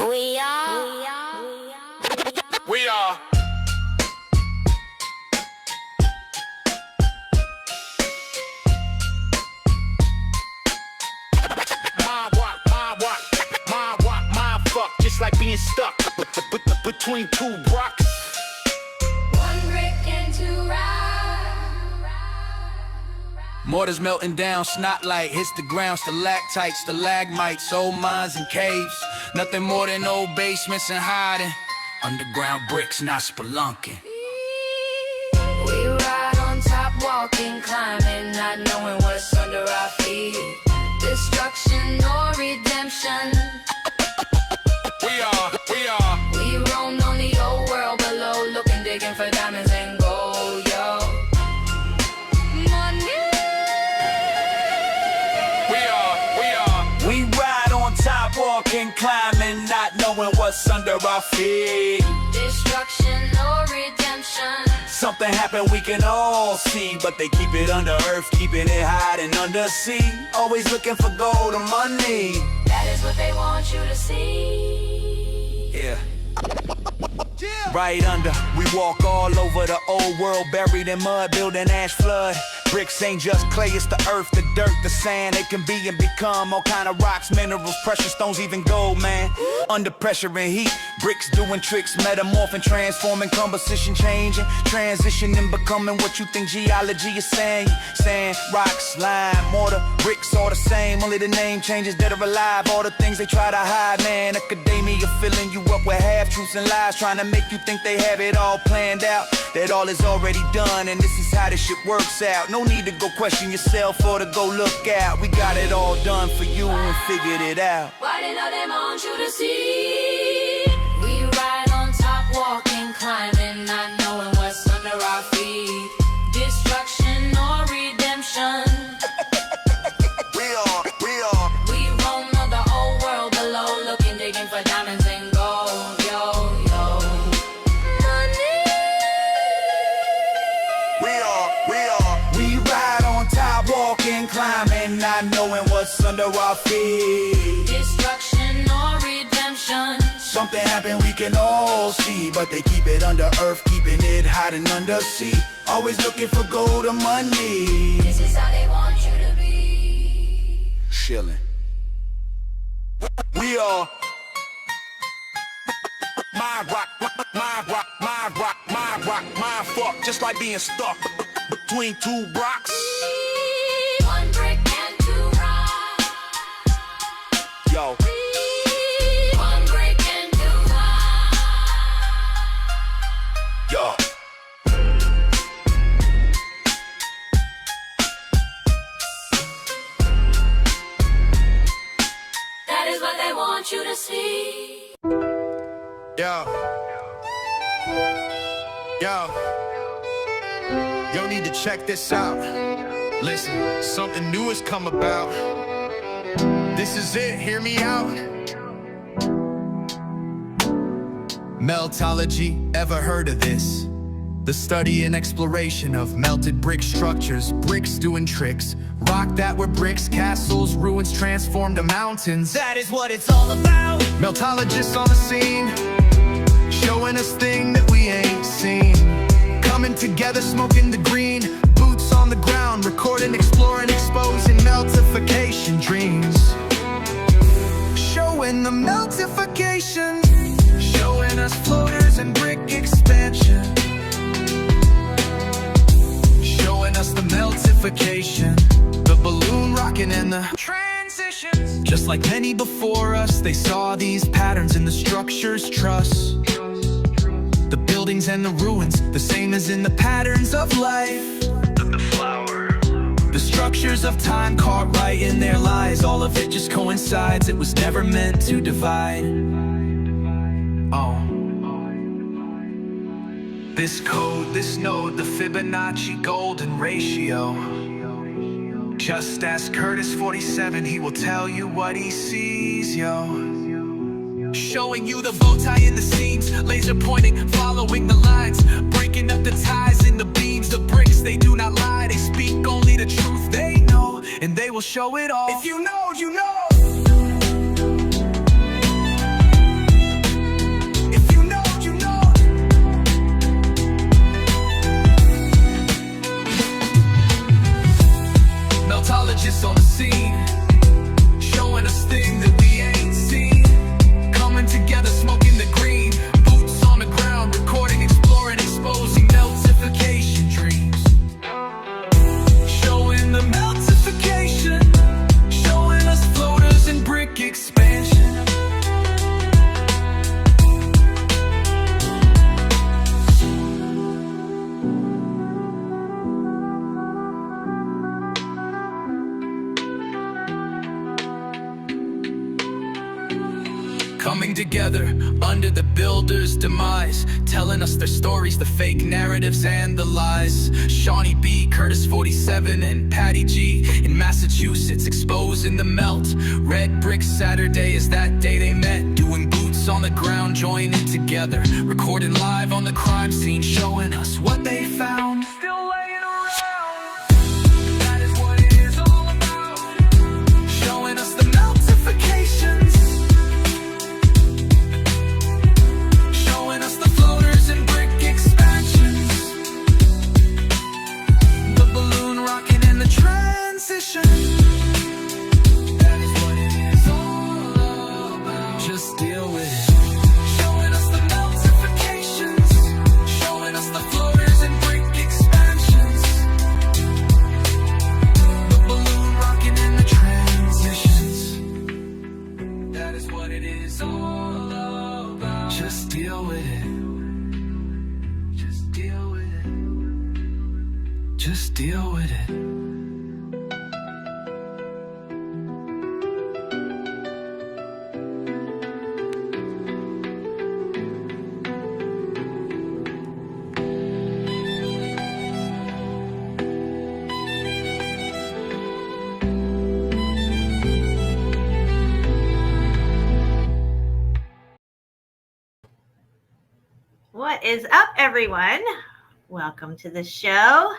We are. My fuck, just like being stuck between two rocks. One brick and two rocks. Mortars melting down, snot light hits the ground, stalactites, stalagmites, old mines and caves. Nothing more than old basements and hiding. Underground bricks, not spelunking. We ride on top, walking, climbing, not knowing what's under our feet. Destruction or redemption. We roam on the old world below, looking, digging for diamonds and gold, yo. Money. We ride on top, walking, climbing, not knowing what's under our feet. Destruction or redemption. Something happened we can all see, but they keep it under earth, keeping it hiding under sea. Always looking for gold or money. That is what they want you to see. Yeah. Right under, we walk all over the old world, buried in mud, building ash flood. Bricks ain't just clay, it's the earth, the dirt, the sand. They can be and become all kind of rocks, minerals, precious stones, even gold, man. Under pressure and heat, bricks doing tricks, metamorphing, transforming, composition changing, transitioning, becoming what you think geology is saying. Sand, rocks, lime, mortar, bricks all the same, only the name changes, dead or alive. All the things they try to hide, man. Academia filling you up with half-truths and lies, trying to make you think they have it all planned out, that all is already done, and this is how this shit works out. No need to go question yourself or to go look out. We got it all done for you and figured it out. Why did all them want you to see? We ride on top, walking, climbing, not knowing what's under our feet. Destruction or redemption. We roam on the old world below, looking, digging for diamonds and gold, yo, yo. Money. We ride on top, walking, climbing, not knowing what's under our feet. Destruction or redemption. Something happened we can all see, but they keep it under earth, keeping it hiding under sea. Always looking for gold or money. This is how they want you to be. Chillin'. We are My fuck, just like being stuck between two rocks. One brick and two rocks. yo. One brick and two rocks. Yo. That is what they want you to see. Yo, need to check this out. Listen, something new has come about. This is it, hear me out. Meltology, ever heard of this? The study and exploration of melted brick structures, bricks doing tricks. Rock that were bricks, castles, ruins transformed to mountains. That is what it's all about. Meltologists on the scene, showing us things that we ain't seen. Coming together, smoking the green, boots on the ground, recording, exploring, exposing meltification dreams. Showing the meltification, showing us floaters and brick expansion. Showing us the meltification, the balloon rocking and the transitions. Just like many before us, they saw these patterns in the structure's truss. The buildings and the ruins, the same as in the patterns of life. The flower. The structures of time caught right in their lies. All of it just coincides, it was never meant to divide. Oh. This code, this node, the Fibonacci golden ratio. Just ask Curtis 47, he will tell you what he sees, yo. Showing you the bow tie in the seams, laser pointing, following the lines, breaking up the ties in the beams. The bricks, they do not lie, they speak only the truth they know, and they will show it all. If you know, you know. coming together under the builder's demise, telling us their stories, the fake narratives and the lies. Shawnee B, Curtis 47, and Patty G in Massachusetts exposing the melt. Redbricks Saturday is that day they met, doing boots on the ground, joining together, recording live on the crime scene, showing us what they found. Still laying around. That is what it is all about. Showing us the meltifications. Showing us the floaters and brick expansions. The balloon rocking and the transition. That is what it is all about. Just deal with it. Showing us the meltifications. Showing us the floaters and brick expansions. The balloon rocking and the transitions. That is what it is all about. Just deal with it. Just deal with it. Just deal with it. What is up, everyone? Welcome to the show.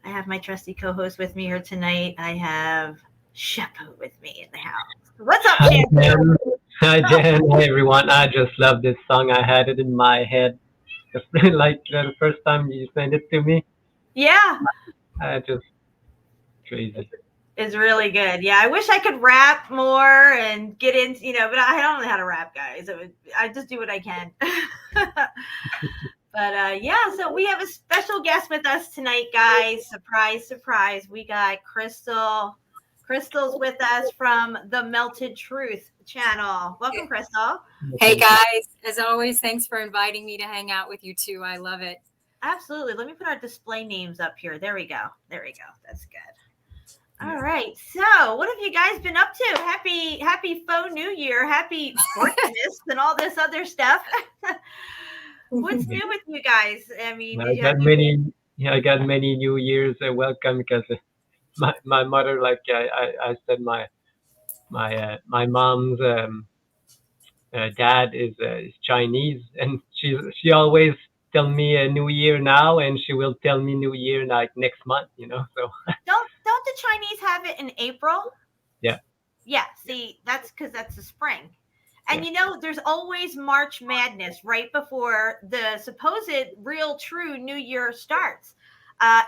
I have my trusty co-host with me here tonight. I have Sheppo with me in the house. What's up, Hi, Sheppo? Jen. Hi, Jen. Hey, everyone. I just love this song. I had it in my head. Just like the first time you sent it to me. Yeah, Just crazy. it's really good. Yeah, I wish I could rap more and get into, but I don't know how to rap, guys. I just do what I can. But yeah, so we have a special guest with us tonight, guys. Surprise, surprise. We got Crystal. Crystal's with us from the Melted Truth channel. Welcome, Crystal. Hey guys, as always, thanks for inviting me to hang out with you too. I love it. Absolutely. Let me put our display names up here. There we go. There we go. That's good. All right. So what have you guys been up to? Happy faux New Year. Happy Frutkis and all this other stuff. What's new with you guys? I mean, I got many New Year's welcome because my mother, like I said, my mom's dad is Chinese, and she always tell me a New Year now, and she will tell me New Year like next month, So don't the Chinese have it in April? Yeah. Yeah. See, that's because that's the spring. And there's always March Madness right before the supposed real true New Year starts.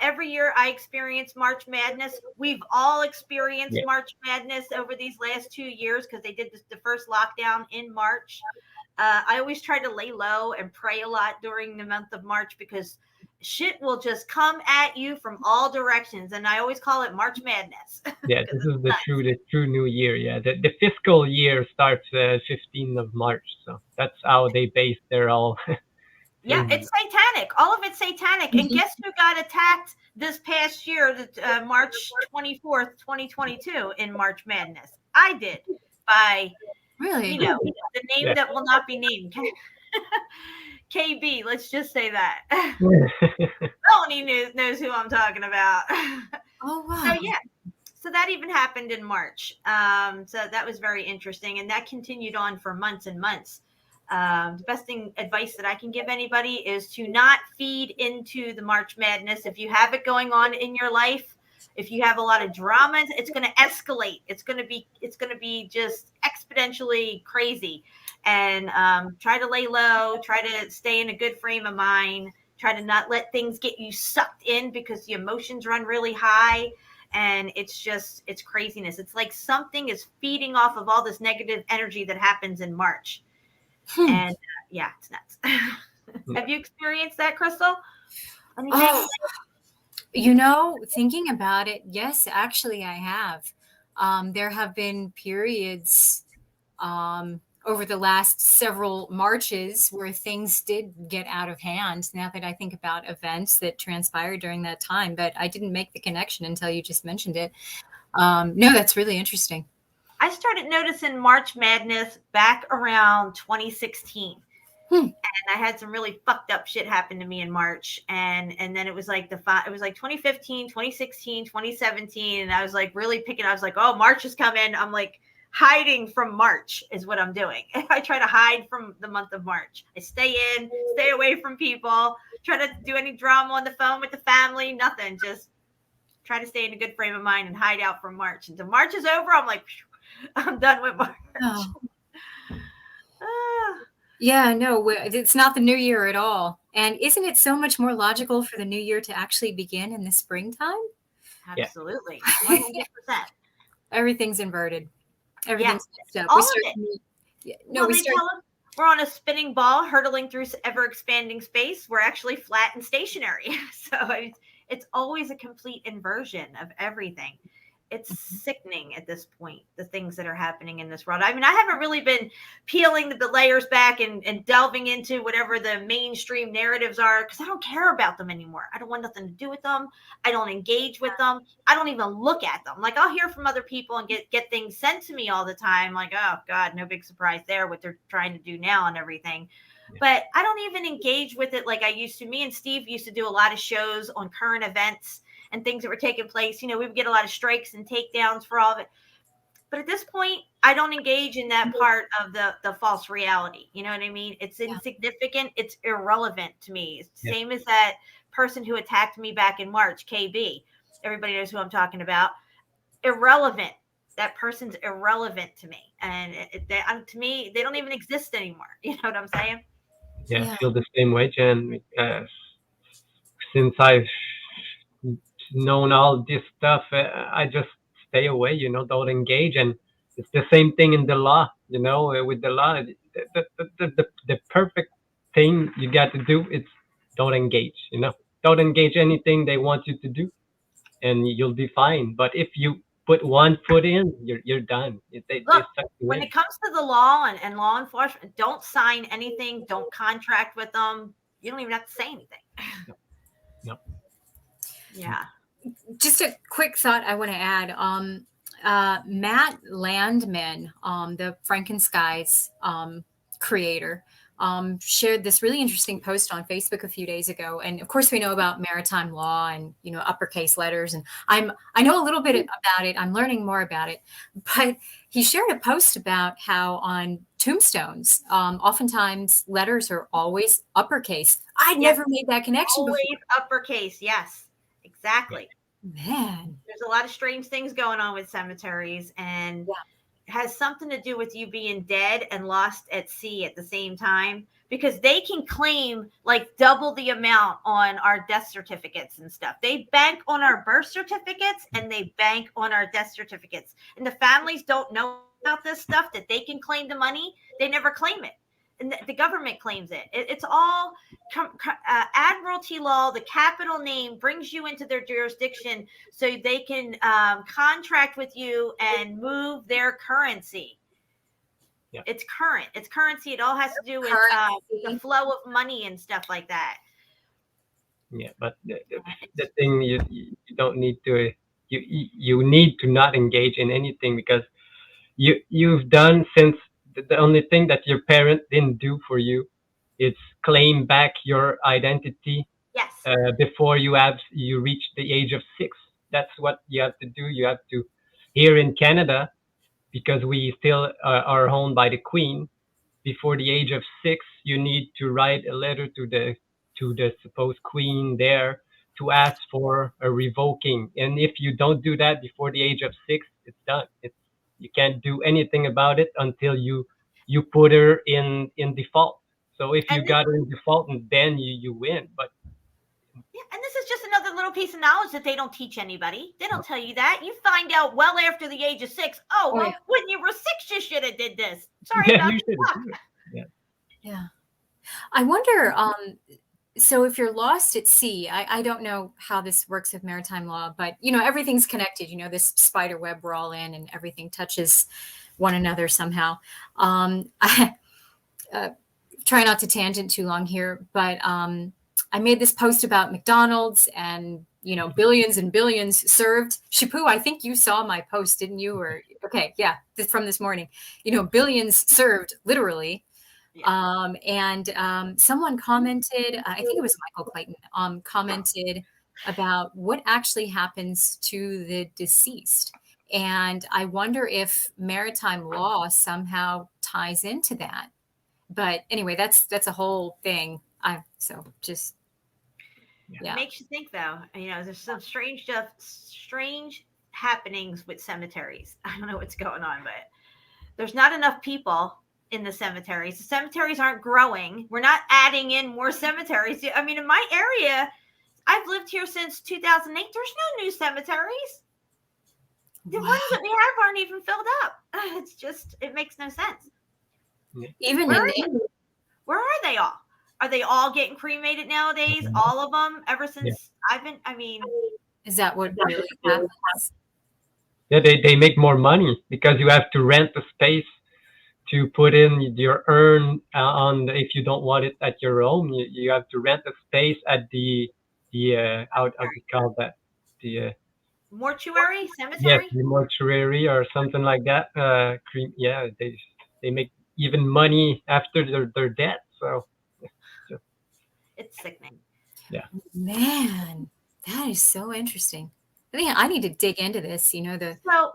Every year I experience March Madness. We've all experienced March Madness over these last 2 years because they did the first lockdown in March. I always try to lay low and pray a lot during the month of March because shit will just come at you from all directions. And I always call it March Madness. Yeah, this is the true New Year. Yeah, the fiscal year starts 15th of March, so that's how they base their all. Yeah, it's satanic. All of it's satanic. And guess who got attacked this past year, March 24th, 2022, in March Madness? I did by, Really? the name that will not be named. KB, let's just say that. Melanie knows who I'm talking about. Oh, wow. So, yeah. So that even happened in March. So that was very interesting. And that continued on for months and months. The best advice that I can give anybody is to not feed into the March Madness. If you have it going on in your life, if you have a lot of drama, it's going to escalate. It's going to be just exponentially crazy. And try to lay low, try to stay in a good frame of mind, try to not let things get you sucked in because the emotions run really high. And it's craziness. It's like something is feeding off of all this negative energy that happens in March. And yeah, it's nuts. Have you experienced that, Crystal? Oh, thinking about it, yes, actually I have. There have been periods over the last several Marches where things did get out of hand, now that I think about events that transpired during that time, but I didn't make the connection until you just mentioned it. No, that's really interesting. I started noticing March Madness back around 2016. And I had some really fucked up shit happen to me in March. And then it was like it was like 2015, 2016, 2017. And I was like really I was like, oh, March is coming. I'm like hiding from March is what I'm doing. I try to hide from the month of March. I stay away from people, try to do any drama on the phone with the family, nothing. Just try to stay in a good frame of mind and hide out from March. Until March is over, I'm like, I'm done with March. Oh. Yeah, no, it's not the new year at all. And isn't it so much more logical for the new year to actually begin in the springtime? Absolutely. 100%. Everything's inverted. Everything's mixed up. All of it. No, we're on a spinning ball hurtling through ever expanding space. We're actually flat and stationary. So it's always a complete inversion of everything. It's sickening at this point, the things that are happening in this world. I mean, I haven't really been peeling the layers back and delving into whatever the mainstream narratives are, because I don't care about them anymore. I don't want nothing to do with them. I don't engage with them. I don't even look at them. Like, I'll hear from other people and get things sent to me all the time. Like, oh God, no big surprise there, what they're trying to do now and everything. But I don't even engage with it like I used to. Me and Steve used to do a lot of shows on current events and things that were taking place. You know, we would get a lot of strikes and takedowns for all of it. But at this point, I don't engage in that part of the false reality. You know what I mean? It's insignificant. It's irrelevant to me. It's the same as that person who attacked me back in March, KB. Everybody knows who I'm talking about. Irrelevant. That person's irrelevant to me. And to me, they don't even exist anymore. You know what I'm saying? Yeah, I feel the same way, Jen. Since I've known all this stuff, I just stay away, you know, don't engage. And it's the same thing in the law, you know, with the law. The perfect thing you got to do is don't engage, you know, don't engage anything they want you to do, and you'll be fine. But if you put one foot in, you're done. Look, when it comes to the law and law enforcement, don't sign anything, don't contract with them. You don't even have to say anything. No. Yeah. Just a quick thought I want to add. Matt Landman, the Frankenskies creator, shared this really interesting post on Facebook a few days ago. And of course, we know about maritime law and, you know, uppercase letters. And I know a little bit about it. I'm learning more about it. But he shared a post about how on tombstones, oftentimes letters are always uppercase. I'd never made that connection always before. Uppercase, yes. Exactly. Man, there's a lot of strange things going on with cemeteries, and it has something to do with you being dead and lost at sea at the same time, because they can claim like double the amount on our death certificates and stuff. They bank on our birth certificates and they bank on our death certificates, and the families don't know about this stuff, that they can claim the money. They never claim it. And the government claims it. It's all admiralty law. The capital name brings you into their jurisdiction so they can contract with you and move their currency. Yeah. It's current. It's currency. It all has to do with the flow of money and stuff like that. Yeah, but the thing you don't need to you need to not engage in anything, because you've done since. The only thing that your parent didn't do for you is claim back your identity. Yes. Before you reach the age of 6. That's what you have to do. You have to, here in Canada, because we still are owned by the Queen. Before the age of 6, you need to write a letter to the supposed Queen there to ask for a revoking. And if you don't do that before the age of 6, it's done. You can't do anything about it until you put her in default. So if you got her in default, and then you win. But yeah, and this is just another little piece of knowledge that they don't teach anybody. They don't tell you that. You find out well after the age of 6. Oh, well, when you were 6, you should have did this. Sorry about that. Yeah. I wonder, so if you're lost at sea, I don't know how this works with maritime law, but, you know, everything's connected. You know, this spider web we're all in, and everything touches one another somehow. I try not to tangent too long here, but I made this post about McDonald's and, billions and billions served. Shapu, I think you saw my post, didn't you? Or okay, yeah, from this morning. Billions served, literally. Yeah. And someone commented, I think it was Michael Clayton, commented about what actually happens to the deceased. And I wonder if maritime law somehow ties into that. But anyway, that's a whole thing. It makes you think, though. There's some strange stuff, strange happenings with cemeteries. I don't know what's going on, but there's not enough people in the cemeteries. The cemeteries aren't growing. We're not adding in more cemeteries. I mean, in my area, I've lived here since 2008. There's no new cemeteries. The ones that we have aren't even filled up. It makes no sense. Even where are they all? Are they all getting cremated nowadays? All of them? Ever since I've been, is that what really happens? Yeah, they make more money because you have to rent the space to put in your urn if you don't want it at your home. You have to rent a space at the how do you call that? The mortuary, cemetery? Yes, the mortuary or something like that. They make even money after their death. So it's sickening. Yeah. Man, that is so interesting. I think I need to dig into this. So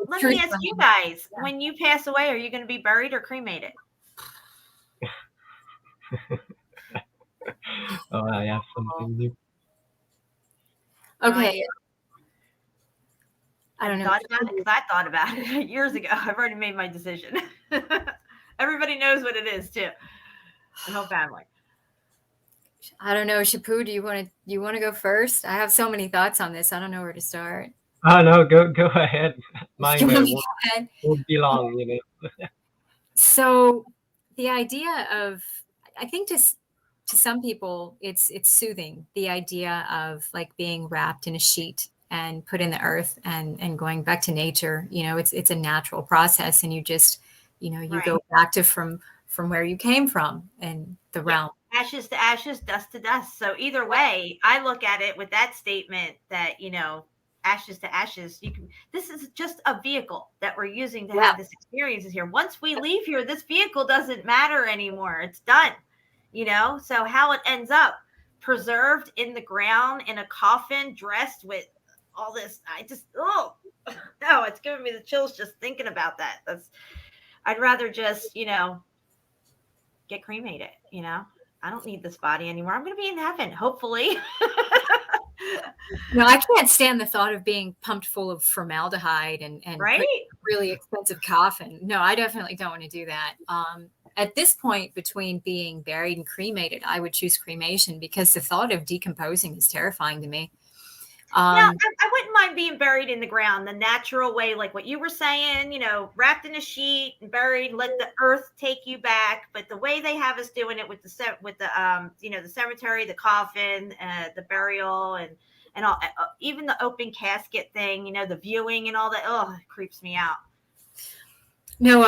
let me ask you guys: when you pass away, are you going to be buried or cremated? Oh, I have something new. Okay. I don't know. I thought about it years ago. I've already made my decision. Everybody knows what it is too. The whole family. I don't know, Shapu, do you want to go first? I have so many thoughts on this. I don't know where to start. Oh no, go ahead. Mine won't be long, So the idea of, I think to some people it's soothing, the idea of like being wrapped in a sheet and put in the earth and going back to nature. It's a natural process, and you just you go back to from where you came from and the realm. Ashes to ashes, dust to dust. So either way, I look at it with that statement that, ashes to ashes, this is just a vehicle that we're using to have this experience here. Once we leave here, this vehicle doesn't matter anymore. It's done, so how it ends up preserved in the ground in a coffin, dressed with all this, it's giving me the chills just thinking about that. I'd rather just, get cremated, I don't need this body anymore. I'm going to be in heaven, hopefully. No, I can't stand the thought of being pumped full of formaldehyde and right? really expensive coffin. No, I definitely don't want to do that. At this point, between being buried and cremated, I would choose cremation because the thought of decomposing is terrifying to me. I wouldn't mind being buried in the ground the natural way, like what you were saying, wrapped in a sheet and buried, let the earth take you back. But the way they have us doing it with the cemetery, the coffin, the burial, and all, even the open casket thing, the viewing and all that, it creeps me out. No,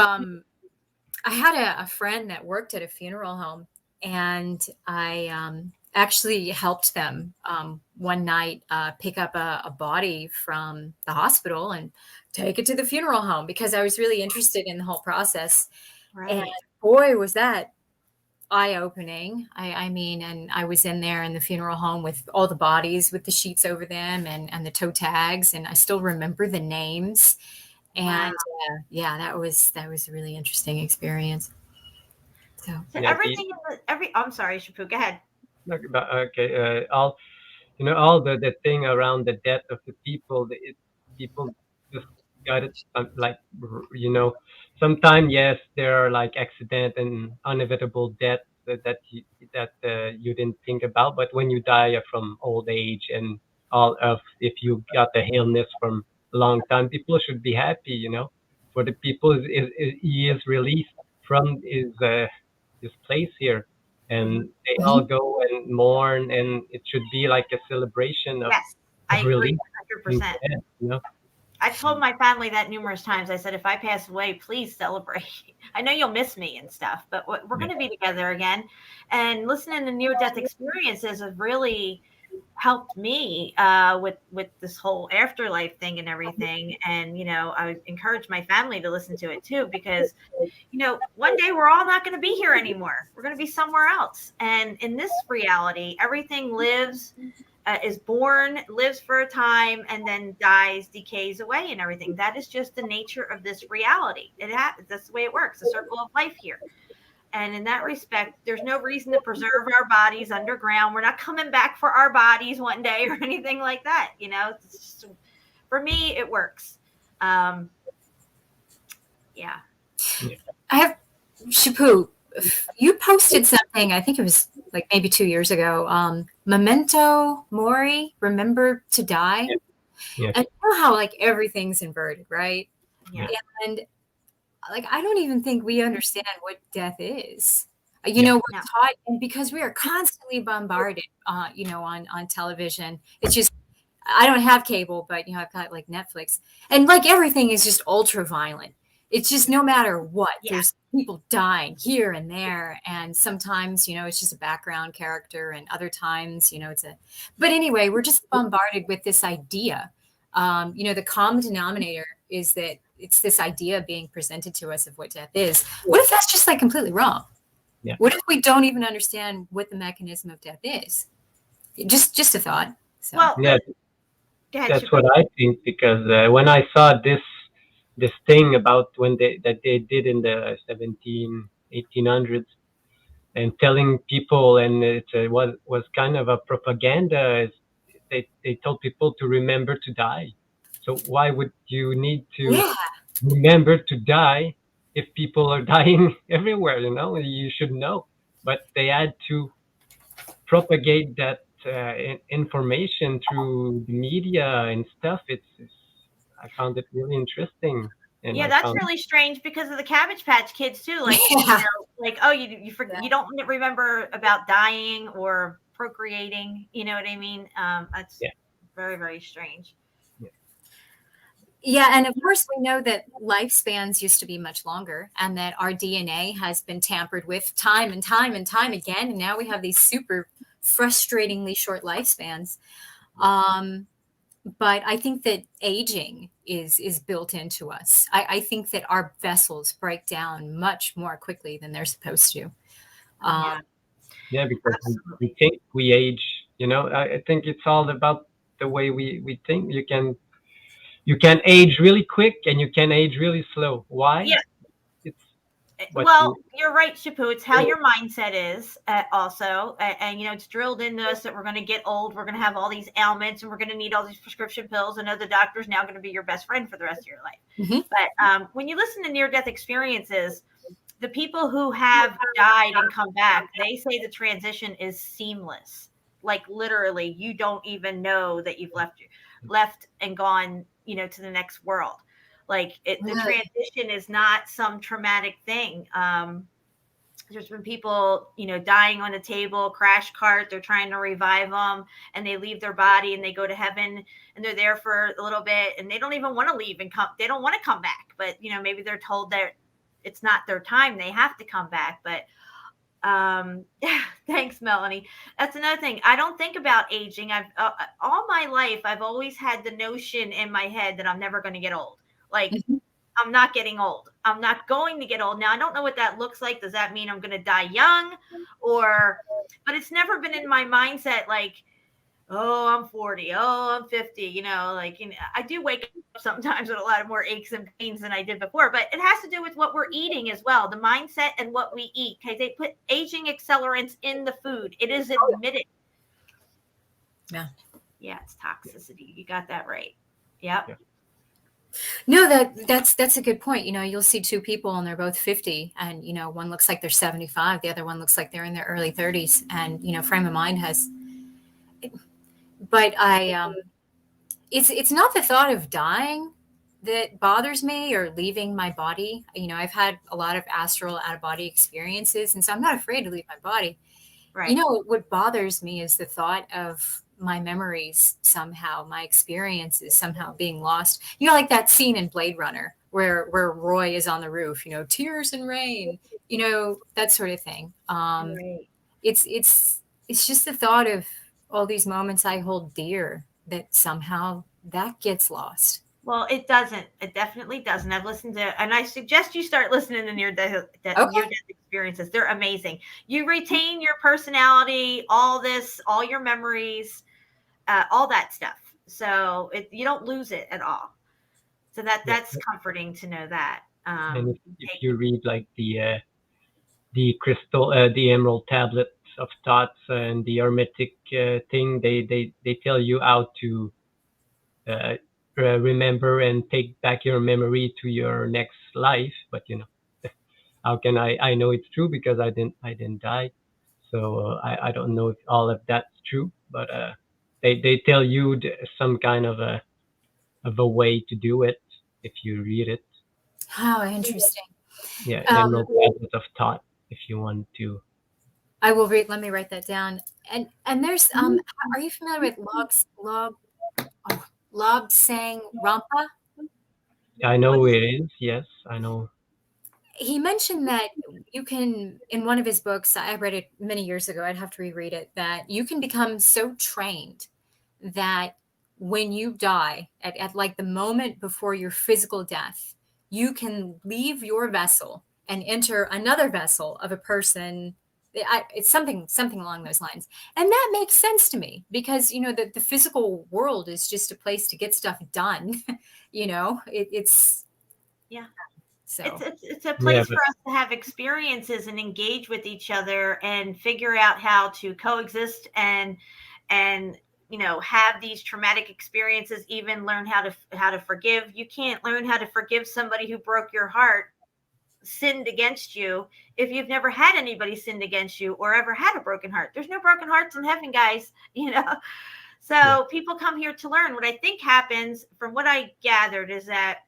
I had a friend that worked at a funeral home, and I actually helped them one night pick up a body from the hospital and take it to the funeral home because I was really interested in the whole process. Right. And boy, was that eye-opening. I mean, and I was in there in the funeral home with all the bodies with the sheets over them and the toe tags, and I still remember the names. And that was a really interesting experience. So everything, I'm sorry, Shapu, go ahead. Okay, all the thing around the death of the people, people just got it sometimes yes, there are like accident and unavoidable death that you didn't think about, but when you die from old age and if you got the illness from a long time, people should be happy, for the people he is released from his place here. And they all go and mourn, and it should be like a celebration of I agree 100%. I told my family that numerous times. I said, if I pass away, please celebrate. I know you'll miss me and stuff, but we're going to be together again. And listening to near-death experiences have really helped me with this whole afterlife thing and everything. And I encourage my family to listen to it too, because one day we're all not going to be here anymore. We're going to be somewhere else. And in this reality, everything lives, is born, lives for a time, and then dies, decays away, and everything. That is just the nature of this reality. It happens. That's the way it works. The circle of life here. And in that respect, there's no reason to preserve our bodies underground. We're not coming back for our bodies one day or anything like that. It's just, for me, it works. Yeah. I have Shapu. You posted something, I think it was like maybe 2 years ago. Memento mori, remember to die. Yeah. And you know how like everything's inverted, right? Yeah. And like I don't even think we understand what death is. We're taught, and because we are constantly bombarded, on television. It's just I don't have cable, but I've got like Netflix, and like everything is just ultra violent. It's just no matter what, there's people dying here and there, and sometimes it's just a background character, and other times it's a. But anyway, we're just bombarded with this idea. The common denominator is that it's this idea being presented to us of what death is. What if that's just like completely wrong? Yeah. What if we don't even understand what the mechanism of death is? Just a thought. So. Well, Yeah, ahead, that's what I think, because when I saw this thing about that they did in the 1800s, and telling people, and it was kind of a propaganda. They told people to remember to die. So why would you need to remember to die if people are dying everywhere? You should know. But they had to propagate that information through the media and stuff. I found it really interesting. And that's really strange because of the Cabbage Patch Kids too. Like, you don't remember about dying or procreating. You know what I mean? That's very, very strange. Yeah, and of course we know that lifespans used to be much longer, and that our DNA has been tampered with time and time and time again, and now we have these super frustratingly short lifespans. But I think that aging is built into us. I think that our vessels break down much more quickly than they're supposed to. Because we think we age. I think it's all about the way we think. You can age really quick and you can age really slow. Why? Yeah. You're right, Shapu. It's how your mindset is also. And, it's drilled into us that we're going to get old. We're going to have all these ailments and we're going to need all these prescription pills. And the doctor's now going to be your best friend for the rest of your life. Mm-hmm. But when you listen to near-death experiences, the people who have died and come back, they say the transition is seamless. Like literally, you don't even know that you've left and gone, to the next world. Like the transition is not some traumatic thing. There's been people, dying on a table, crash cart, they're trying to revive them, and they leave their body and they go to heaven and they're there for a little bit and they don't even want to leave and come. They don't want to come back, but maybe they're told that it's not their time. They have to come back. But thanks, Melanie. That's another thing. I don't think about aging. I've all my life, I've always had the notion in my head that I'm never going to get old. Like, I'm not getting old. I'm not going to get old. Now, I don't know what that looks like. Does that mean I'm going to die young? But it's never been in my mindset like, oh, I'm 40. Oh, I'm 50. I do wake up sometimes with a lot of more aches and pains than I did before. But it has to do with what we're eating as well, the mindset and what we eat. Okay, they put aging accelerants in the food. It is admitted. Yeah. Yeah, it's toxicity. You got that right. Yep. Yeah. No, that's a good point. You'll see two people and they're both 50 and, one looks like they're 75. The other one looks like they're in their early 30s and, frame of mind has, but it's not the thought of dying that bothers me or leaving my body. I've had a lot of astral out of body experiences. And so I'm not afraid to leave my body. Right. What bothers me is the thought of my memories somehow, my experiences somehow being lost. Like that scene in Blade Runner where Roy is on the roof, tears and rain, that sort of thing. Right. It's just the thought of, all these moments I hold dear, that somehow that gets lost. Well, it doesn't. It definitely doesn't. I've listened to, and I suggest you start listening to near-death Okay. experiences. They're amazing. You retain your personality, all this, all your memories, all that stuff. So you don't lose it at all. So Yeah. that's comforting to know that. And if you read like the crystal, the emerald tablets of thoughts and the hermetic thing, they tell you how to uh, remember and take back your memory to your next life. But how can I know it's true, because I didn't die, so I don't know if all of that's true. But they tell you some kind of a way to do it if you read it. How interesting. Yeah, Um, emerald tablets of thought, if you want to. I will read. Let me write that down. And there's Are you familiar with Lob Sang Rampa? I know it is. Yes, I know. He mentioned that you can, in one of his books, I read it many years ago, I'd have to reread it, that you can become so trained that when you die, at like the moment before your physical death, you can leave your vessel and enter another vessel of a person. It's something along those lines. And that makes sense to me, because, the physical world is just a place to get stuff done. It's Yeah. so. It's a Yeah, place but for us to have experiences and engage with each other and figure out how to coexist and have these traumatic experiences, even learn how to forgive. You can't learn how to forgive somebody who broke your heart, sinned against you, if you've never had anybody sinned against you or ever had a broken heart. There's no broken hearts in heaven, guys. So yeah, people come here to learn. What I think happens, from what I gathered, is that,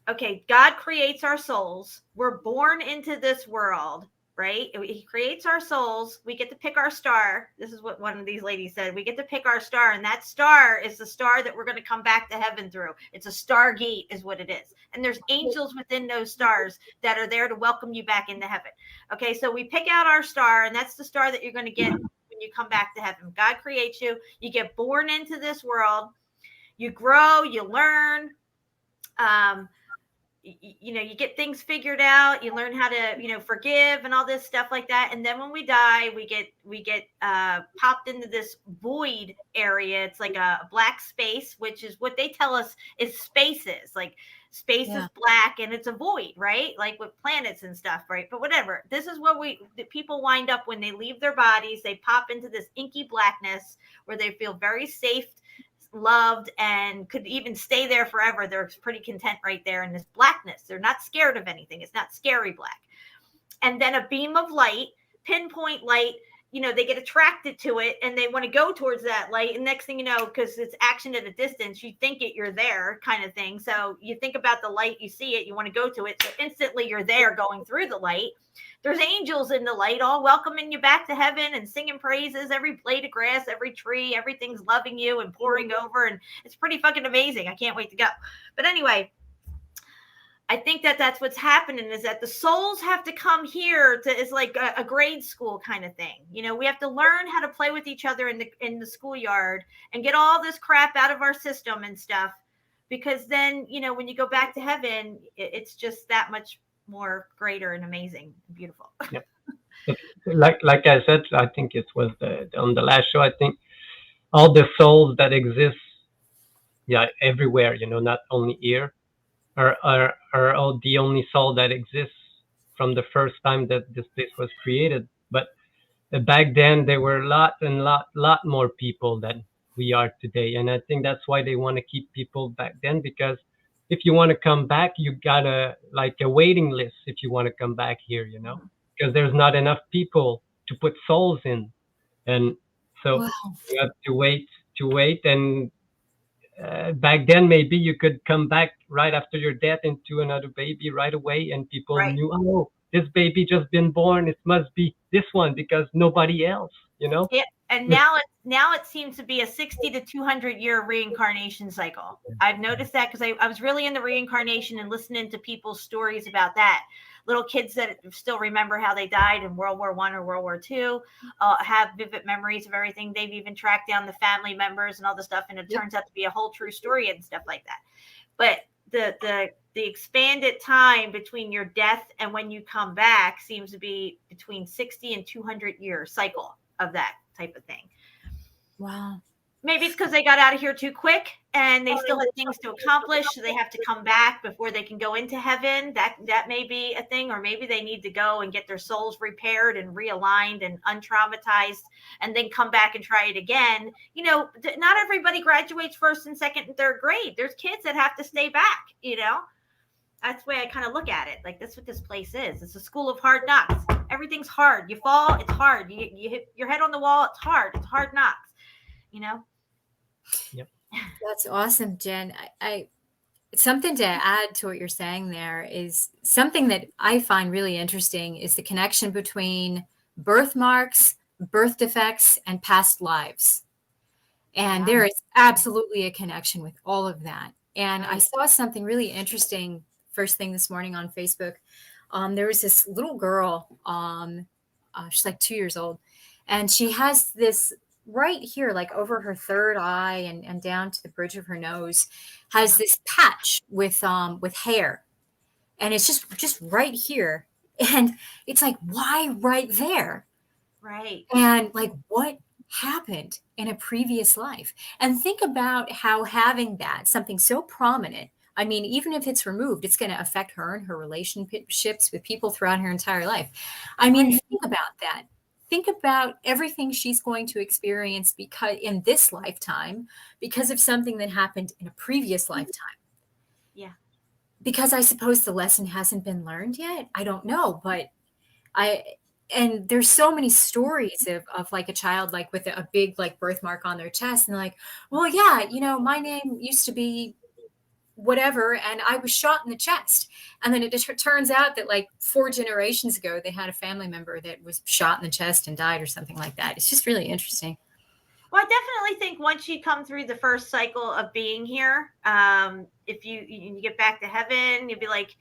okay, God creates our souls. We're born into this world, right? He creates our souls. We get to pick our star. This is what one of these ladies said. We get to pick our star, and that star is the star that we're going to come back to heaven through. It's a stargate, is what it is. And there's angels within those stars that are there to welcome you back into heaven. Okay, so we pick out our star, and that's the star that you're going to get when you come back to heaven. God creates you. You get born into this world. You grow. You learn. You get things figured out, you learn how to forgive and all this stuff like that. And then when we die, we get popped into this void area. It's like a black space, which is what they tell us is spaces. Like, space is black and it's a void, right? Like with planets and stuff, right? But whatever, this is what the people wind up when they leave their bodies. They pop into this inky blackness where they feel very safe, loved, and could even stay there forever. They're pretty content right there in this blackness. They're not scared of anything. It's not scary black. And then a beam of light, pinpoint light, they get attracted to it and they want to go towards that light. And next thing you know, because it's action at a distance, you think you're there, kind of thing. So you think about the light, you see it, you want to go to it. So instantly you're there, going through the light. There's angels in the light, all welcoming you back to heaven and singing praises. Every blade of grass, every tree, everything's loving you and pouring over. And it's pretty fucking amazing. I can't wait to go. But anyway, I think that's what's happening, is that the souls have to come here it's like a grade school kind of thing. We have to learn how to play with each other in the schoolyard and get all this crap out of our system and stuff. Because then, when you go back to heaven, it's just that much more greater and amazing and beautiful. Yep. Like I said, I think it was on the last show. I think all the souls that exist, everywhere, not only here, are all the only soul that exists from the first time that this place was created. But back then there were a lot more people than we are today, and I think that's why they want to keep people back then, because if you want to come back, you gotta, like, a waiting list if you want to come back here, because there's not enough people to put souls in, and so Wow. you have to wait. And back then maybe you could come back right after your death into another baby right away, and people Right. knew, oh, this baby just been born, it must be this one, because nobody else, Yeah. And now it seems to be a 60 to 200 year reincarnation cycle. I've noticed that because I was really into reincarnation and listening to people's stories about that. little kids that still remember how they died in World War I or World War II, have vivid memories of everything. They've even tracked down the family members and all the stuff, and it turns out to be a whole true story and stuff like that. But the expanded time between your death and when you come back seems to be between 60 and 200 year cycle of that type of thing. Wow. Maybe it's because they got out of here too quick and they still had things to accomplish, so they have to come back before they can go into heaven. That may be a thing. Or maybe they need to go and get their souls repaired and realigned and untraumatized and then come back and try it again. You know, not everybody graduates first and second and third grade. There's kids that have to stay back, you know. That's the way I kind of look at it. Like, that's what this place is. It's a school of hard knocks. Everything's hard. You fall, it's hard. You hit your head on the wall, it's hard. It's hard knocks, you know? Yep. That's awesome, Jen. I something to add to what you're saying there is something that I find really interesting is the connection between birthmarks, birth defects, and past lives. And there is absolutely a connection with all of that. And I saw something really interesting first thing this morning on Facebook. There was this little girl, she's like 2 years old, and she has this right here, like over her third eye and down to the bridge of her nose, has this patch with hair, and it's just right here, and it's like, why right there? Right. And like, what happened in a previous life? And think about how having that, something so prominent, I mean, even if it's removed, it's going to affect her and her relationships with people throughout her entire life. I mean, think about that. Think about everything she's going to experience because in this lifetime, because of something that happened in a previous lifetime. Yeah. Because I suppose the lesson hasn't been learned yet. I don't know, but and there's so many stories of like a child, like with a big like birthmark on their chest, and like, well, yeah, you know, my name used to be whatever, and I was shot in the chest. And then it turns out that like 4 generations ago, they had a family member that was shot in the chest and died or something like that. It's just really interesting. Well, I definitely think once you come through the first cycle of being here, if you get back to heaven, you'll be like,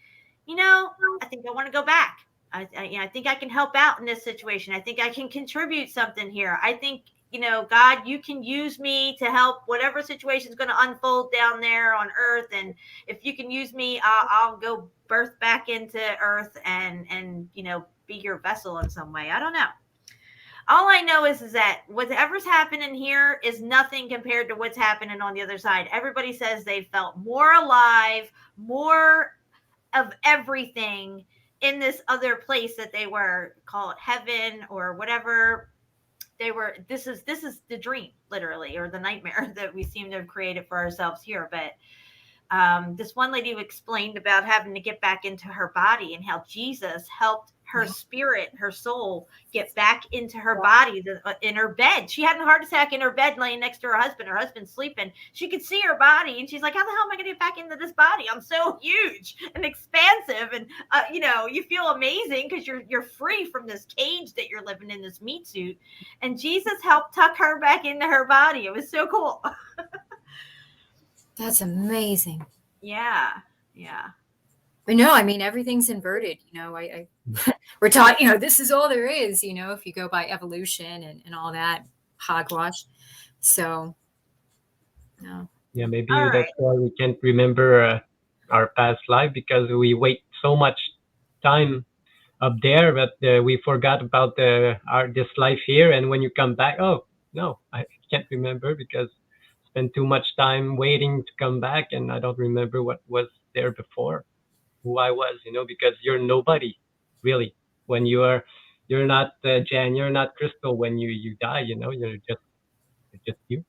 you know, I think I want to go back. I think I can help out in this situation. I think I can contribute something here. I think, you know, God, you can use me to help whatever situation is going to unfold down there on earth. And if you can use me, I'll go birth back into earth and, you know, be your vessel in some way. I don't know. All I know is that whatever's happening here is nothing compared to what's happening on the other side. Everybody says they felt more alive, more of everything in this other place that they were, call it heaven or whatever they were. This is the dream, literally, or the nightmare that we seem to have created for ourselves here. But this one lady explained about having to get back into her body and how Jesus helped her spirit, her soul, get back into her body in her bed. She had a heart attack in her bed laying next to her husband. Her husband's sleeping. She could see her body, and she's like, how the hell am I going to get back into this body? I'm so huge and expansive, and you know, you feel amazing because you're free from this cage that you're living in, this meat suit. And Jesus helped tuck her back into her body. It was so cool. That's amazing. Yeah. But no, I mean, everything's inverted. You know, we're taught, you know, this is all there is, you know, if you go by evolution and all that hogwash. So, no. Yeah, maybe All that's right. why we can't remember our past life, because we wait so much time up there that we forgot about this life here. And when you come back, oh no, I can't remember because I spent too much time waiting to come back, and I don't remember what was there before, who I was, you know, because you're nobody really when you're not Jan, you're not Crystal when you die, you know, you're just you.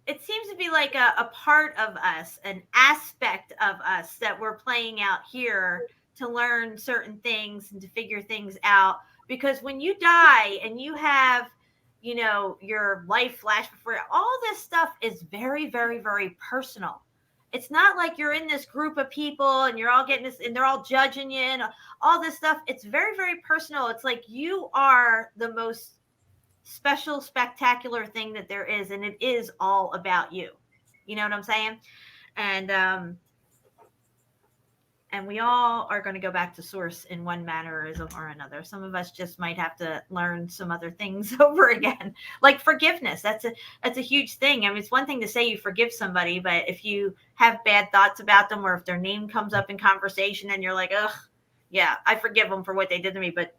It seems to be like a part of us, an aspect of us that we're playing out here to learn certain things and to figure things out. Because when you die and you have, you know, your life flash before you, all this stuff is very, very, very personal. It's not like you're in this group of people and you're all getting this and they're all judging you and all this stuff. It's very, very personal. It's like you are the most special, spectacular thing that there is, and it is all about you. You know what I'm saying? And And we all are going to go back to source in one mannerism or another. Some of us just might have to learn some other things over again, like forgiveness. That's a huge thing. I mean, it's one thing to say you forgive somebody, but if you have bad thoughts about them, or if their name comes up in conversation and you're like, ugh, yeah, I forgive them for what they did to me, but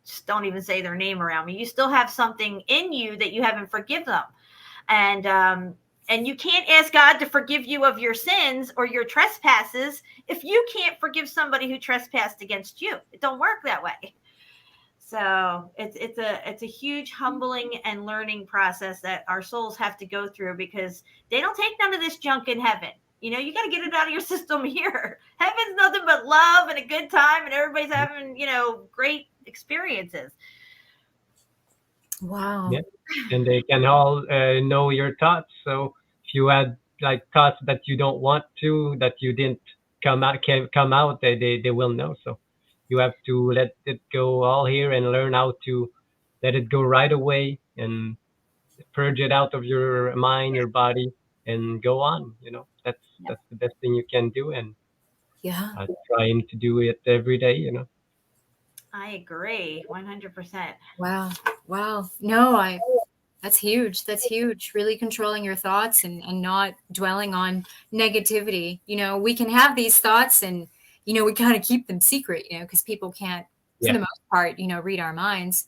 just don't even say their name around me. You still have something in you that you haven't forgiven them. And you can't ask God to forgive you of your sins or your trespasses if you can't forgive somebody who trespassed against you. It don't work that way. So it's a huge humbling and learning process that our souls have to go through, because they don't take none of this junk in heaven. You got to get it out of your system here. Heaven's nothing but love and a good time, and everybody's having, great experiences. Wow. Yeah. And they can all know your thoughts. So if you had like thoughts that you don't want to, that you didn't can't come out, they will know. So you have to let it go all here and learn how to let it go right away and purge it out of your mind, your body, and go on. That's the best thing you can do, and Yeah. trying to do it every day. I agree 100%. Wow. Wow. No, that's huge. That's huge. Really controlling your thoughts and not dwelling on negativity. We can have these thoughts and, we kind of keep them secret, because people can't, for the most part, read our minds,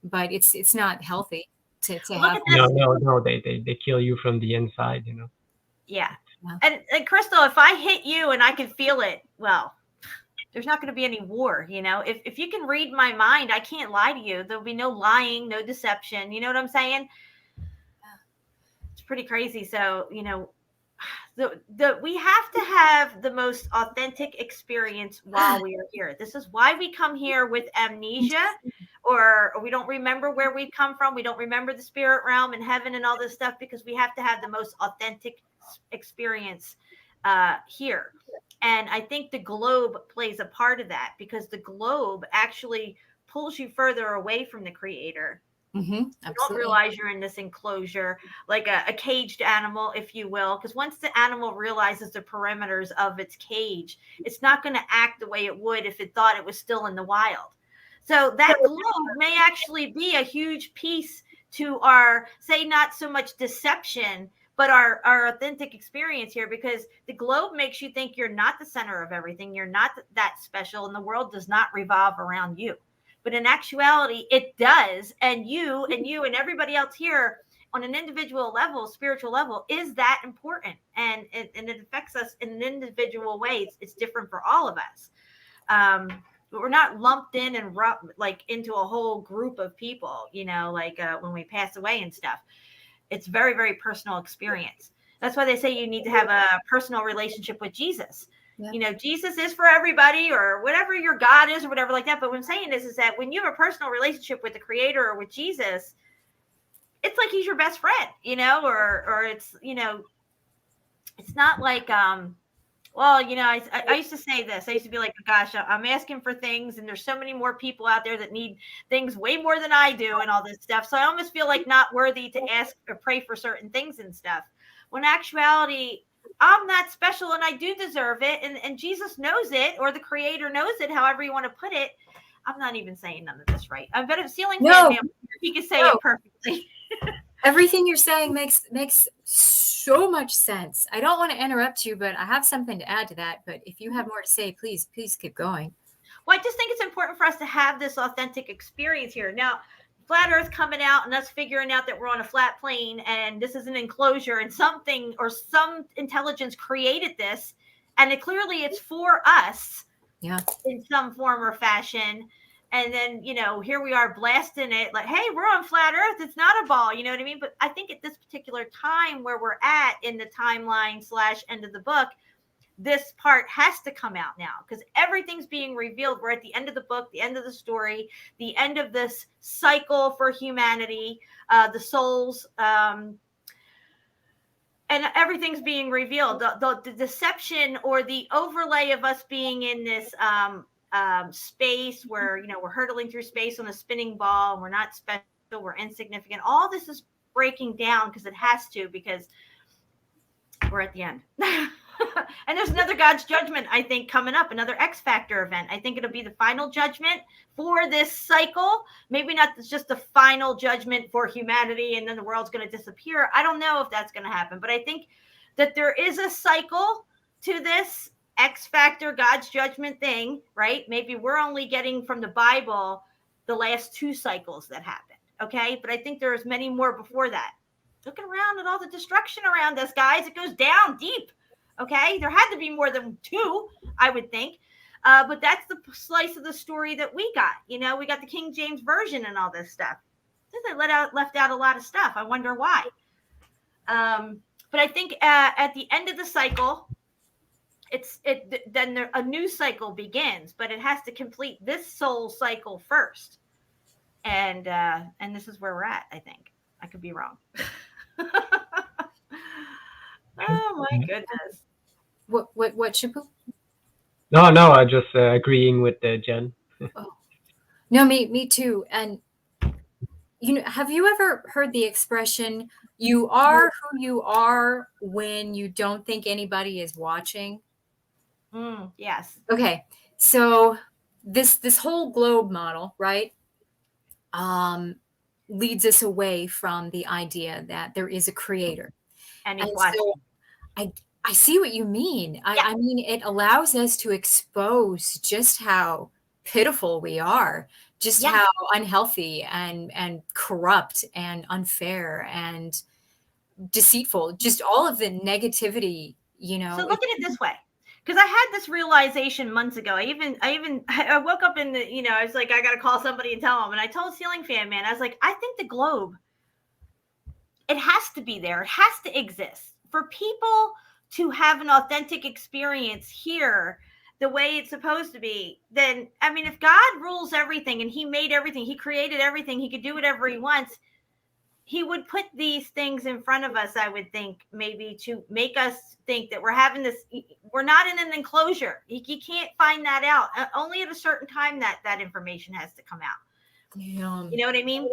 but it's not healthy to Look have. at this. No, they kill you from the inside. Yeah. Yeah. And Crystal, if I hit you and I can feel it, well, there's not going to be any war. If you can read my mind, I can't lie to you. There'll be no lying, no deception. You know what I'm saying? It's pretty crazy. So, we have to have the most authentic experience while we are here. This is why we come here with amnesia, or we don't remember where we come from. We don't remember the spirit realm and heaven and all this stuff, because we have to have the most authentic experience here. And I think the globe plays a part of that, because the globe actually pulls you further away from the creator. Mm-hmm, you don't realize you're in this enclosure, like a caged animal, if you will, because once the animal realizes the perimeters of its cage, it's not going to act the way it would if it thought it was still in the wild. So that globe may actually be a huge piece to our, say, not so much deception, but our authentic experience here, because the globe makes you think you're not the center of everything. You're not that special, and the world does not revolve around you. But in actuality, it does. And you and everybody else here on an individual level, spiritual level, is that important. And it affects us in an individual way. It's different for all of us. But we're not lumped in and like into a whole group of people, like when we pass away and stuff. It's very, very personal experience. That's why they say you need to have a personal relationship with Jesus. Yeah. Jesus is for everybody, or whatever your God is, or whatever like that. But what I'm saying is that when you have a personal relationship with the creator or with Jesus, it's like he's your best friend, or it's, it's not like, I used to say this. I used to be like, gosh, I'm asking for things, and there's so many more people out there that need things way more than I do and all this stuff. So I almost feel like not worthy to ask or pray for certain things and stuff. When in actuality, I'm not special and I do deserve it. And Jesus knows it, or the creator knows it, however you want to put it. I'm not even saying none of this right. I bet if Ceiling Fan Man, he could say it perfectly. Everything you're saying makes so much sense. I don't want to interrupt you, but I have something to add to that. But if you have more to say, please keep going. Well, I just think it's important for us to have this authentic experience here. Now, flat Earth coming out and us figuring out that we're on a flat plane and this is an enclosure, and something or some intelligence created this, and it's for us, in some form or fashion. And then, here we are blasting it like, hey, we're on flat Earth. It's not a ball. You know what I mean? But I think at this particular time where we're at in the timeline / end of the book, this part has to come out now, because everything's being revealed. We're at the end of the book, the end of the story, the end of this cycle for humanity, the souls, and everything's being revealed. The deception or the overlay of us being in this space where, we're hurtling through space on a spinning ball, and we're not special, we're insignificant. All this is breaking down, because it has to, because we're at the end. And there's another God's judgment, I think, coming up, another X Factor event. I think it'll be the final judgment for this cycle. Maybe not just the final judgment for humanity and then the world's going to disappear. I don't know if that's going to happen, but I think that there is a cycle to this X Factor, God's judgment thing, right? Maybe we're only getting from the Bible the last 2 cycles that happened, okay? But I think there's many more before that. Looking around at all the destruction around us, guys, it goes down deep. Okay, there had to be more than 2, I would think. But that's the slice of the story that we got. You know, we got the King James Version and all this stuff. They left out a lot of stuff. I wonder why. But I think at the end of the cycle, then a new cycle begins. But it has to complete this soul cycle first. And this is where we're at, I think. I could be wrong. Oh my goodness. What Shabu? No, I just agreeing with Jen. Oh. No, me too. And you know, have you ever heard the expression, you are who you are when you don't think anybody is watching? Yes. Okay. So this whole globe model, right? Leads us away from the idea that there is a creator. And so I see what you mean. I mean, it allows us to expose just how pitiful we are, just how unhealthy and corrupt and unfair and deceitful, just all of the negativity, you know. So look at it this way. Because I had this realization months ago. I woke up in the, you know, I was like, I got to call somebody and tell them. And I told Ceiling Fan Man, I was like, I think the globe, it has to be there. It has to exist for people to have an authentic experience here the way it's supposed to be. Then, I mean, if God rules everything and he made everything, he created everything, he could do whatever he wants, he would put these things in front of us, I would think, maybe to make us think that we're having this, we're not in an enclosure. You can't find that out. Only at a certain time that information has to come out. Yeah. You know what I mean?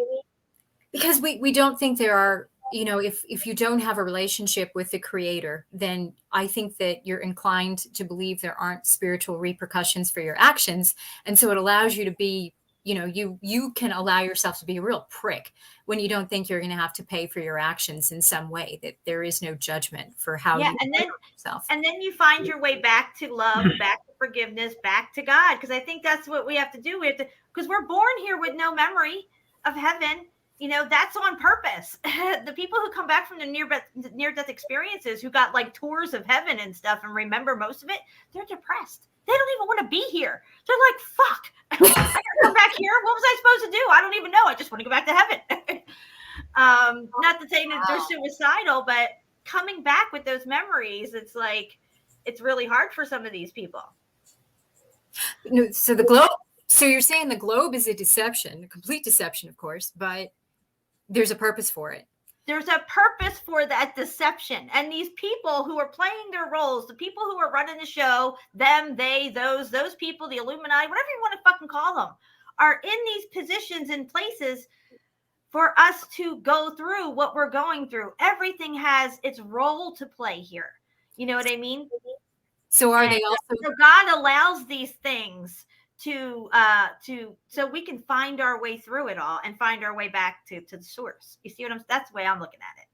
Because we don't think there are, you know, if you don't have a relationship with the creator, then I think that you're inclined to believe there aren't spiritual repercussions for your actions. And so it allows you to be, you know, you can allow yourself to be a real prick when you don't think you're going to have to pay for your actions in some way, that there is no judgment for how you handle yourself. And then you find your way back to love, back to forgiveness, back to God. Because I think that's what we have to do. We have to, because we're born here with no memory of heaven. You know, that's on purpose. The people who come back from the near-death experiences, who got like tours of heaven and stuff and remember most of it, they're depressed. They don't even want to be here. They're like, fuck, I gotta come back here. What was I supposed to do? I don't even know. I just want to go back to heaven. Not to say that they're suicidal, but coming back with those memories, it's like, it's really hard for some of these people. No, so the globe, so you're saying the globe is a deception, a complete deception, of course, but there's a purpose for it. There's a purpose for that deception. And these people who are playing their roles, the people who are running the show, them, they, those people, the Illuminati, whatever you want to fucking call them, are in these positions and places for us to go through what we're going through. Everything has its role to play here. You know what I mean? So are they also... So God allows these things to so we can find our way through it all and find our way back to the source. You see what that's the way I'm looking at it.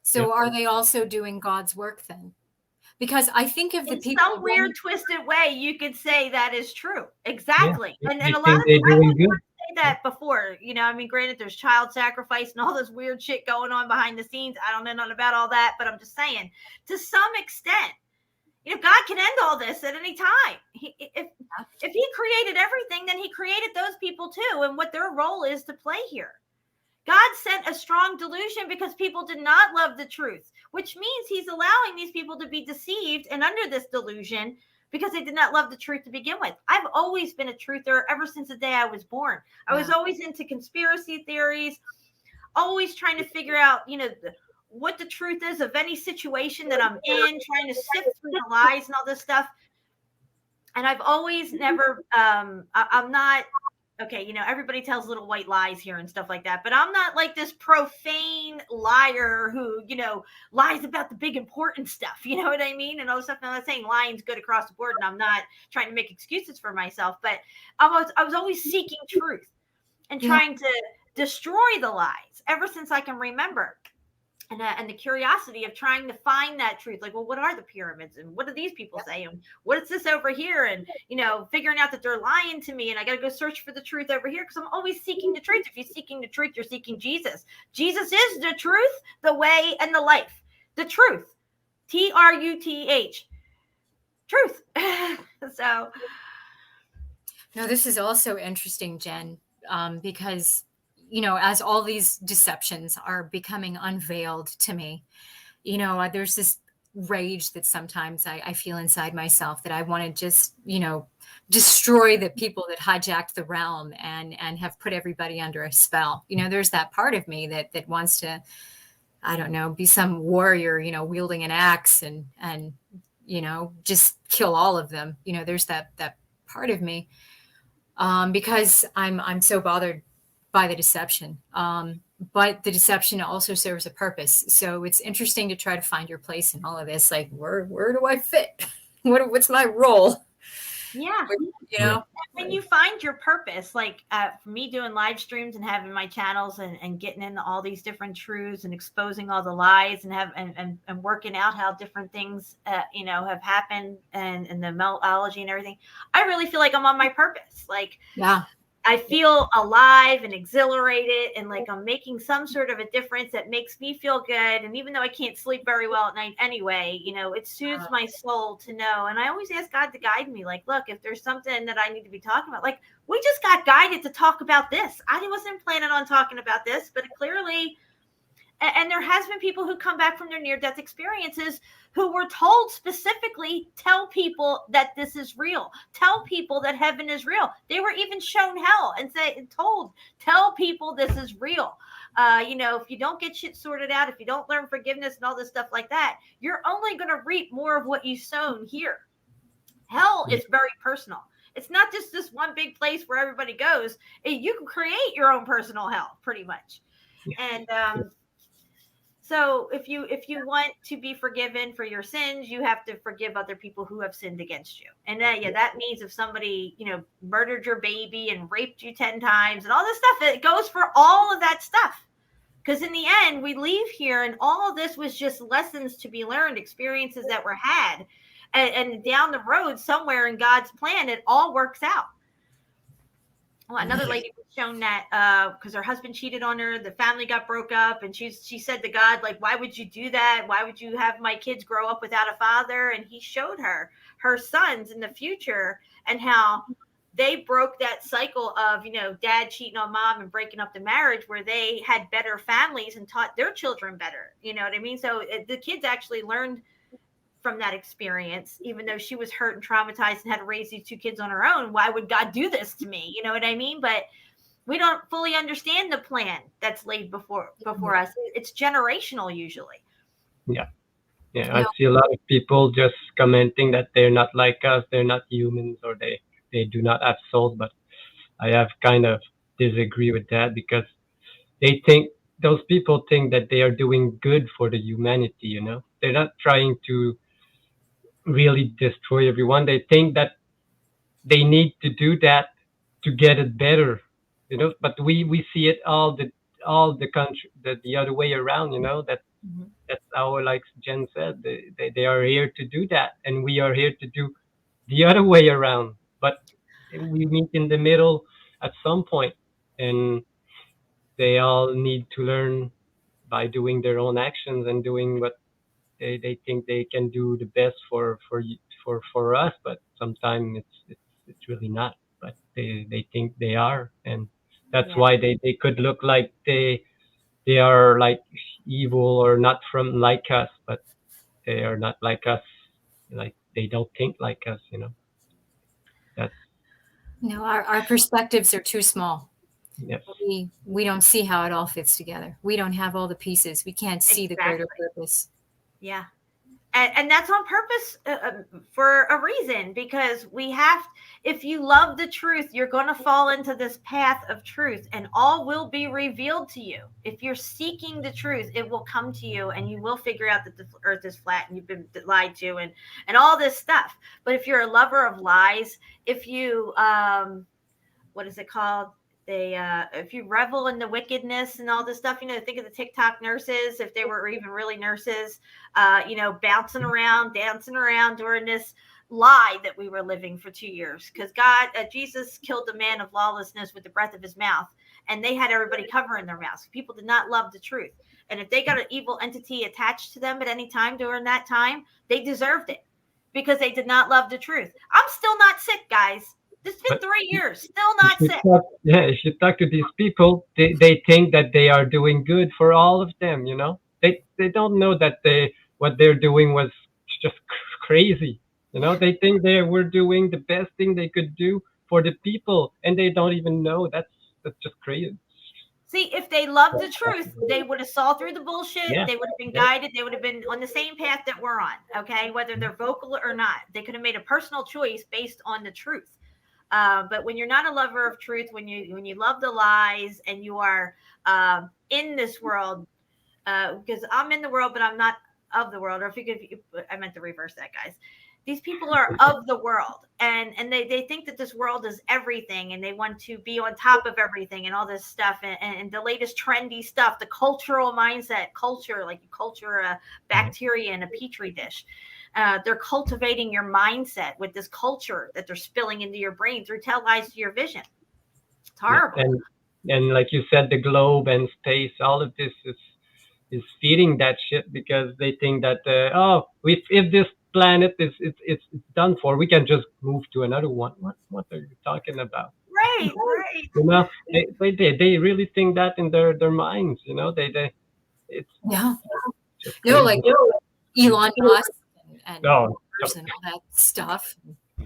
So are they also doing God's work then? Because I think of the in people, some weird twisted way, you could say that is true. Exactly. Yeah, and a lot of people say that before, you know, I mean, granted, there's child sacrifice and all this weird shit going on behind the scenes. I don't know nothing about all that, but I'm just saying, to some extent, you know, God can end all this at any time. If he created everything, then he created those people too, and what their role is to play here. God sent a strong delusion because people did not love the truth, which means he's allowing these people to be deceived and under this delusion because they did not love the truth to begin with. I've always been a truther ever since the day I was born. I was always into conspiracy theories, always trying to figure out, you know, what the truth is of any situation that I'm in, trying to sift through the lies and all this stuff. And I've always never, I'm not okay, everybody tells little white lies here and stuff like that, but I'm not like this profane liar who, lies about the big important stuff. You know what I mean? And all this stuff. And I'm not saying lying's good across the board, and I'm not trying to make excuses for myself, but I was always seeking truth and trying to destroy the lies ever since I can remember. And the curiosity of trying to find that truth, like, well, what are the pyramids, and what do these people say, and what is this over here, and figuring out that they're lying to me, and I got to go search for the truth over here, because I'm always seeking the truth. If you're seeking the truth, you're seeking Jesus. Jesus is the truth, the way, and the life. The truth, Truth, truth. So, no, this is also interesting, Jen, because as all these deceptions are becoming unveiled to me, there's this rage that sometimes I feel inside myself, that I want to just, destroy the people that hijacked the realm and have put everybody under a spell. There's that part of me that wants to, I don't know, be some warrior, wielding an axe and just kill all of them. There's that part of me, because I'm so bothered by the deception. But the deception also serves a purpose. So it's interesting to try to find your place in all of this. Like, where do I fit? What's my role? Yeah. When you find your purpose, like for me doing live streams and having my channels and getting into all these different truths and exposing all the lies and working out how different things, have happened and the Meltology and everything, I really feel like I'm on my purpose. Like, yeah. I feel alive and exhilarated, and like I'm making some sort of a difference that makes me feel good. And even though I can't sleep very well at night anyway, it soothes my soul to know. And I always ask God to guide me. Like, look, if there's something that I need to be talking about, like we just got guided to talk about this. I wasn't planning on talking about this, but clearly, and there has been people who come back from their near-death experiences who were told specifically, tell people that this is real. Tell people that heaven is real. They were even shown hell and told, tell people this is real. If you don't get shit sorted out, if you don't learn forgiveness and all this stuff like that, you're only going to reap more of what you sown here. Hell is very personal. It's not just this one big place where everybody goes. You can create your own personal hell, pretty much. And so if you want to be forgiven for your sins, you have to forgive other people who have sinned against you. And that means if somebody, murdered your baby and raped you 10 times and all this stuff, it goes for all of that stuff. Because in the end, we leave here and all of this was just lessons to be learned, experiences that were had. And down the road somewhere in God's plan, it all works out. Well, another lady was shown that because her husband cheated on her, the family got broke up, and she said to God, like, why would you do that? Why would you have my kids grow up without a father? And he showed her sons in the future and how they broke that cycle of, dad cheating on mom and breaking up the marriage, where they had better families and taught their children better. You know what I mean? So the kids actually learned from that experience, even though she was hurt and traumatized and had to raise these 2 kids on her own. Why would God do this to me? You know what I mean? But we don't fully understand the plan that's laid before us. It's generational usually. Yeah. I see a lot of people just commenting that they're not like us, they're not humans, or they do not have souls. But I have kind of disagree with that, because those people think that they are doing good for the humanity. They're not trying to really destroy everyone. They think that they need to do that to get it better, but we see it all the country the other way around. That's how, like Jen said, they are here to do that, and we are here to do the other way around. But we meet in the middle at some point, and they all need to learn by doing their own actions and doing what they think they can do the best for us. But sometimes it's really not, but they think they are, and that's why they could look like they are like evil or not from like us, but they are not like us. Like, they don't think like us. That's our perspectives are too small. Yes. We don't see how it all fits together. We don't have all the pieces. We can't see the greater purpose. Yeah. And that's on purpose for a reason, because if you love the truth, you're going to fall into this path of truth, and all will be revealed to you. If you're seeking the truth, it will come to you, and you will figure out that the earth is flat and you've been lied to, and all this stuff. But if you're a lover of lies, if you what is it called, if you revel in the wickedness and all this stuff, think of the TikTok nurses, if they were even really nurses, dancing around during this lie that we were living for 2 years, because Jesus killed the man of lawlessness with the breath of his mouth, and they had everybody covering their mouths. People did not love the truth, and if they got an evil entity attached to them at any time during that time, they deserved it, because they did not love the truth. I'm still not sick, guys. It's been 3 years, still not sick. If you talk to these people, they think that they are doing good for all of them. They don't know that what they're doing was just crazy. They think they were doing the best thing they could do for the people, and they don't even know. That's just crazy. See, if they loved the truth, they would have saw through the bullshit. Yeah. They would have been guided. They would have been on the same path that we're on. Okay, whether they're vocal or not, they could have made a personal choice based on the truth. But when you're not a lover of truth, when you love the lies, and you are in this world, because I'm in the world, but I'm not of the world. Or I meant to reverse that, guys. These people are of the world, and they think that this world is everything, and they want to be on top of everything and all this stuff, and the latest trendy stuff, the cultural mindset, like you culture a bacteria in a petri dish. They're cultivating your mindset with this culture that they're spilling into your brain through tell lies to your vision. It's horrible. And like you said, the globe and space, all of this is feeding that shit, because they think that if this planet it's done for, we can just move to another one. What are you talking about? Right. They really think that in their minds. It's like Elon Musk and all that stuff.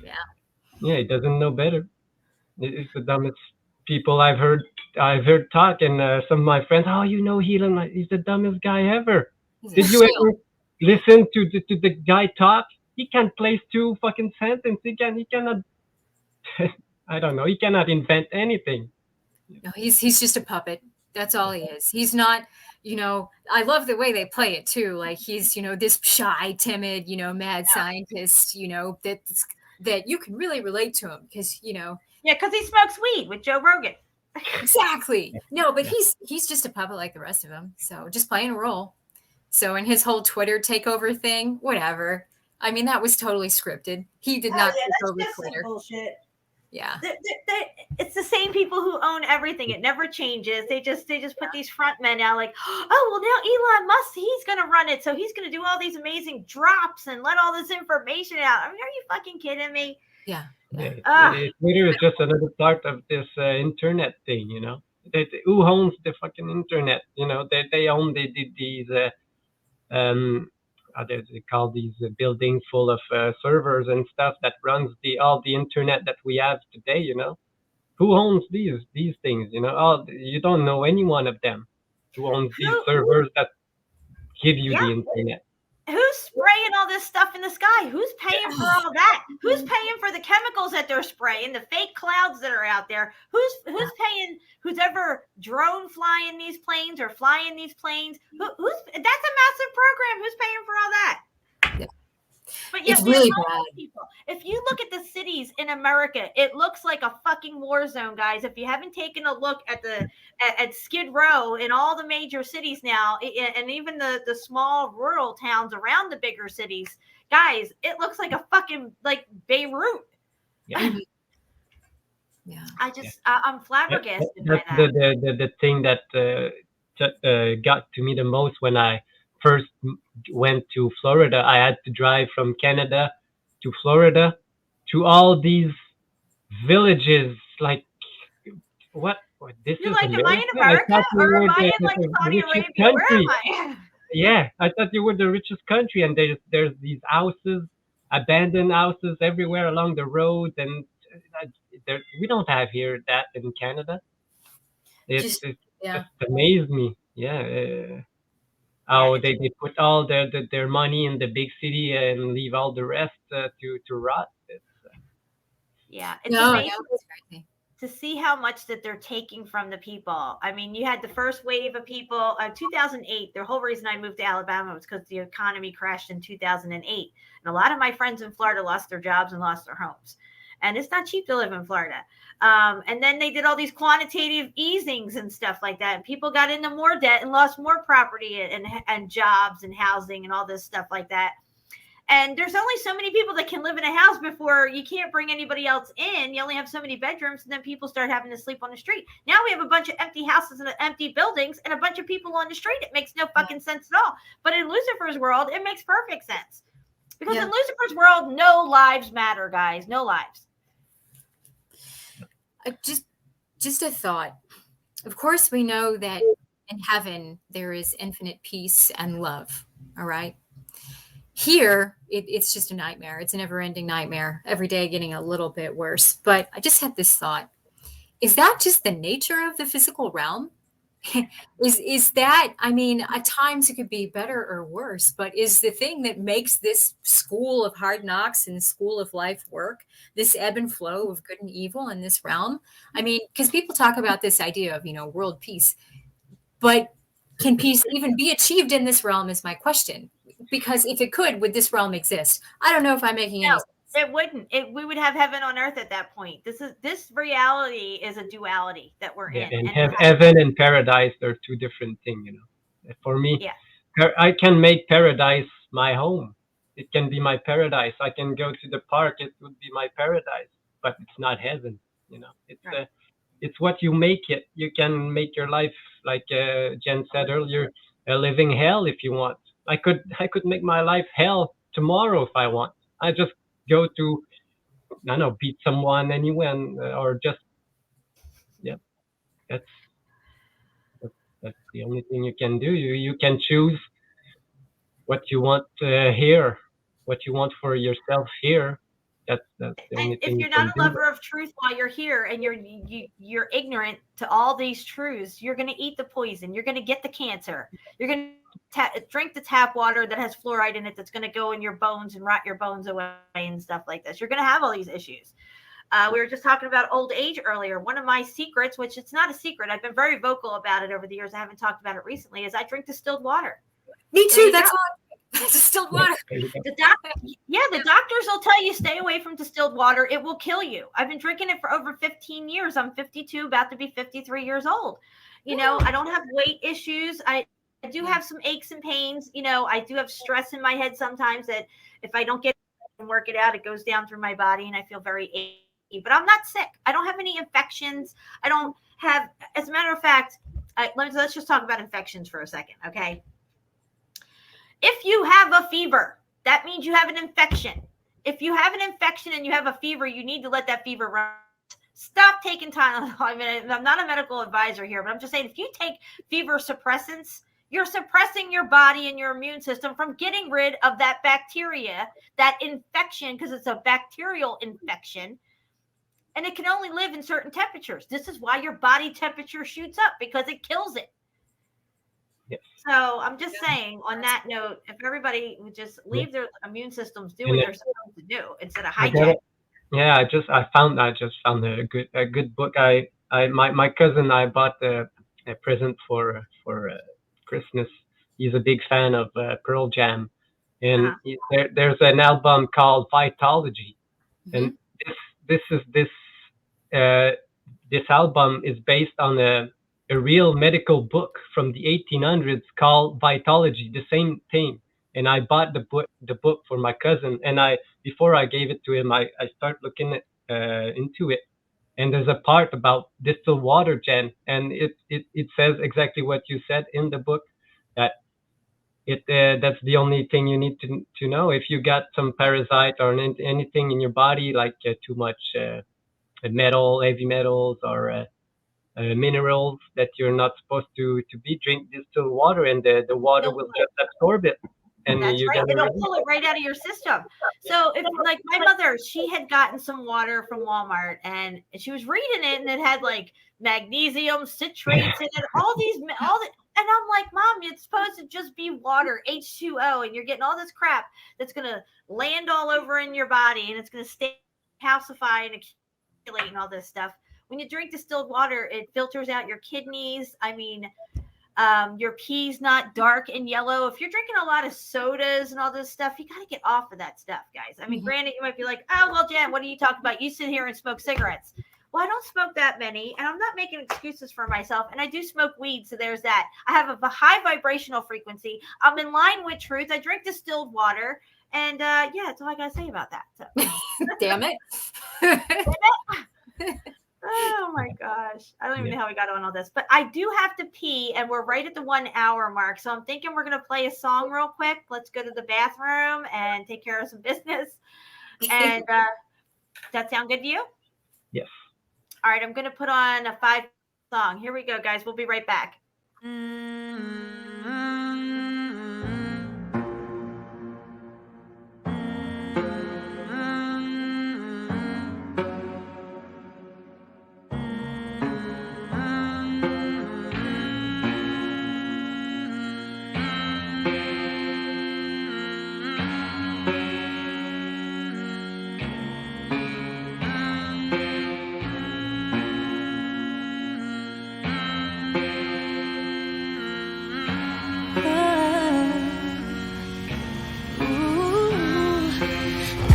Yeah, he doesn't know better. It's the dumbest people I've heard talk, and some of my friends, Elon, he's the dumbest guy ever. Did you ever listen to the guy talk? He can't place two fucking sentences. He cannot. I don't know. He cannot invent anything. No, he's just a puppet. That's all he is. He's not. I love the way they play it too. Like he's, this shy, timid, mad scientist. That you can really relate to him because Yeah, because he smokes weed with Joe Rogan. Exactly. No, but he's just a puppet like the rest of them. So just playing a role. So in his whole Twitter takeover thing, whatever. I mean, that was totally scripted. He did not take over Twitter. Bullshit. Yeah. It's the same people who own everything. It never changes. They just put these front men out like, oh, well, now Elon Musk, he's going to run it. So he's going to do all these amazing drops and let all this information out. I mean, are you fucking kidding me? Yeah. Twitter is just another part of this internet thing, who owns the fucking internet? They own these they call these buildings full of servers and stuff that runs all the internet that we have today. Who owns these things? You don't know any one of them who owns these servers that give you the internet. Who's spraying all this stuff in the sky? Who's paying for all that? Who's paying for the chemicals that they're spraying, the fake clouds that are out there? Who's paying? Who's ever drone flying these planes or flying these planes? That's a massive program. Who's paying for all that? Yeah. But yeah, it's really bad. People. If you look at the cities in America, it looks like a fucking war zone, guys. If you haven't taken a look at Skid Row in all the major cities now, and even the small rural towns around the bigger cities, guys, it looks like a fucking like Beirut. Yeah. Yeah. I'm flabbergasted by that. The thing that got to me the most when I first went to Florida, I had to drive from Canada to Florida to all these villages. Like, what? This You're is like, America? am I in America or am I in like Saudi Arabia? Country. Where am I? Yeah, I thought you were the richest country, and there's these houses, abandoned houses everywhere along the roads, and we don't have here that in Canada. It just amazed me. Yeah. how Yeah, they put all their money in the big city and leave all the rest to rot. it's No, amazing no, it's crazy. to see how much that they're taking from the people. I mean, you had the first wave of people, 2008. The whole reason I moved to Alabama was because the economy crashed in 2008. And a lot of my friends in Florida lost their jobs and lost their homes. And it's not cheap to live in Florida. And then they did all these quantitative easings and stuff like that. And people got into more debt and lost more property and jobs and housing and all this stuff like that. And there's only so many people that can live in a house before you can't bring anybody else in. You only have so many bedrooms, and then people start having to sleep on the street. Now we have a bunch of empty houses and empty buildings and a bunch of people on the street. It makes no fucking sense at all. But in Lucifer's world, it makes perfect sense. Because in Lucifer's world, no lives matter, guys. No lives. Just a thought. Of course, we know that in heaven there is infinite peace and love. All right. Here, it's just a nightmare. It's a never-ending nightmare. Every day getting a little bit worse. But I just had this thought. Is that just the nature of the physical realm? Is that, I mean, at times it could be better or worse, but is the thing that makes this school of hard knocks and school of life work, this ebb and flow of good and evil in this realm? I mean, because people talk about this idea of, world peace, but can peace even be achieved in this realm is my question. Because if it could, would this realm exist? I don't know if I'm making any sense. It wouldn't. We would have heaven on earth at that point. This reality is a duality that we're in. And heaven and paradise, they're two different things, For me, I can make paradise my home. It can be my paradise. I can go to the park. It would be my paradise, but it's not heaven. It's right. It's what you make it. You can make your life, like Jen said earlier, a living hell if you want. I could make my life hell tomorrow if I want. I just go to, I don't know, beat someone anywhere, or just, that's the only thing you can do. You can choose what you want here, what you want for yourself here. That's the only thing. If you're not a lover of truth while you're here and you're ignorant to all these truths, you're going to eat the poison. You're going to get the cancer. You're going to drink the tap water that has fluoride in it that's going to go in your bones and rot your bones away and stuff like this. You're going to have all these issues. We were just talking about old age earlier. One of my secrets, which it's not a secret, I've been very vocal about it over the years, I haven't talked about it recently, is I drink distilled water. Me too. That's all. Distilled water. The doctors will tell you stay away from distilled water. It will kill you. I've been drinking it for over 15 years. I'm 52, about to be 53 years old. I don't have weight issues. I do have some aches and pains. I do have stress in my head sometimes that if I don't get and work it out, it goes down through my body and I feel very achy. But I'm not sick. I don't have any infections. I don't have, as a matter of fact, let's just talk about infections for a second, okay? If you have a fever, that means you have an infection. If you have an infection and you have a fever, you need to let that fever run. Stop taking Tylenol. I mean, I'm not a medical advisor here, but I'm just saying if you take fever suppressants, you're suppressing your body and your immune system from getting rid of that bacteria, that infection, because it's a bacterial infection, and it can only live in certain temperatures. This is why your body temperature shoots up, because it kills it. Yes. So I'm just saying, on that note, if everybody would just leave their immune systems do what they're supposed to do instead of hijack. Yeah, I just found a good book. My cousin, I bought a present for Christmas. He's a big fan of Pearl Jam, and there's an album called Vitology, and this album is based on a real medical book from the 1800s called Vitology, the same thing. And I bought the book for my cousin, and before I gave it to him, I started looking into it. And there's a part about distilled water, Jen, and it says exactly what you said in the book, that that's the only thing you need to know. If you got some parasite or anything in your body, like too much heavy metals, or minerals that you're not supposed to drink distilled water, and the water will just absorb it. And that's right. It'll pull it right out of your system. So if, like my mother, she had gotten some water from Walmart and she was reading it, and it had like magnesium citrates in it, And I'm like, Mom, it's supposed to just be water, H2O, and you're getting all this crap that's going to land all over in your body, and it's going to stay calcify and accumulate and all this stuff. When you drink distilled water, it filters out your kidneys. I mean, your pee's not dark and yellow. If you're drinking a lot of sodas and all this stuff, you got to get off of that stuff, guys. I mean, granted, you might be like, oh, well, Jen, what are you talking about? You sit here and smoke cigarettes. Well, I don't smoke that many, and I'm not making excuses for myself. And I do smoke weed, so there's that. I have a high vibrational frequency. I'm in line with truth. I drink distilled water, and yeah, that's all I gotta say about that. So. Damn it! Oh my gosh, I don't even know how we got on all this, but I do have to pee, and we're right at the 1 hour mark. So I'm thinking we're gonna play a song real quick. Let's go to the bathroom and take care of some business. And does that sound good to you? Yes. All right, I'm going to put on a 5 song. Here we go, guys. We'll be right back.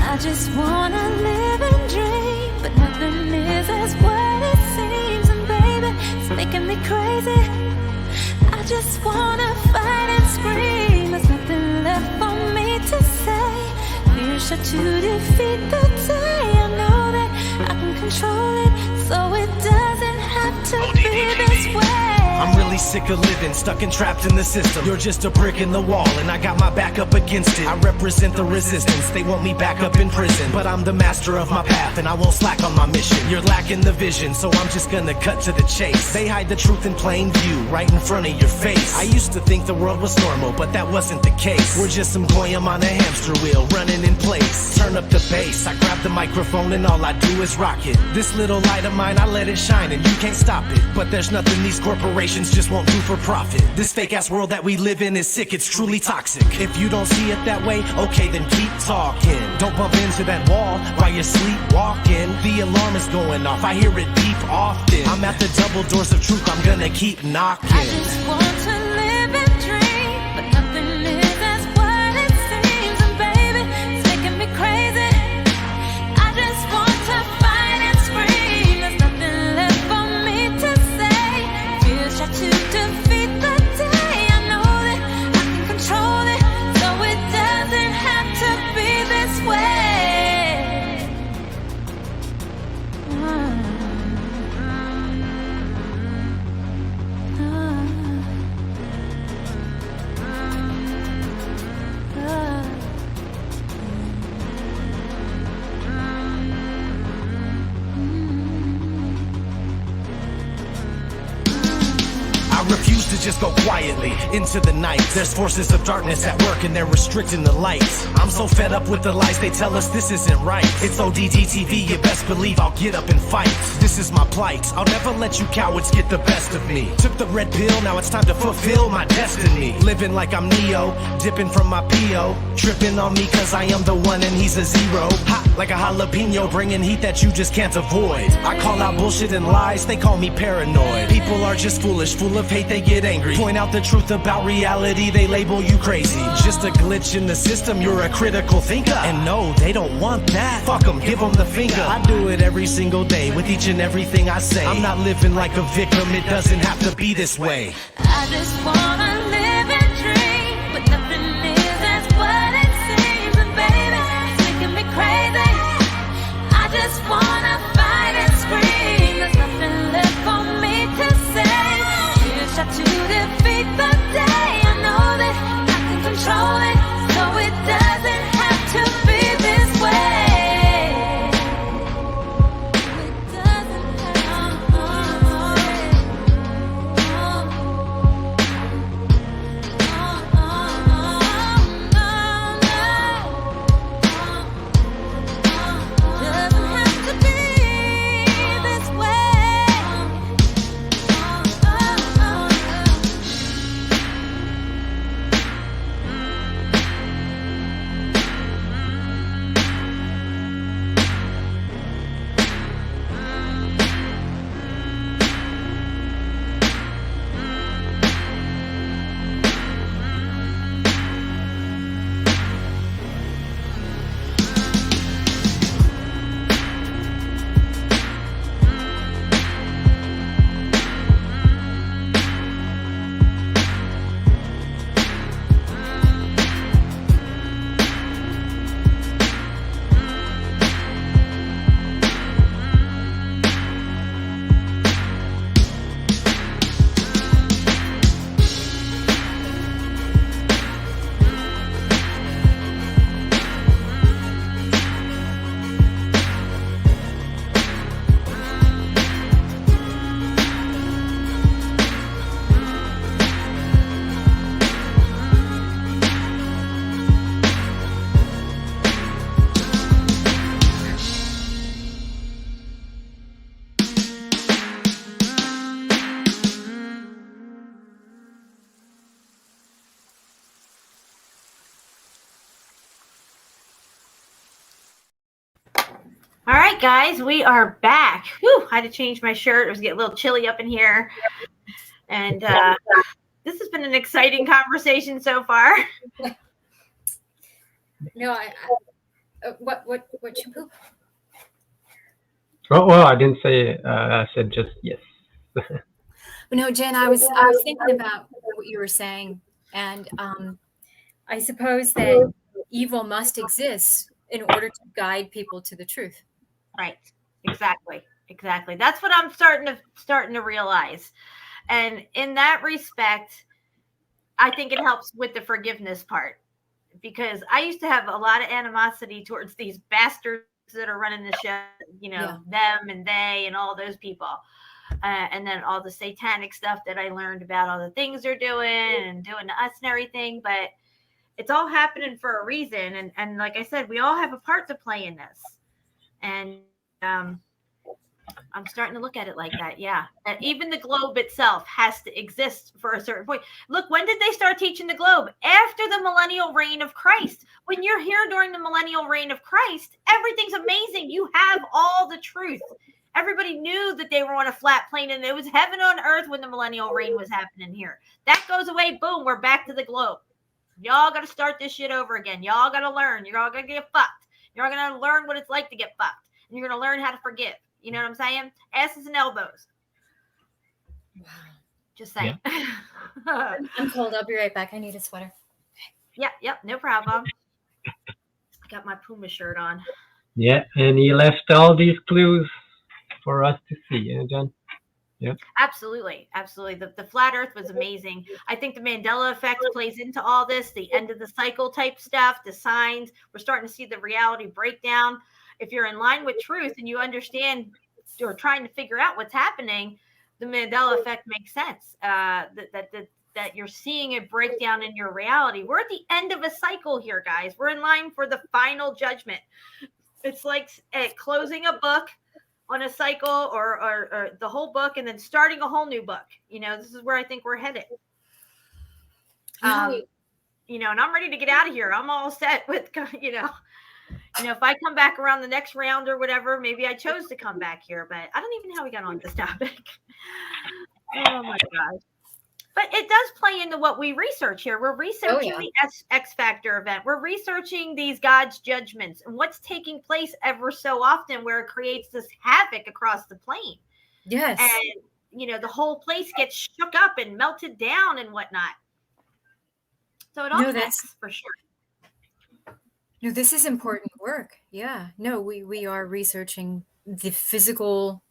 I just wanna live and dream, but nothing is as what it seems. And baby, it's making me crazy. I just wanna fight and scream. There's nothing left for me to say. Fear shot to defeat the day. I know that I can control it, so it doesn't have to be this way. I'm really sick of living, stuck and trapped in the system. You're just a brick in the wall, and I got my back up against it. I represent the resistance, they want me back up in prison. But I'm the master of my path, and I won't slack on my mission. You're lacking the vision, so I'm just gonna cut to the chase. They hide the truth in plain view, right in front of your face. I used to think the world was normal, but that wasn't the case. We're just some goyim on a hamster wheel, running in place. Turn up the bass, I grab the microphone, and all I do is rock it. This little light of mine, I let it shine, and you can't stop it. But there's nothing these corporations just won't do for profit. This fake ass world that we live in is sick, it's truly toxic. If you don't see it that way, okay, then keep talking. Don't bump into that wall while you're sleepwalking. The alarm is going off, I hear it beep often. I'm at the double doors of truth, I'm gonna keep knocking. I just want to live and dream, but nothing is as what it seems. And baby, it's making me crazy. I just want to fight and scream. There's nothing left for me to say. Fear shot to defeat the day. I know that I can control it, so it doesn't have to be this way. I refuse to just go quietly into the night. There's forces of darkness at work and they're restricting the light. I'm so fed up with the lies, they tell us this isn't right. It's ODD TV, you best believe I'll get up and fight. This is my plight, I'll never let you cowards get the best of me. Took the red pill, now it's time to fulfill my destiny. Living like I'm Neo, dipping from my P.O. Tripping on me cause I am the one and he's a zero. Hot like a jalapeno, bringing heat that you just can't avoid. I call out bullshit and lies, they call me paranoid. People are just foolish, full of hate, they get angry. Point out the truth about reality, they label you crazy. Just a glitch in the system, you're a critical thinker. And no, they don't want that. Fuck them, give them the finger. I do it every single day with each and everything I say. I'm not living like a victim, it doesn't have to be this way. I just wanna live and dream, but nothing is as what it seems. And baby, it's making me crazy. I just wanna fight and scream. There's nothing left for me to say. Here's shot to defeat the day. I know that I can control it, so it doesn't have to be this way. It doesn't have to be. right, guys, we are back. Whew, I had to change my shirt. It was getting a little chilly up in here. And this has been an exciting conversation so far. No, what you poop? Oh, well, I didn't say. I said just yes. No, Jen, I was thinking about what you were saying, and I suppose that evil must exist in order to guide people to the truth. Right. Exactly. That's what I'm starting to realize. And in that respect, I think it helps with the forgiveness part, because I used to have a lot of animosity towards these bastards that are running the show, them and they and all those people. And then all the satanic stuff that I learned about, all the things they're doing and doing to us and everything. But it's all happening for a reason. And like I said, we all have a part to play in this. And I'm starting to look at it like that. Yeah. And even the globe itself has to exist for a certain point. Look, when did they start teaching the globe? After the millennial reign of Christ. When you're here during the millennial reign of Christ, everything's amazing. You have all the truth. Everybody knew that they were on a flat plane, and it was heaven on earth when the millennial reign was happening here. That goes away. Boom. We're back to the globe. Y'all got to start this shit over again. Y'all got to learn. You're all going to get fucked. You're all going to learn what it's like to get fucked. And you're going to learn how to forgive. You know what I'm saying? Asses and elbows. Wow. Just saying. Yeah. I'm cold. I'll be right back. I need a sweater. Yep. No problem. I got my Puma shirt on. Yeah, and he left all these clues for us to see, John? Yeah. Absolutely. The flat earth was amazing. I think the Mandela effect plays into all this, the end of the cycle type stuff, the signs. We're starting to see the reality breakdown. If you're in line with truth and you understand or trying to figure out what's happening, the Mandela effect makes sense. That you're seeing a breakdown in your reality. We're at the end of a cycle here, guys. We're in line for the final judgment. It's like closing a book on a cycle or the whole book and then starting a whole new book. This is where I think we're headed. And I'm ready to get out of here. I'm all set with, if I come back around the next round or whatever, maybe I chose to come back here, but I don't even know how we got on this topic. Oh my gosh. But it does play into what we research here. We're researching the X Factor event. We're researching these God's judgments and what's taking place ever so often where it creates this havoc across the plane. Yes. And, the whole place gets shook up and melted down and whatnot. So it all connects for sure. No, this is important work. Yeah. No, we are researching the physical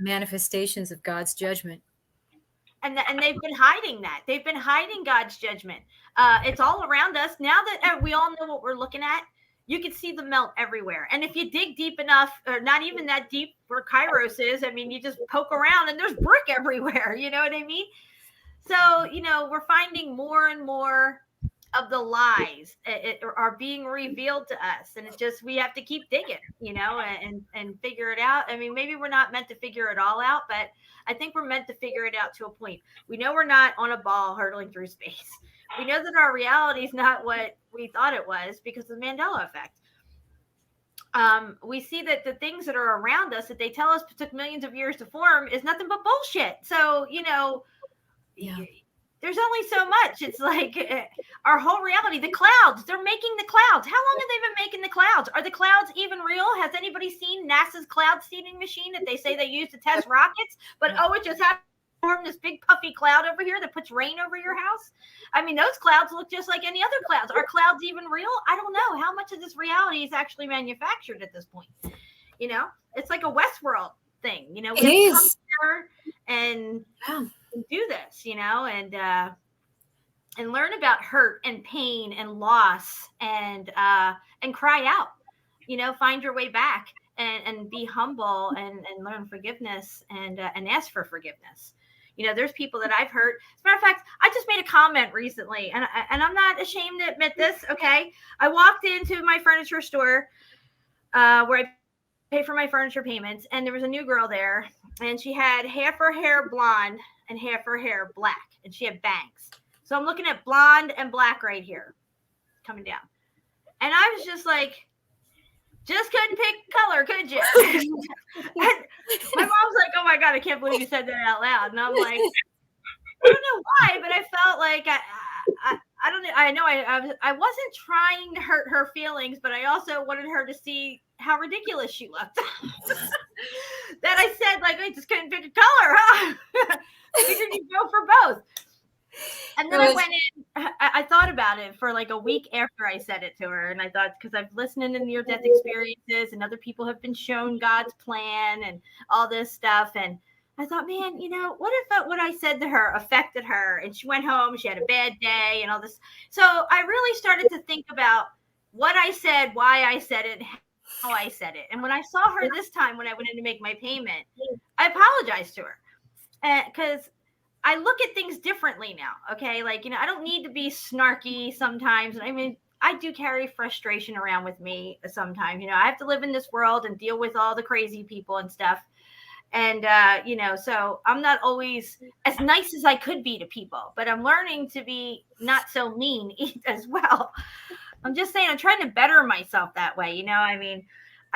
manifestations of God's judgment. And they've been hiding that. They've been hiding God's judgment. It's all around us. Now that we all know what we're looking at, you can see the melt everywhere. And if you dig deep enough, or not even that deep where Kairos is, you just poke around and there's brick everywhere. You know what I mean? So, we're finding more and more of the lies are being revealed to us. And it's just, we have to keep digging, and figure it out. Maybe we're not meant to figure it all out, but I think we're meant to figure it out to a point. We know we're not on a ball hurtling through space. We know that our reality is not what we thought it was because of the Mandela effect. We see that the things that are around us that they tell us took millions of years to form is nothing but bullshit. So, there's only so much. It's like our whole reality, the clouds, they're making the clouds. How long have they been making the clouds? Are the clouds even real? Has anybody seen NASA's cloud seeding machine that they say they use to test rockets? But, it just happened to form this big puffy cloud over here that puts rain over your house. Those clouds look just like any other clouds. Are clouds even real? I don't know. How much of this reality is actually manufactured at this point? It's like a Westworld thing. We have to come here and do this, and learn about hurt and pain and loss and cry out, find your way back and be humble and learn forgiveness and ask for forgiveness. There's people that I've hurt. As a matter of fact, I just made a comment recently and I'm not ashamed to admit this. Okay. I walked into my furniture store where I pay for my furniture payments, and there was a new girl there, and she had half her hair blonde and half her hair black, and she had bangs. So I'm looking at blonde and black right here coming down. And I was just like, Just couldn't pick color, could you? And my mom's like, "Oh my God, I can't believe you said that out loud." And I'm like, I don't know why, but I felt like I don't know. I know I wasn't trying to hurt her feelings, but I also wanted her to see how ridiculous she looked. That I said, like, I just couldn't pick a color, huh? I figured you'd go for both. And then I went in, I thought about it for like a week after I said it to her. And I thought, because I've listened to near death experiences and other people have been shown God's plan and all this stuff. And I thought, man, you know, what if what I said to her affected her and she went home, she had a bad day and all this. So I really started to think about what I said, why I said it, how I said it. And when I saw her this time, when I went in to make my payment, I apologized to her because I look at things differently now. Okay. Like, you know, I don't need to be snarky sometimes. I mean, I do carry frustration around with me sometimes. You know, I have to live in this world and deal with all the crazy people and stuff. And, you know, so I'm not always as nice as I could be to people, but I'm learning to be not so mean as well. I'm just saying, I'm trying to better myself that way. You know, I mean,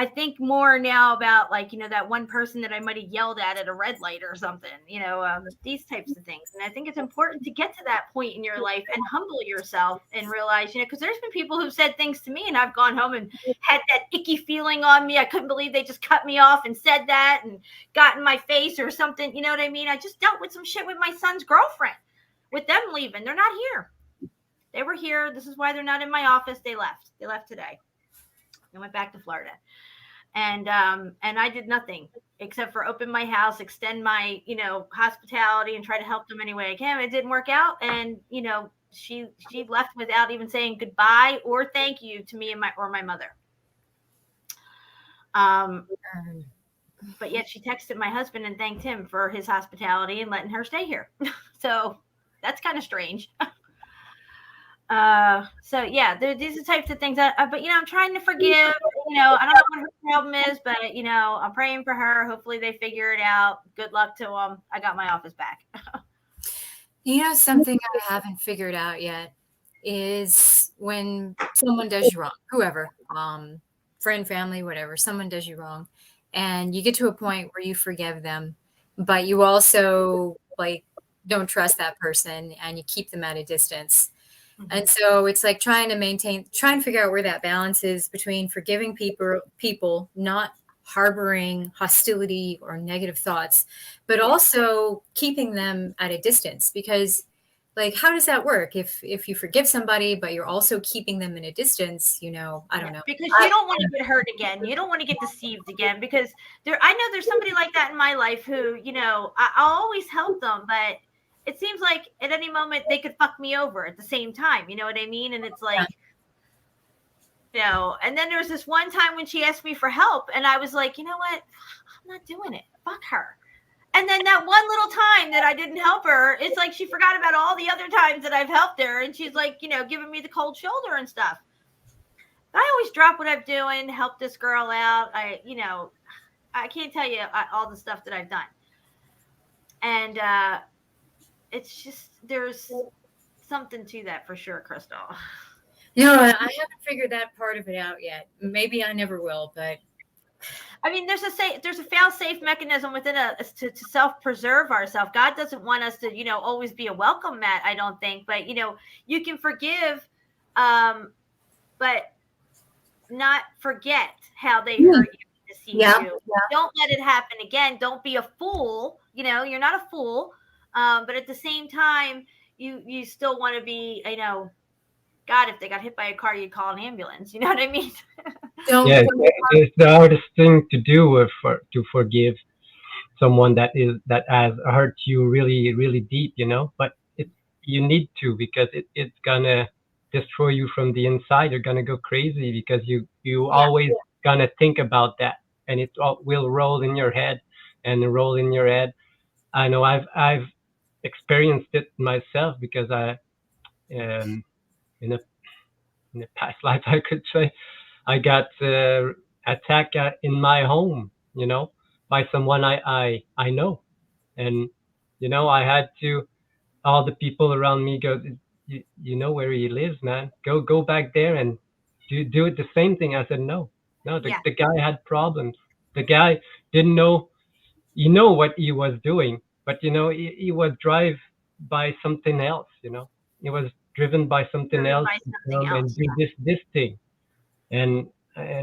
I think more now about, like, you know, that one person that I might have yelled at a red light or something, you know, these types of things. And I think it's important to get to that point in your life and humble yourself and realize, you know, because there's been people who've said things to me and I've gone home and had that icky feeling on me. I couldn't believe they just cut me off and said that and got in my face or something. You know what I mean? I just dealt with some shit with my son's girlfriend, with them leaving. They're not here. They were here. This is why they're not in my office. They left. They left today. They went back to Florida. And I did nothing except for open my house, extend my, you know, hospitality and try to help them any way I can. It didn't work out. And, you know, she left without even saying goodbye or thank you to me and my mother. But yet she texted my husband and thanked him for his hospitality and letting her stay here. So that's kind of strange. So yeah, these are types of things that, but you know, I'm trying to forgive. You know, I don't know what her problem is, but you know, I'm praying for her. Hopefully, they figure it out. Good luck to them. I got my office back. You know, something I haven't figured out yet is when someone does you wrong, whoever, friend, family, whatever, someone does you wrong, and you get to a point where you forgive them, but you also like don't trust that person and you keep them at a distance. And so it's like trying to figure out where that balance is between forgiving people, not harboring hostility or negative thoughts, but also keeping them at a distance. Because, like, how does that work? If you forgive somebody, but you're also keeping them in a distance, you know, I don't know. Because you don't want to get hurt again. You don't want to get deceived again. Because I know there's somebody like that in my life who, you know, I'll always help them, but it seems like at any moment they could fuck me over at the same time. You know what I mean? And it's like, you know, and then there's this one time when she asked me for help and I was like, you know what? I'm not doing it. Fuck her. And then that one little time that I didn't help her, it's like she forgot about all the other times that I've helped her. And she's like, you know, giving me the cold shoulder and stuff. But I always drop what I'm doing, help this girl out. You know, I can't tell you all the stuff that I've done. And, it's just, there's something to that for sure, Crystal. No, I haven't figured that part of it out yet. Maybe I never will, but I mean, there's a fail-safe mechanism within us to self-preserve ourselves. God doesn't want us to, you know, always be a welcome mat, I don't think. But, you know, you can forgive, but not forget how they hurt you, deceived you. Don't let it happen again. Don't be a fool. You know, you're not a fool. But at the same time, you still want to be, you know, God, if they got hit by a car, you'd call an ambulance. You know what I mean? Yeah, it's the hardest thing to do to forgive someone that has hurt you really, really deep, you know. But you need to, because it's gonna destroy you from the inside. You're gonna go crazy because you always gonna think about that, and it will roll in your head and roll in your head. I know I've experienced it myself because in a past life, I could say, I got attacked in my home, you know, by someone I know. And, you know, I had to, all the people around me go, you know where he lives, man. Go back there and do it the same thing. I said, no, No, Yeah. the guy had problems. The guy didn't know, what he was doing, but he was driven by something else. He was driven by something Driven else by to something come and else. do this thing. And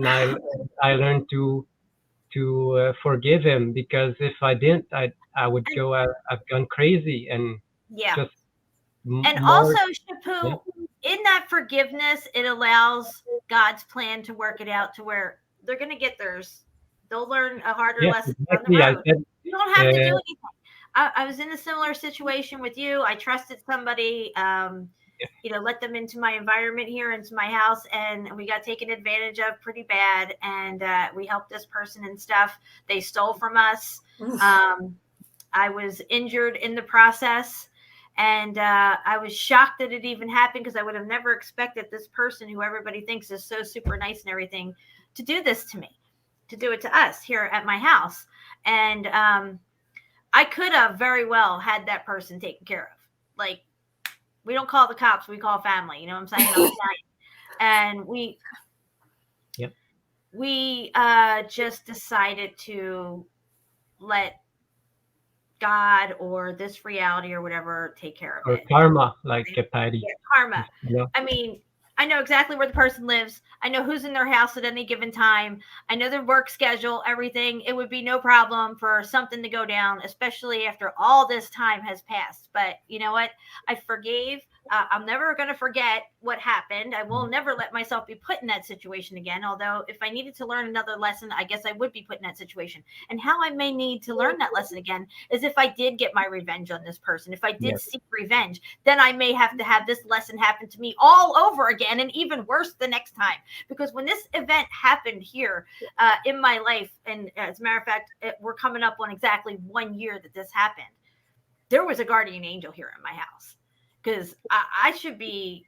I learned to forgive him, because if I didn't, I would go. I've gone crazy and Yeah. just And more. also, Yeah, Shapu, in that forgiveness, it allows God's plan to work it out to where they're going to get theirs. They'll learn a harder yes, lesson down the exactly. I road. said, You don't have to do uh, anything. I was in a similar situation with you. I trusted somebody, let them into my environment here, into my house, and we got taken advantage of pretty bad. And we helped this person and stuff. They stole from us. I was injured in the process. And I was shocked that it even happened, because I would have never expected this person, who everybody thinks is so super nice and everything, to do this to me, to do it to us here at my house. And I could have very well had that person taken care of. Like, we don't call the cops, we call family. You know what I'm saying? I'm Italian. And we just decided to let God or this reality or whatever take care of or it. karma, like a Patty. Yeah, karma. You know? I mean, I know exactly where the person lives. I know who's in their house at any given time. I know their work schedule, everything. It would be no problem for something to go down, especially after all this time has passed. But you know what? I forgave. I'm never going to forget what happened. I will never let myself be put in that situation again. Although, if I needed to learn another lesson, I guess I would be put in that situation. And how I may need to learn that lesson again is if I did get my revenge on this person. If I did Yes. seek revenge, then I may have to have this lesson happen to me all over again, and even worse the next time. Because when this event happened here in my life, and as a matter of fact, we're coming up on exactly 1 year that this happened, there was a guardian angel here in my house. Because I should be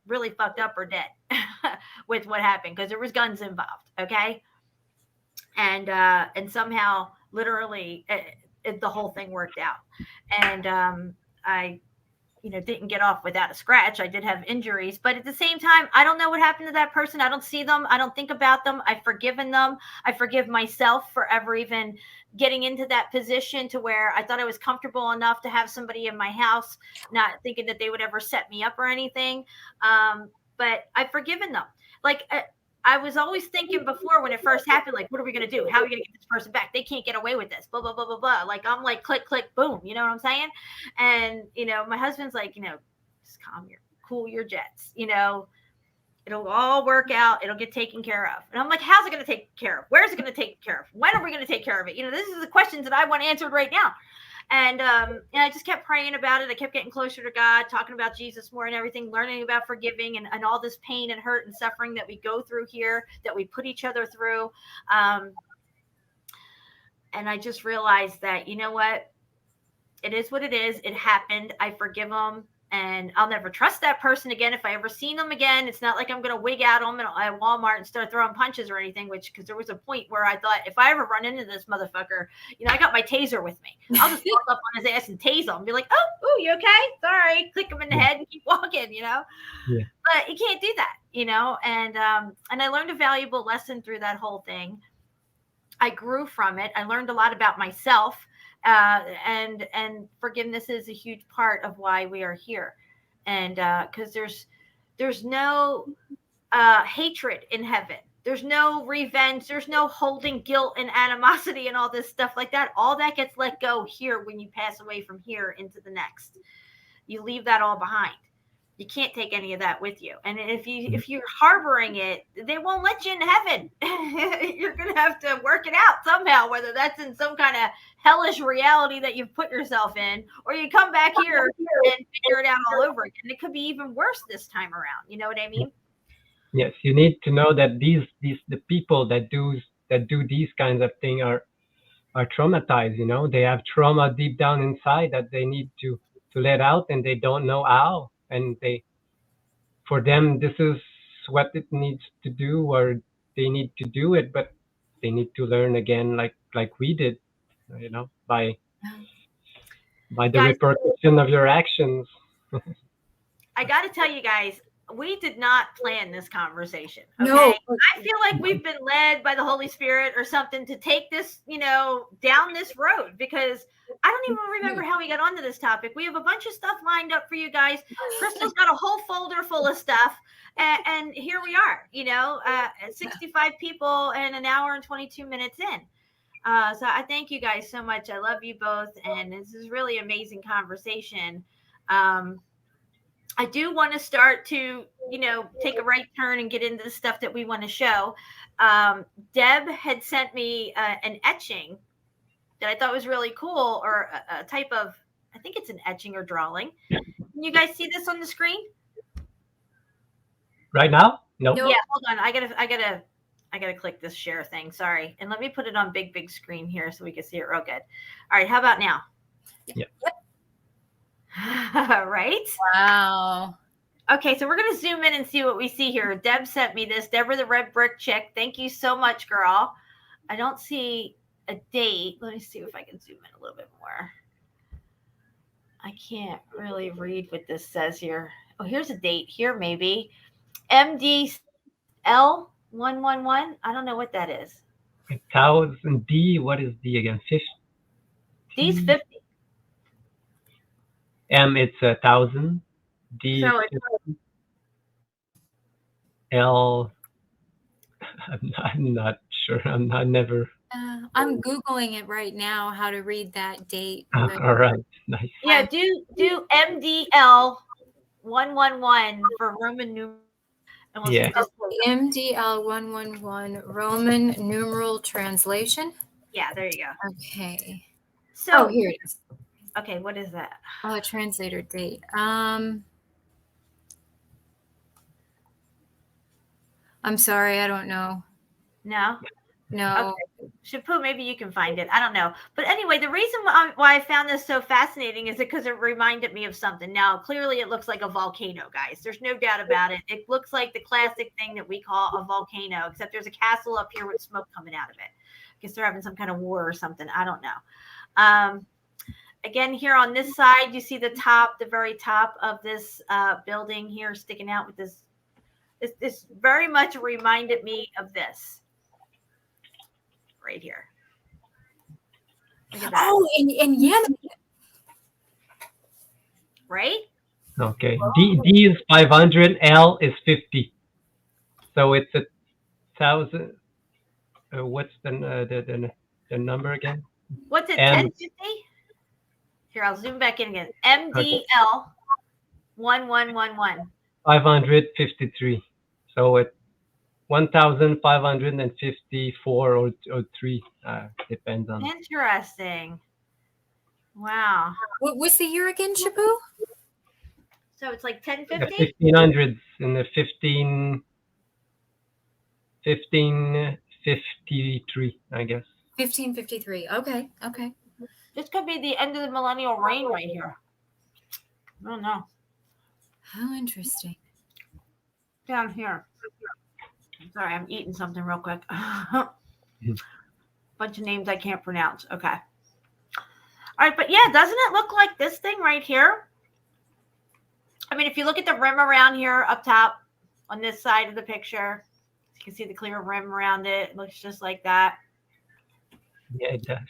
really fucked up or dead with what happened, because there was guns involved. Okay. And somehow, literally, the whole thing worked out. And I didn't get off without a scratch. I did have injuries, but at the same time, I don't know what happened to that person. I don't see them. I don't think about them. I've forgiven them. I forgive myself for ever even getting into that position to where I thought I was comfortable enough to have somebody in my house, not thinking that they would ever set me up or anything. But I've forgiven them. Like, I was always thinking before, when it first happened, like, what are we going to do? How are we going to get this person back? They can't get away with this, blah, blah, blah, blah, blah. Like, I'm like, click, click, boom. You know what I'm saying? And, my husband's like, just cool your jets, it'll all work out. It'll get taken care of. And I'm like, how's it going to take care of? Where's it going to take care of? When are we going to take care of it? This is the questions that I want answered right now. And I just kept praying about it. I kept getting closer to God, talking about Jesus more and everything, learning about forgiving and all this pain and hurt and suffering that we go through here, that we put each other through. And I just realized that, you know what? It is what it is. It happened. I forgive them. And I'll never trust that person again. If I ever seen them again, it's not like I'm going to wig out them at Walmart and start throwing punches or anything, because there was a point where I thought, if I ever run into this motherfucker, I got my taser with me. I'll just walk up on his ass and tase him and be like, oh, you okay? Sorry. Click him in the head and keep walking, Yeah. But you can't do that, and I learned a valuable lesson through that whole thing. I grew from it. I learned a lot about myself. And forgiveness is a huge part of why we are here. And because there's no hatred in heaven. There's no revenge. There's no holding guilt and animosity and all this stuff like that. All that gets let go here when you pass away from here into the next. You leave that all behind. You can't take any of that with you. And if you're harboring it, they won't let you in heaven. You're going to have to work it out somehow, whether that's in some kind of hellish reality that you've put yourself in, or you come back here and figure it out all over again. It could be even worse this time around. You know what I mean? Yes, you need to know that the people that do these kinds of things are traumatized. They have trauma deep down inside that they need to let out, and they don't know how. And for them, this is what it needs to do, or they need to do it, but they need to learn again, like we did, by the Guys, repercussion of your actions. I got to tell you guys, we did not plan this conversation. Okay. No. I feel like we've been led by the Holy Spirit or something to take this, down this road, because I don't even remember how we got onto this topic. We have a bunch of stuff lined up for you guys. Crystal's got a whole folder full of stuff. And here we are, 65 people and an hour and 22 minutes in. So I thank you guys so much. I love you both. And this is really amazing conversation. I do want to start to, take a right turn and get into the stuff that we want to show. Deb had sent me an etching that I thought was really cool, or a type of, I think it's an etching or drawing. Can you guys see this on the screen? Right now? No. Yeah, hold on. I gotta click this share thing. Sorry. And let me put it on big screen here so we can see it real good. All right. How about now? Yeah. Right? Wow. Okay, so we're going to zoom in and see what we see here. Deb sent me this. Deborah, the red brick chick. Thank you so much, girl. I don't see a date. Let me see if I can zoom in a little bit more. I can't really read what this says here. Oh, here's a date here, maybe. MDL111. I don't know what that is. 1,000 D. What is D again? 50. D's 50. M, it's 1,000. D, So it's 50. L, I'm not sure. I never. I'm Googling it right now, how to read that date. All right. Nice. Yeah, do MDL 111 for Roman numeral. And we'll Yeah. see this. MDL 111 Roman numeral translation. Yeah, there you go. Okay. So here it is. okay, what is that? Oh, translator date. I'm sorry, I don't know. No. No. Okay. Shapu, maybe you can find it. I don't know. But anyway, the reason why I found this so fascinating is because it reminded me of something. Now, clearly it looks like a volcano, guys. There's no doubt about it. It looks like the classic thing that we call a volcano, except there's a castle up here with smoke coming out of it. I guess they're having some kind of war or something. I don't know. Again, here on this side, you see the very top of this building here sticking out with this. This very much reminded me of this right here. Look at that. Oh, and Yemen. Right? Okay. D is 500. L is 50. So it's 1,000. What's the number again? What's it? M. 1050? Here, I'll zoom back in again. MDL 1111. 553. So it's 1,554 or 3. Depends on. Interesting. Wow. What was the year again, Shapu? So it's like The 1050? 1500s in the 1553, I guess. 1553. Okay. This could be the end of the millennial reign right here. I don't know. How interesting. Down here. Sorry, I'm eating something real quick. Bunch of names I can't pronounce. Okay. All right, but yeah, doesn't it look like this thing right here? I mean, if you look at the rim around here up top on this side of the picture, you can see the clear rim around it. It looks just like that. Yeah, it does.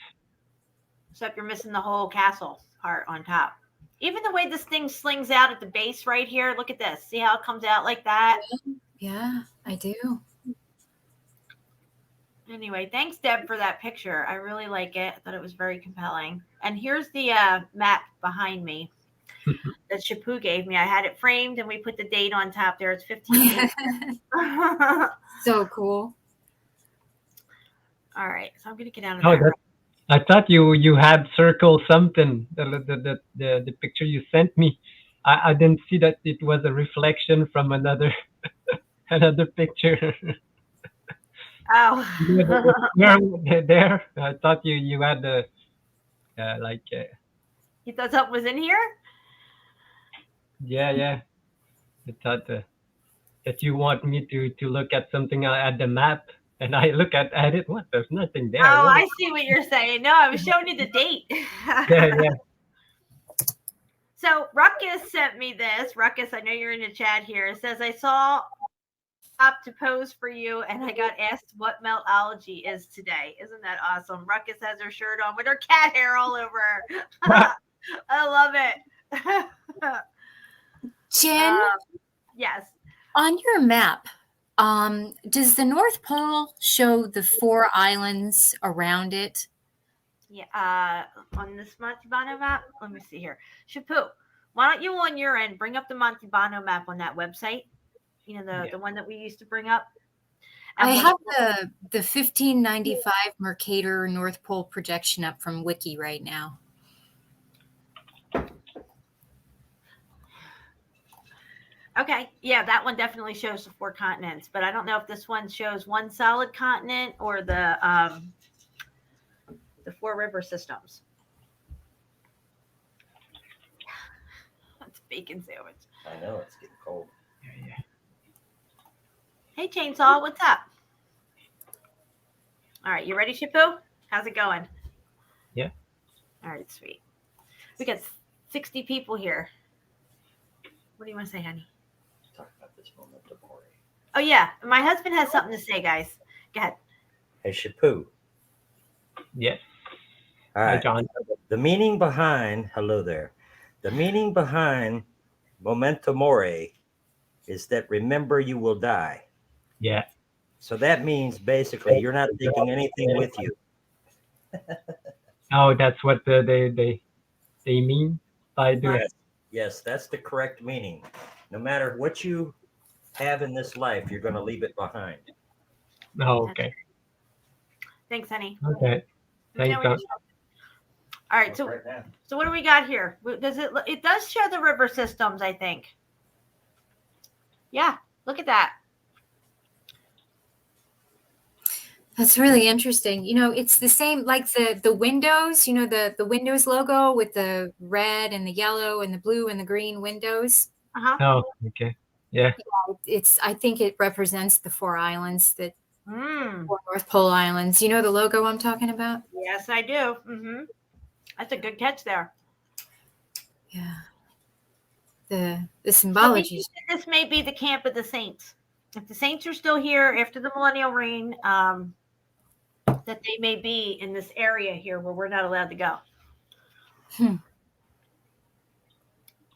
Except you're missing the whole castle part on top. Even the way this thing slings out at the base right here. Look at this. See how it comes out like that? Yeah, I do. Anyway, thanks, Deb, for that picture. I really like it. I thought it was very compelling. And here's the map behind me that Shapu gave me. I had it framed, and we put the date on top there. It's 15. So cool. All right, so I'm going to get out of Oh, there. I thought you had circled something. The picture you sent me. I didn't see that it was a reflection from another another picture. Oh. There. I thought you had the like. You thought something was in here? Yeah. I thought that you want me to look at something at the map, and I look at it. What? There's nothing there. Oh, What? I see what you're saying. No, I was showing you the date. Yeah. So Ruckus sent me this. Ruckus, I know you're in the chat here. It says, I saw up to pose for you and I got asked what Meltology is today. Isn't that awesome? Ruckus has her shirt on with her cat hair all over her. I love it. Jen, Yes. on your map, does the North Pole show the 4 islands around it? Yeah. On this Montebano map, let me see here. Shapu, why don't you on your end bring up the Montebano map on that website? You know, the one that we used to bring up. And I have the 1595 Mercator North Pole projection up from Wiki right now. Okay, yeah, that one definitely shows the 4 continents, but I don't know if this one shows one solid continent or the 4 river systems. That's bacon sandwich. I know it's getting cold. Yeah. Hey, Chainsaw, what's up? All right, you ready, Shapu? How's it going? Yeah. All right, sweet. We got 60 people here. What do you want to say, honey? Talk about this moment of glory. Oh, yeah. My husband has something to say, guys. Go ahead. Hey, Shapu. Yes. All Hi, right. John. The meaning behind, hello there. The meaning behind memento mori is that remember you will die. Yeah. So that means basically you're not taking anything with you. Oh, that's what they mean by doing. Yes, that's the correct meaning. No matter what you have in this life, you're going to leave it behind. Oh, okay. Thanks, honey. Okay. Thanks, John. All right, so what do we got here? Does it does show the river systems, I think. Yeah, look at that. That's really interesting. You know, it's the same like the Windows, you know, the Windows logo with the red and the yellow and the blue and the green windows. Oh, okay. Yeah. I think it represents the 4 islands, that 4 North Pole islands. You know the logo I'm talking about? Yes, I do. That's a good catch there. Yeah. The symbology. So this may be the camp of the saints. If the saints are still here after the millennial reign, that they may be in this area here where we're not allowed to go.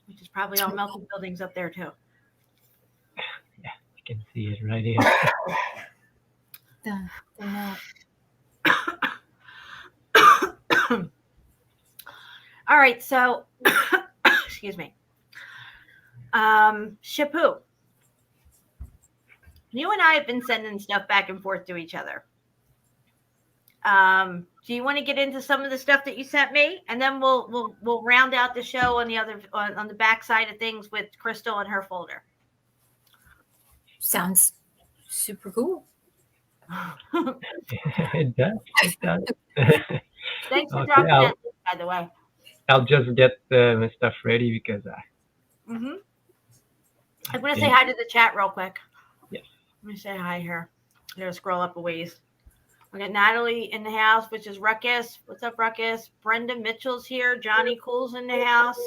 Which is probably all melted buildings up there too. Yeah, you can see it right here. The map. All right, so excuse me. Shapu, you and I have been sending stuff back and forth to each other. Do you want to get into some of the stuff that you sent me, and then we'll round out the show on the other on the back side of things with Crystal and her folder. Sounds super cool. It does. It does. Thanks for Okay, dropping that, by the way. I'll just get my stuff ready because I'm going to say hi to the chat real quick. Yes. Let me say hi here. I got to scroll up a ways. We got Natalie in the house, which is Ruckus. What's up, Ruckus? Brenda Mitchell's here. Johnny Cool's in the house.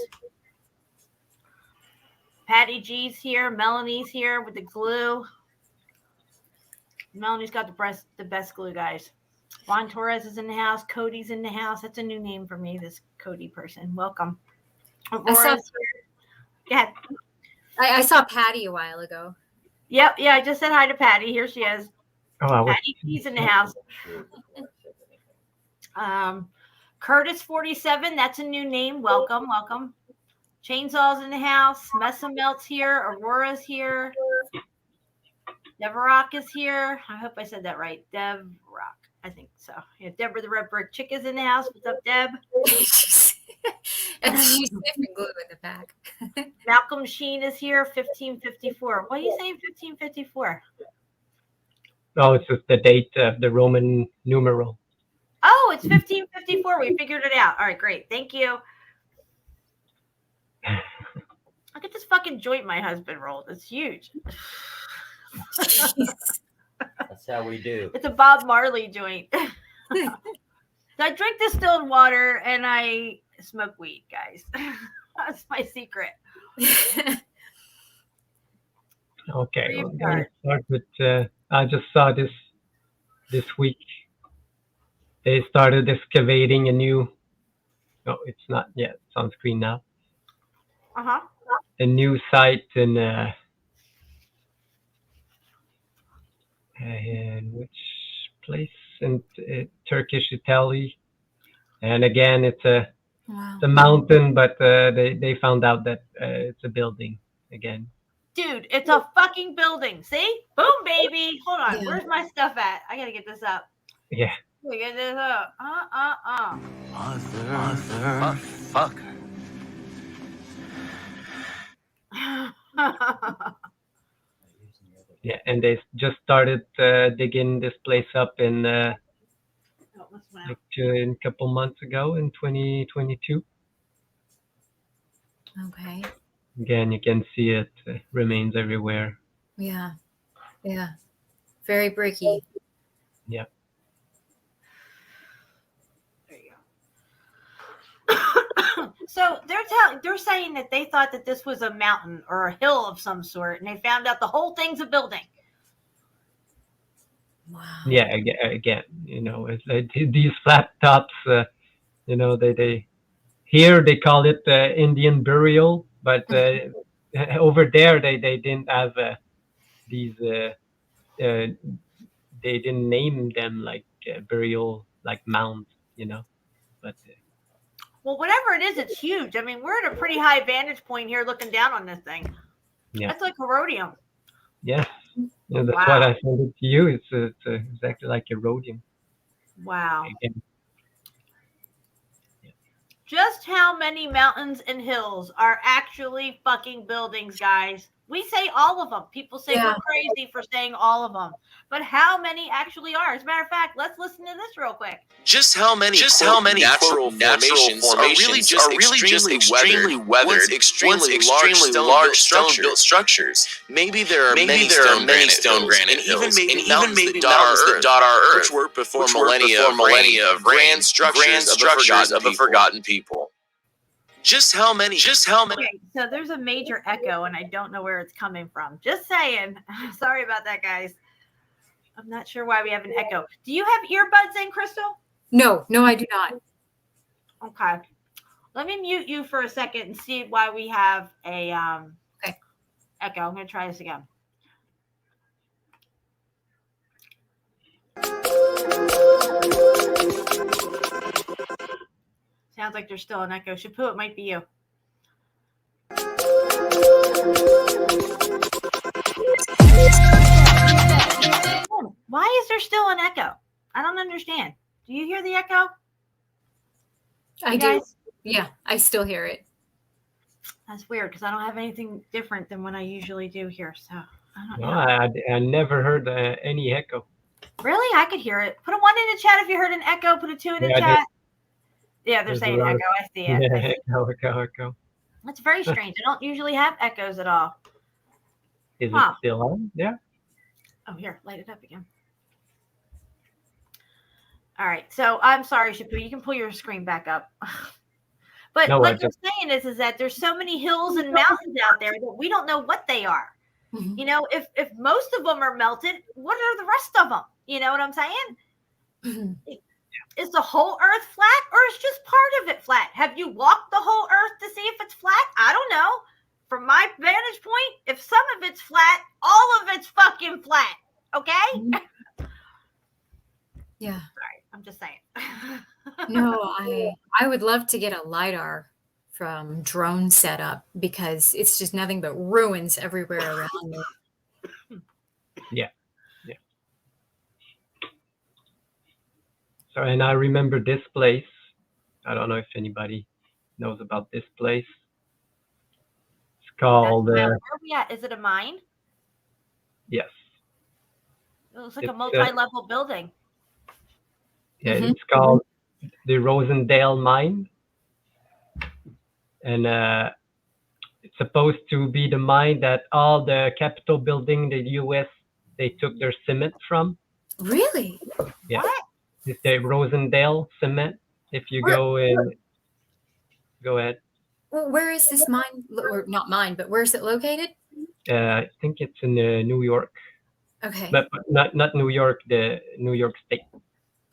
Patty G's here. Melanie's here with the glue. Melanie's got the best glue, guys. Juan Torres is in the house. Cody's in the house. That's a new name for me, this Cody person. Welcome. Aurora's here. Go ahead. I saw Patty a while ago. Yep. Yeah, I just said hi to Patty. Here she is. Oh, Patty G's in the house. Curtis 47. That's a new name. Welcome. Welcome. Chainsaw's in the house. Messa Melt's here. Aurora's here. Deverock is here. I hope I said that right. Deverock. I think so. Yeah, Deborah the Red Brick Chick is in the house. What's up, Deb? And she's sniffing glue in the back. Malcolm Sheen is here. 1554. What are you saying? 1554. oh, it's just the date of the Roman numeral. Oh, it's 1554. We figured it out. All right, great. Thank you. Look at this fucking joint my husband rolled. It's huge. That's how we do. It's a Bob Marley joint. So I drink distilled water and I smoke weed, guys. That's my secret. Okay, Free of we're gonna charge. start with. I just saw this week. They started excavating a new. No, it's not yet. It's on screen now. Uh-huh. A new site in which place in Turkish Italy, and again it's a Wow. mountain, but they found out that it's a building again. Dude, it's a fucking building. See? Boom, baby. Hold on. Yeah. Where's my stuff at? I gotta get this up. Yeah. Gotta get this up. Motherfucker. Yeah, and they just started digging this place up in in a couple months ago in 2022. Okay. Again, you can see it remains everywhere. Yeah. Yeah. Very bricky. Yeah. There you go. So they're saying that they thought that this was a mountain or a hill of some sort, and they found out the whole thing's a building. Wow. Yeah. Again, you know, it's like these flat tops. You know, they here they call it Indian burial, but over there they didn't have these. They didn't name them like burial, like mounds, you know. But Well, whatever it is, it's huge. I mean, we're at a pretty high vantage point here looking down on this thing. yeah, That's like a rhodium. yes, yeah, that's Wow. what I sent it to you. It's exactly like a rhodium. Wow. Again, Just how many mountains and hills are actually fucking buildings, guys? We say all of them. People say Yeah. we're crazy for saying all of them. But how many actually are? As a matter of fact, let's listen to this real quick. Just how many natural formations are really just extremely weathered, extremely large stone-built structures. Maybe there are many stone granite hills, and even maybe mountains that dot our earth, which were before millennia of grand structures of the forgotten people. Just how many? Okay, so there's a major echo, and I don't know where it's coming from. Just saying. Sorry about that, guys. I'm not sure why we have an echo. Do you have earbuds in, Crystal? No, I do not. Okay. Let me mute you for a second and see why we have a Okay. echo. I'm going to try this again. Sounds like there's still an echo. Shapu, it might be you. Why is there still an echo? I don't understand. Do you hear the echo? I You do. guys? Yeah, I still hear it. That's weird because I don't have anything different than what I usually do here. So I don't no, know. I never heard any echo. Really? I could hear it. Put a 1 in the chat if you heard an echo. Put a 2 in the Yeah, I chat. Yeah, they're There's a saying lot echo. of- I see it. I see it. Echo. That's very strange. I don't usually have echoes at all. Is Huh. it still on? Yeah. Oh, here, light it up again. All right. So I'm sorry, Shapu. You can pull your screen back up. But No, I like I'm saying is that there's so many hills and mountains out there that we don't know what they are. Mhm. You know, if most of them are melted, what are the rest of them? You know what I'm saying? Mhm. Is the whole earth flat or is just part of it flat? Have you walked the whole earth to see if it's flat? I don't know. From my vantage point, if some of it's flat, all of it's fucking flat. Okay? Yeah. Sorry, I'm just saying. No, I would love to get a LiDAR from drone setup because it's just nothing but ruins everywhere around me. Yeah. So, and I remember this place. I don't know if anybody knows about this place. It's called, Where are we at? Is it a mine? yes. It looks like It's, a multi-level building. Yeah, Mhm. it's called the Rosendale Mine. And it's supposed to be the mine that all the Capitol building in the US, they took their cement from. Really? Yeah. It's the Rosendale cement. If you Where- go in, go ahead. Well, where is this mine, or not mine, but where is it located? I think it's in New York, Okay. but not New York, the New York State.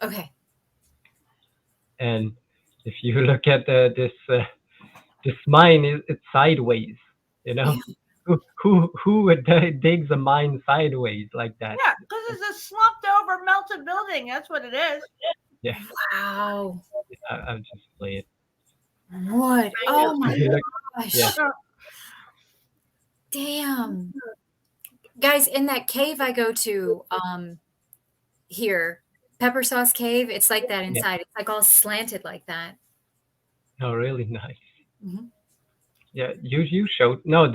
Okay. And if you look at this mine, it's sideways. You know, who would digs a mine sideways like that? Yeah, because it's a slumped over melted building. That's what it is. Yeah, Wow. I'll just play it. What? Oh my gosh. Yeah. Damn. Guys, in that cave I go to here, Pepper Sauce Cave, it's like that inside. It's like all slanted like that. Oh, really nice. Mhm. Yeah, you showed no,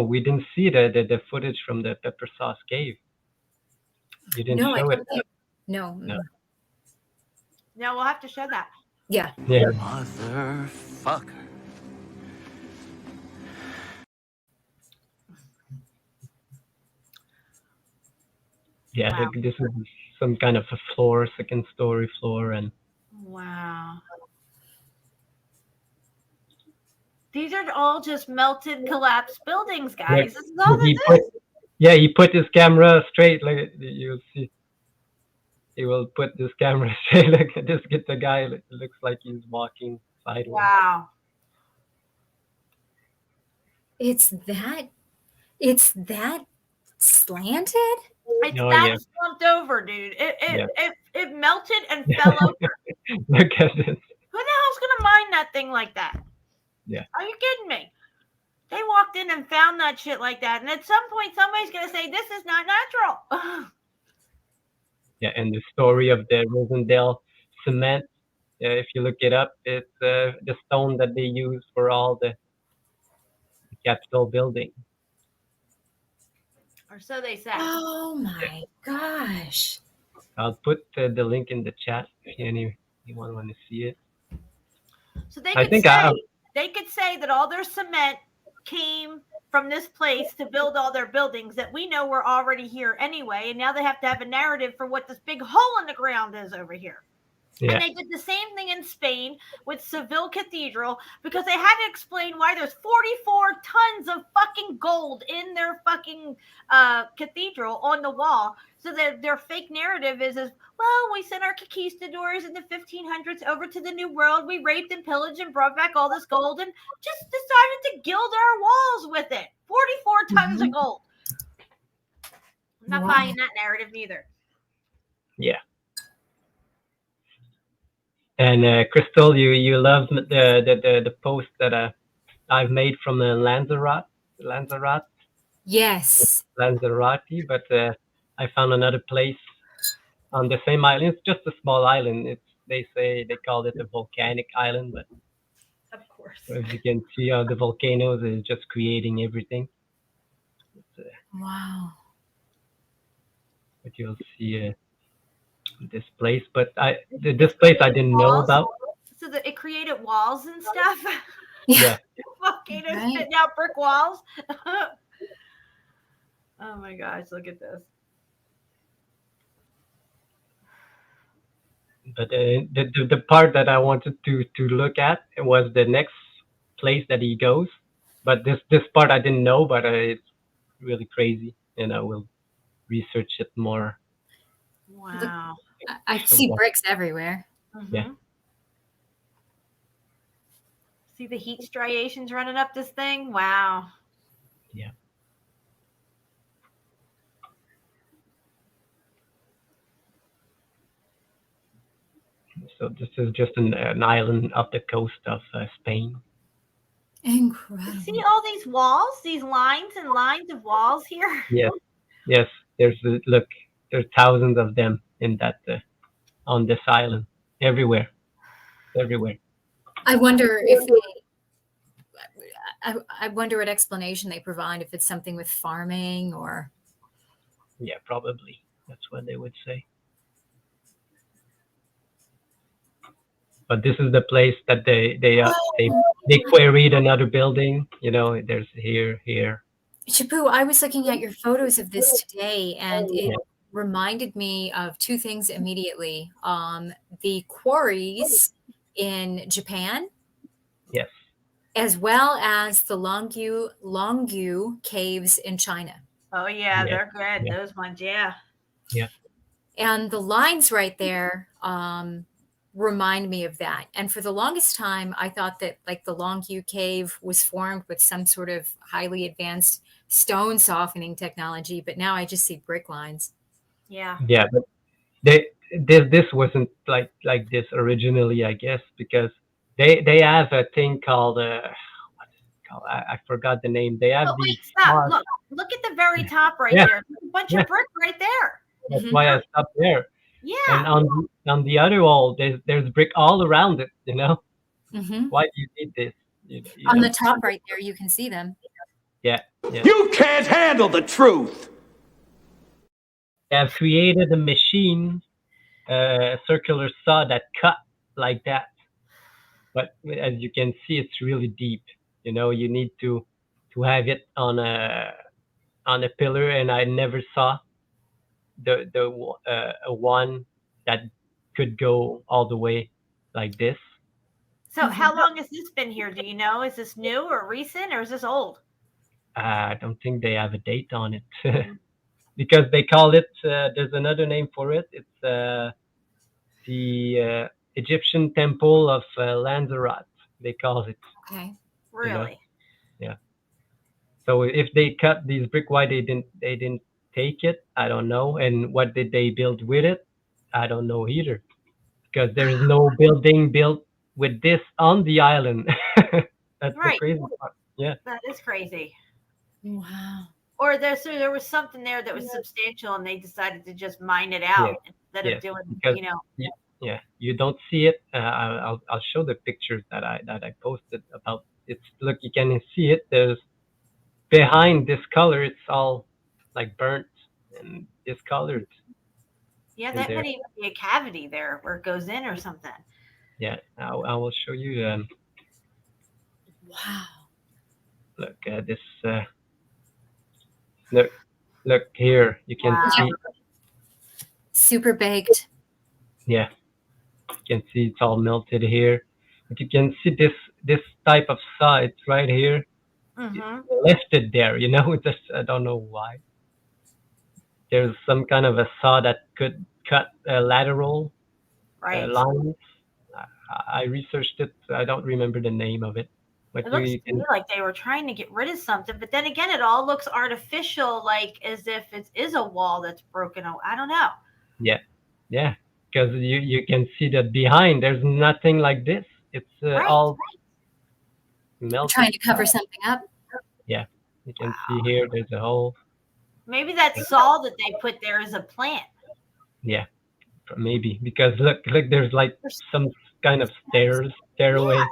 we didn't see the footage from the Pepper Sauce Cave. You didn't No, show it. No. No. No, we'll have to show that. Yeah. Yeah. Motherfucker. Yeah, Wow. this is some kind of a floor, second story floor, and Wow. These are all just melted, collapsed buildings, guys. This is all this is. he put his camera straight, like you'll see. He will put this camera straight, like just get the guy. It looks like he's walking sideways. Wow. It's that slanted? It's Oh, that yeah. slumped over, dude. Yeah. It melted and fell over. Look at this. Who the hell's gonna mine that thing like that? Yeah. Are you kidding me? They walked in and found that shit like that, and at some point somebody's gonna say this is not natural. Yeah, and the story of the Rosendale cement. If you look it up, it's the stone that they use for all the Capitol building. Or so they say. Oh my gosh. I'll put the link in the chat if anyone want to see it. So they I could think say they could say that all their cement came from this place to build all their buildings that we know were already here anyway, and now they have to have a narrative for what this big hole in the ground is over here. Yeah. And they did the same thing in Spain with Seville Cathedral because they had to explain why there's 44 tons of fucking gold in their fucking cathedral on the wall. So that their fake narrative is, well, we sent our conquistadors in the 1500s over to the New World. We raped and pillaged and brought back all this gold and just decided to gild our walls with it. 44 tons of gold. I'm not buying that narrative neither. Yeah. And Crystal, you love the post that I've made from Lanzarote. Yes. Lanzarote, but I found another place on the same island. It's just a small island. They call it a volcanic island, but of course, as you can see, the volcanoes is just creating everything. Wow. But you'll see this place, but this place I didn't know about. So that it created walls and stuff. Yeah. Volcanoes Right. spitting out brick walls. Oh my gosh, look at this. But the part that I wanted to look at was the next place that he goes. But this part I didn't know, but it's really crazy, and I will research it more. Wow. I see bricks everywhere. Mm-hmm. Yeah. See the heat striations running up this thing? Wow. Yeah. So this is just an island off the coast of Spain. Incredible. See all these walls, these lines and lines of walls here? Yes. There's thousands of them in that on this island, everywhere. I wonder if I wonder what explanation they provide, if it's something with farming or. Yeah, probably. That's what they would say. But this is the place that they queried another building. You know, there's here. Chapu, I was looking at your photos of this today, and it reminded me of two things immediately. The quarries in Japan. Yes. as well as the Longyu caves in China. Oh yeah, Yeah. they're good. Yeah. Those ones, yeah. Yeah. And the lines right there remind me of that. And for the longest time, I thought that like the Longyu cave was formed with some sort of highly advanced stone softening technology, but now I just see brick lines. Yeah. Yeah, but this wasn't like this originally, I guess, because they have a thing called what's it called? I forgot the name. They have But these wait, stop. bars. Look at the very top right Yeah. there. There's a bunch Yeah. of brick right there. That's Mhm. why I stopped there. And Yeah. on the other wall, there's brick all around it. You know, Mhm. why do you need this? You On the don't- top right there, you can see them. Yeah. Yeah. You can't handle the truth. They have created a machine, a circular saw that cut like that. But as you can see, it's really deep. You know, you need to have it on a pillar, and I never saw a one that could go all the way like this. So how long has this been here? Do you know? Is this new or recent or is this old? I don't think they have a date on it because they call it. There's another name for it. It's the Egyptian Temple of Lanzarote. They call it. Okay. Really? Yeah. So if they cut these brick, why they didn't take it? I don't know. And what did they build with it? I don't know either. Because there is no building built with this on the island. That's the Right. crazy part. Yeah. That is crazy. Wow. Or there was something there that was substantial and they decided to just mine it out instead Yeah. of doing, Because yeah, you don't see it. I'll show the pictures that I posted about it. Look, you can see it. There's behind this color, it's all like burnt and discolored. Yeah, in that there. might even be a cavity there where it goes in or something. Yeah, I will show you. Wow. Look at this. Look here. You can Wow. see. Super baked. Yeah, you can see it's all melted here. But you can see this type of saw. It's right here. Mm-hmm. Left it there. You know, just I don't know why. There's some kind of a saw that could cut lateral Right. lines. I researched it. I don't remember the name of it. But It looks you to me like they were trying to get rid of something, but then again, it all looks artificial, like as if it is a wall that's broken. I don't know. yeah, because you can see that behind there's nothing like this. It's Right. all melted. Trying to cover something up. Yeah, you can Wow. see here. There's a hole. Maybe that saw that they put there is a plant. Yeah, maybe because look, there's like some kind of stairway. Yeah.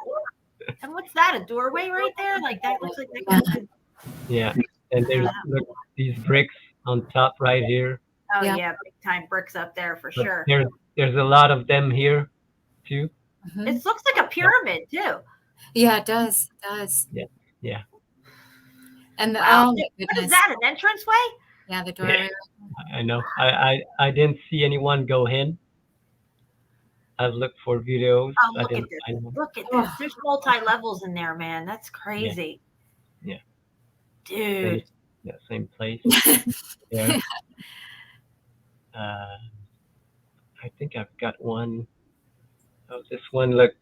And what's that? A doorway right there? Like that looks like that. Yeah, and there's look these bricks on top right here. Oh Yeah. yeah, big time bricks up there for But sure. there's a lot of them here too. Mhm. It looks like a pyramid too. Yeah, it does. It does. Yeah. And the Wow. oh my What goodness. is that? An entranceway? Yeah, the doorway. I know. I didn't see anyone go in. I've looked for videos. Oh, I look at didn't this. find one. Look at this. There's multi levels in there, man. That's crazy. Yeah. Dude. Yeah, same place. Yeah. I think I've got one. Oh, this one. Look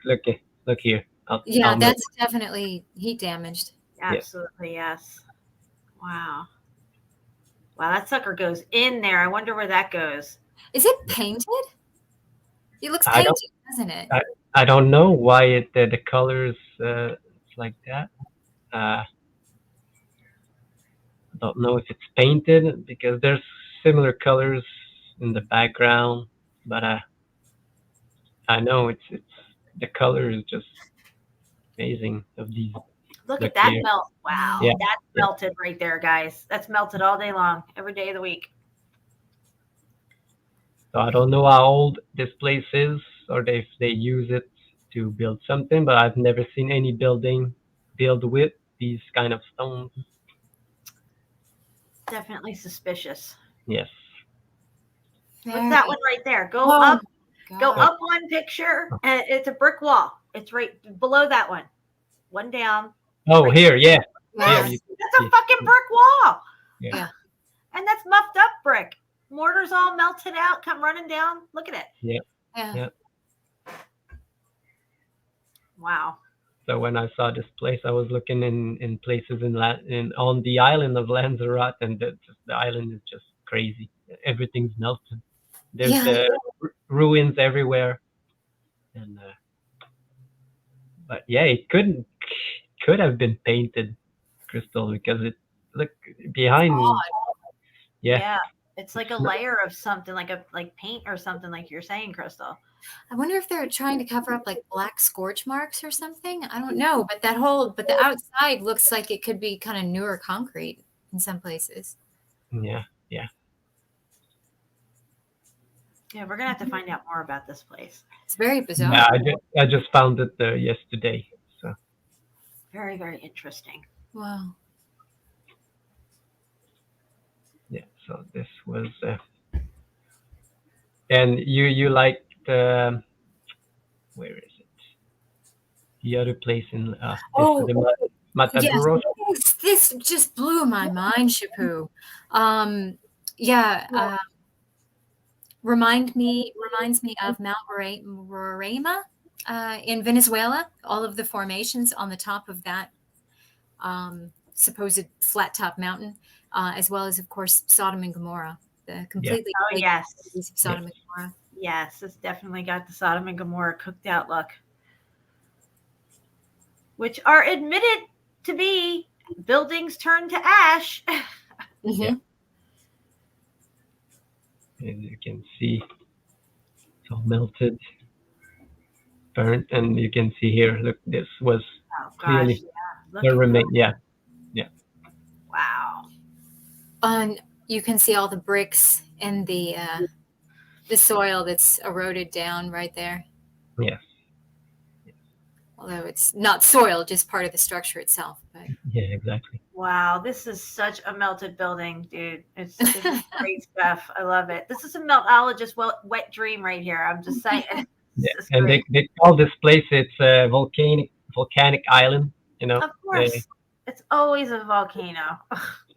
here. Yeah, I'll that's definitely heat damaged. Absolutely, yes. Wow. Wow, that sucker goes in there. I wonder where that goes. Is it painted? It looks I don't- painted, doesn't it? I don't know why the colors it's like that. I don't know if it's painted because there's similar colors in the background, but I know it's the color is just amazing of these. Look Look at that here. melt. Wow. Yeah, That's yeah. melted right there, guys. That's melted all day long, every day of the week. So I don't know how old this place is or if they use it to build something, but I've never seen any building built with these kind of stones. Definitely suspicious. Yes. What's that one right there? Go Oh, up. God. Go up one picture, and it's a brick wall. It's right below that one. one down. Oh, here, yeah. Yes, Here you can that's a see. fucking brick wall. Yeah. And that's muffed up brick. Mortar's all melted out, come running down. Look at it. Yeah. Wow. So when I saw this place, I was looking in places on the island of Lanzarote, and the island is just crazy. Everything's melted. There's ruins everywhere, and but yeah, it could have been painted, Crystal, because it look behind. Yeah. It's like a layer of something, like paint or something, like you're saying, Crystal. I wonder if they're trying to cover up like black scorch marks or something. I don't know, but the outside looks like it could be kind of newer concrete in some places. Yeah. Yeah, we're gonna have to find out more about this place. It's very bizarre. Yeah, I just found it yesterday. So Very, very interesting. Wow. yeah, so this was, and you liked where is it? The other place in the Mataduros. Yes, this just blew my mind, Shapu. Reminds me of Mount Roraima in Venezuela. All of the formations on the top of that supposed flat top mountain, as well as, of course, Sodom and Gomorrah. The completely yes, of Sodom and Gomorrah. Yes, it's definitely got the Sodom and Gomorrah cooked out look, which are admitted to be buildings turned to ash. Yeah. And you can see it's all melted, burnt, and you can see here. Look, this was clearly the remain. Yeah. Wow. And you can see all the bricks and the soil that's eroded down right there. Yes. Although it's not soil, just part of the structure itself. But yeah, exactly. Wow, this is such a melted building, dude. This is great stuff. I love it. This is a meltologist wet dream right here. I'm just saying. Yeah, and they call this place, it's a volcanic island. You know, of course, it's always a volcano.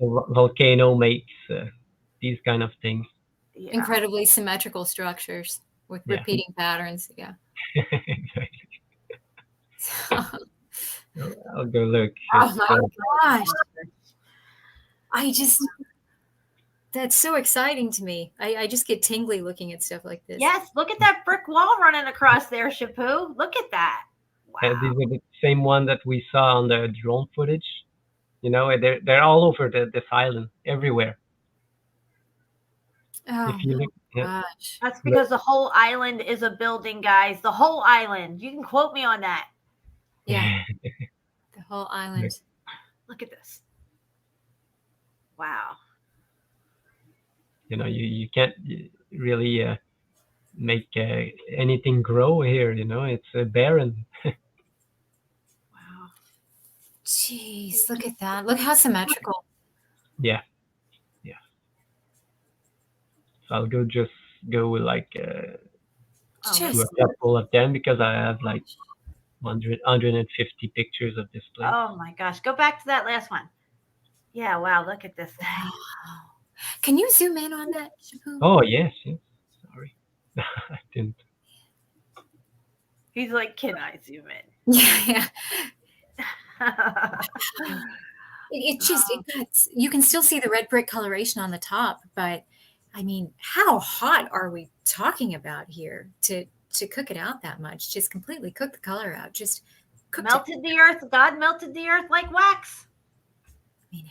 Volcano makes these kind of things. Yeah. Incredibly symmetrical structures with repeating patterns. Yeah. Exactly. I'll go look. Oh my gosh. That's so exciting to me. I just get tingly looking at stuff like this. Yes, look at that brick wall running across there, Shapu. Look at that. Wow. These are the same one that we saw on the drone footage. You know, they're all over this island, everywhere. Oh if you look, gosh. That's because the whole island is a building, guys. The whole island. You can quote me on that. Yeah. The whole island. Look at this. Wow. You know, you can't really make anything grow here. You know, it's barren. Wow. Jeez, look at that. Look how symmetrical. Yeah. So I'll go with like to a couple of them because I have like 150 pictures of this place. Oh my gosh. Go back to that last one. Yeah, wow, look at this thing. Wow. Can you zoom in on that, Shapu? Oh, yes. Sorry. I didn't. He's like, can I zoom in? Yeah. You can still see the red brick coloration on the top, but I mean, how hot are we talking about here to cook it out that much? Just completely cook the color out. Just melted the earth. God melted the earth like wax. I mean,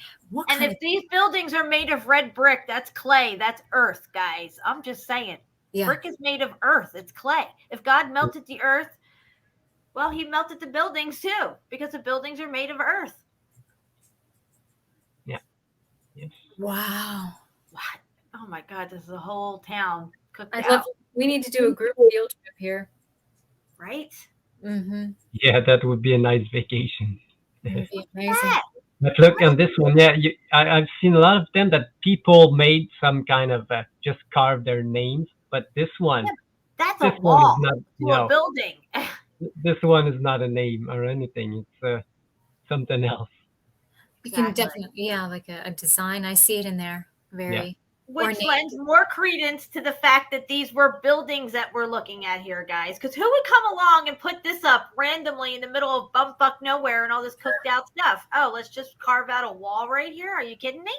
and if these buildings are made of red brick, that's clay. That's earth, guys. I'm just saying. Yeah. Brick is made of earth. It's clay. If God melted the earth, well, he melted the buildings too, because the buildings are made of earth. Yeah. Yes. Wow. What? Oh my God, this is a whole town cooked out. Love it. We need to do a group field trip here. Right? Mm-hmm. Yeah, that would be a nice vacation. That would be amazing. But look on this one. Yeah, I've seen a lot of them that people made some kind of just carve their names. But this one, that's a wall not, to a building. This one is not a name or anything. It's something else. You can definitely, yeah, like a design. I see it in there. Very Which ornate. lends more credence to the fact that these were buildings that we're looking at here, guys. Because who would come along and put this up randomly in the middle of bumfuck nowhere and all this cooked out stuff? Oh, let's just carve out a wall right here. Are you kidding me?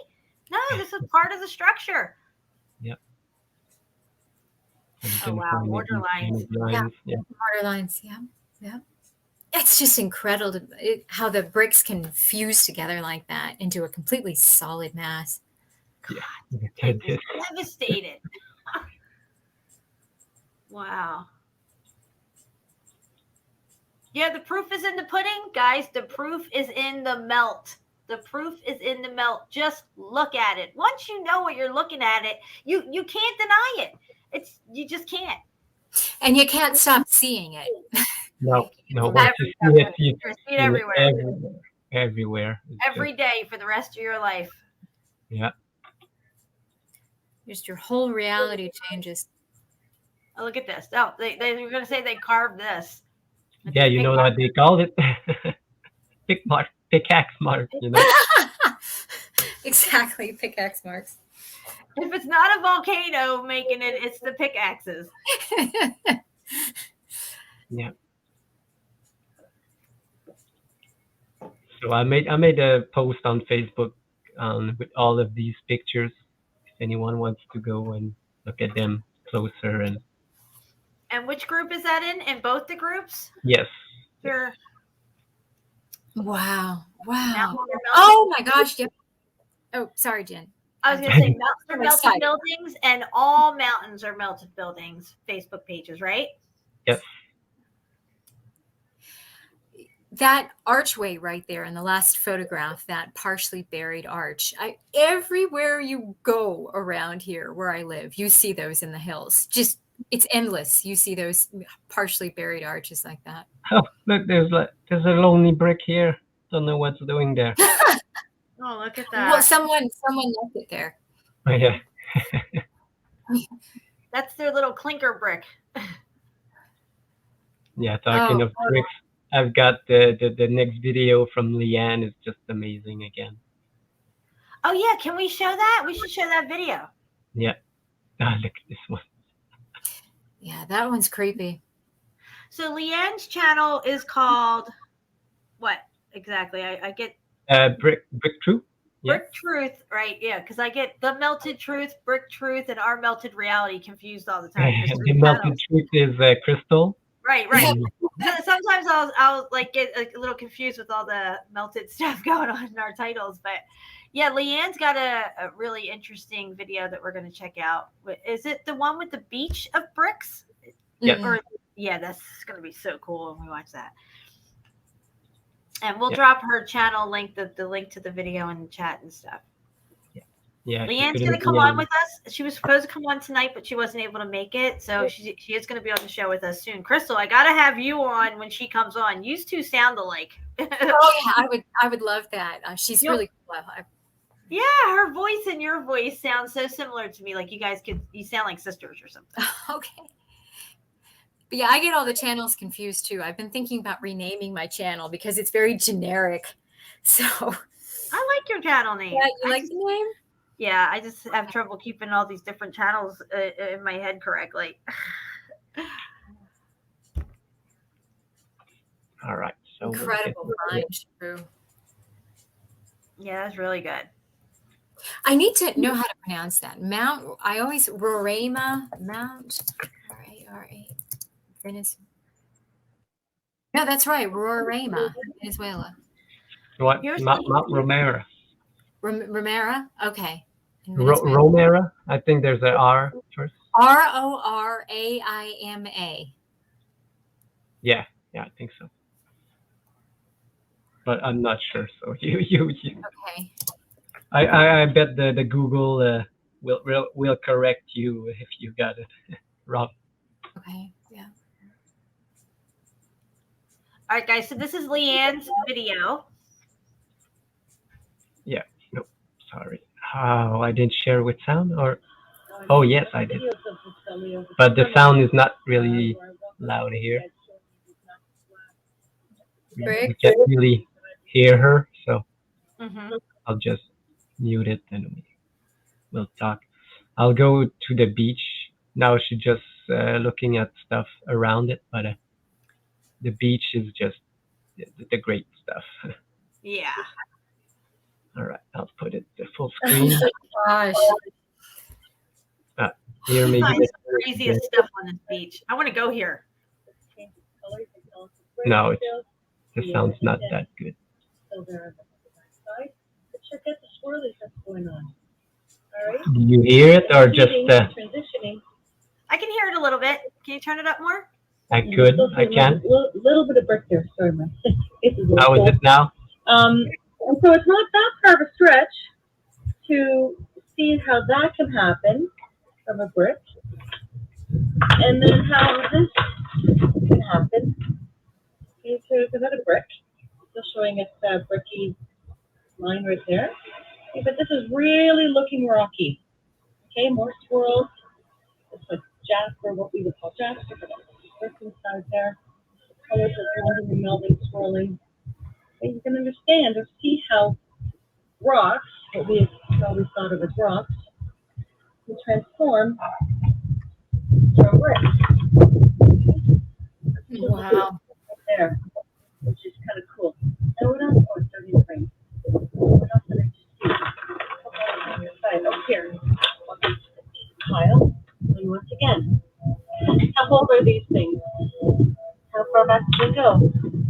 No, this is part of the structure. Yep. Oh wow, border lines. Yeah. Border lines. Yeah, yeah. It's just incredible how the bricks can fuse together like that into a completely solid mass. Yeah. It's devastated. Wow. Yeah, the proof is in the pudding, guys. The proof is in the melt. The proof is in the melt. Just look at it. Once you know what you're looking at it, you can't deny it. You just can't. And you can't stop seeing it. No. Once you see it, you see it everywhere. Everywhere. Every day for the rest of your life. Yeah. Just your whole reality changes. Oh, look at this. Oh, they were going to say they carved this. Yeah, you know what they called it? Pickaxe mark, you know? Exactly, pickaxe marks. If it's not a volcano making it, it's the pickaxes. Yeah. So I made a post on Facebook with all of these pictures. If anyone wants to go and look at them closer. And which group is that in? In both the groups? Yes. Sure. Wow. Wow. Mountains Oh my gosh. Yep. Oh, sorry, Jen. I was going to say mountains are melted buildings and all mountains are melted buildings. Facebook pages, right? Yes. That archway right there in the last photograph, that partially buried arch, everywhere you go around here where I live, you see those in the hills. Just, it's endless. You see those partially buried arches like that. Oh, look, there's a lonely brick here. Don't know what's doing there. Oh, look at that. Well, someone left it there. Oh, yeah. That's their little clinker brick. Yeah, talking of bricks, I've got the next video from Leanne. Is just amazing again. Oh yeah, can we show that? We should show that video. Yeah. Ah, look at this one. Yeah, that one's creepy. So Leanne's channel is called what exactly? I get Brick Truth. Yeah. Brick Truth, right? Yeah, because I get the Melted Truth, Brick Truth, and Our Melted Reality confused all the time. The Melted Truth is Crystal. Right. Sometimes I'll like get a little confused with all the melted stuff going on in our titles, but yeah, Leanne's got a really interesting video that we're going to check out. Is it the one with the beach of bricks? Yeah. Yeah, that's going to be so cool when we watch that. And we'll drop her channel link, the link to the video in the chat and stuff. Yeah, Leanne's going to come on with us. She was supposed to come on tonight, but she wasn't able to make it. So she is going to be on the show with us soon. Crystal, I got to have you on when she comes on. You two sound alike. Oh, yeah, I would love that. She's really cool. Yeah, her voice and your voice sound so similar to me. Like you sound like sisters or something. Okay. But yeah, I get all the channels confused too. I've been thinking about renaming my channel because it's very generic. So I like your channel name. Yeah, you like the name? Yeah, I just have trouble keeping all these different channels in my head correctly. All right. So incredible find, True. Yeah, that's really good. I need to know how to pronounce that. Roraima Mount. R-A-R-A. Venezuela. No, that's right. Roraima, Venezuela. What? Mount Romera. Romera? Okay. Romera? I think there's an R first. Roraima. Yeah, I think so. But I'm not sure. So you. Okay. I bet the Google will correct you if you got it wrong. Okay. Yeah. All right, guys. So this is Leanne's video. Yeah. No. Sorry. Oh, I didn't share with sound, or? Oh, yes, I did. But the sound is not really loud here. We can't really hear her, so Mm-hmm. I'll just mute it and we'll talk. I'll go to the beach now. She's just looking at stuff around it, but the beach is just the great stuff. Yeah. All right, I'll put it the full screen. Gosh. Here, maybe Finds the craziest stuff on this beach. I want to go here. No, the sound's not that good. Check out the swirlies that's going on. All right. Do you hear it or just? Transitioning. I can hear it a little bit. Can you turn it up more? I could. I can. Little bit of brick there. Sorry, man. How is it now? And so it's not that far of a stretch to see how that can happen from a brick, and then how this can happen into another brick. Just showing its bricky line right there. Okay, but this is really looking rocky. Okay, more swirls. It's like jasper, what we would call jasper, but brick inside there. Colors are blending and melding, swirling. And you can understand or see how rocks, what we have always thought of as rocks, can transform from brick. Wow. There, which is kind of cool. And what else? Oh, it's starting to rain. What else did I just see? On your side. Oh, here. Pile. And once again, how old are these things? How far back do they go?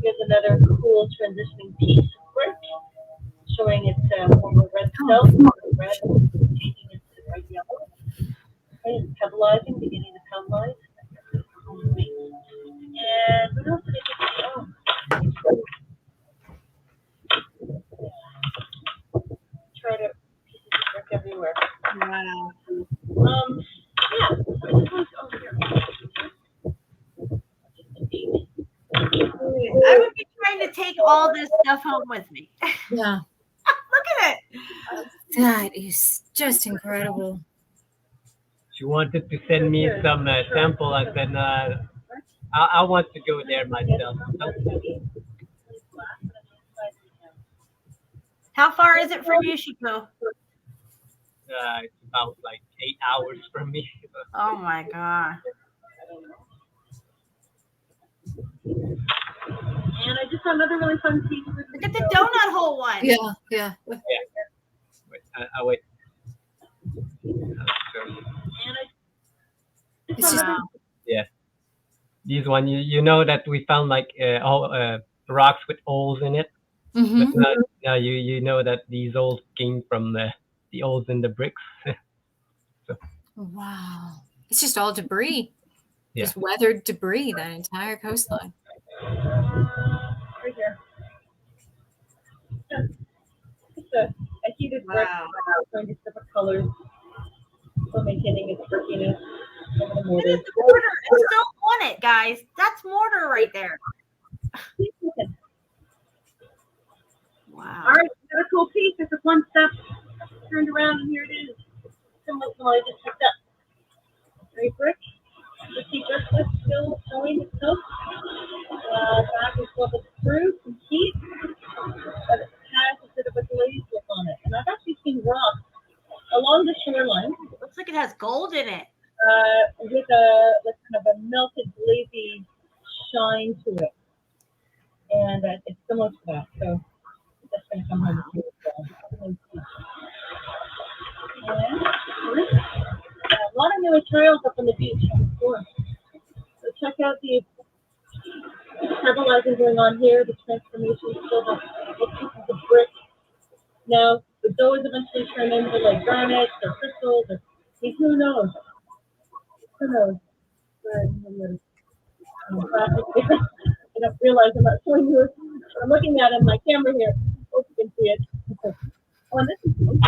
Here's another cool transitioning piece of brick, showing its former red cell, red, changing it to red yellow. Okay, it's pebbleizing, beginning to pebblize. And what else did I just see? Try to pieces of brick everywhere. Wow. Yeah. Oh, here. I would be trying to take all this stuff home with me. Yeah. Look at it. That is just incredible. She wanted to send me some sample. I said, I want to go there myself. How far is it from you, Shiku? It's about like 8 hours from me. Oh my god. And I just saw another really fun piece. Look at the donut hole one. Yeah, yeah. Wait, wait. It's just Yeah. These one, you know that we found like all rocks with holes in it. mhm. But now you know that these holes came from the holes in the bricks. Wow. It's just all debris. Yeah. Just weathered debris, that entire coastline. Right here. It's a heated brick, showing these different colors, still maintaining its brickiness. Some of the Look mortar. at the mortar. It's still on it, guys. That's mortar right there. Wow. All right, another cool piece. This is one step turned around, and here it is. Similar to what I just picked up. Great brick. You see Treadless still showing itself. Back is what it's through some heat, but it has a bit of a glaze look on it. And I've actually seen rocks along the shoreline Looks like it has gold in it. with a kind of a melted glazy shine to it. And it's similar to that. So that's going to come home with you as well. And a lot of new materials up on the beach on the floor. So check out the pebbleizing going on here, the transformation, still the pieces of brick. Now, the dough is eventually turned into like garnets or crystals, or who knows? Who knows? I don't realize I'm not showing you. I'm looking at it on my camera here. Hope you can see it. Oh, and this is cool.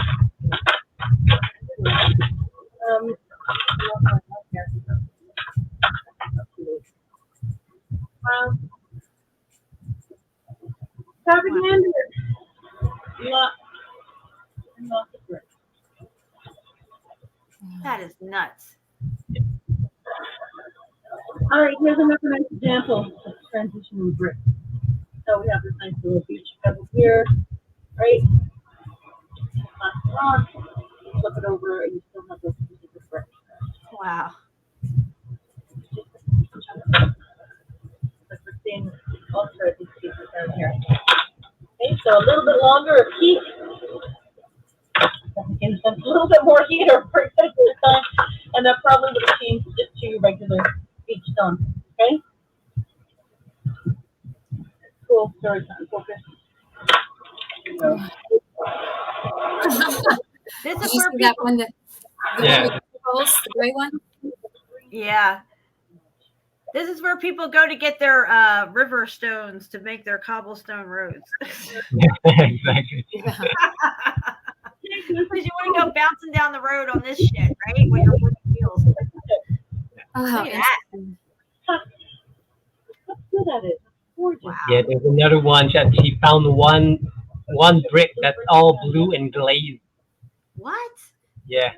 Propaganda. Lots of brick. That is nuts. All right, here's another nice example of transitioning brick. So we have this nice little beach over here, right? Flip it over, and you still have those pieces of brick. Wow. Like we're seeing also these pieces down here. Okay, so a little bit longer of heat. Again, a little bit more heat or particular time, and that probably would have changed it to regular beach stone. Okay? Cool story time. Focus. So, This Did is you where see that people, one? The Yeah. one with the circles, the gray one? yeah. This is where people go to get their river stones to make their cobblestone roads. Exactly. Yeah. Because you want to go bouncing down the road on this shit, right? With your wooden wheels. Oh, how Look at that. interesting. how good that is. Gorgeous. Wow. Yeah, there's another one that she found one brick that's all blue and glazed. What? Yeah,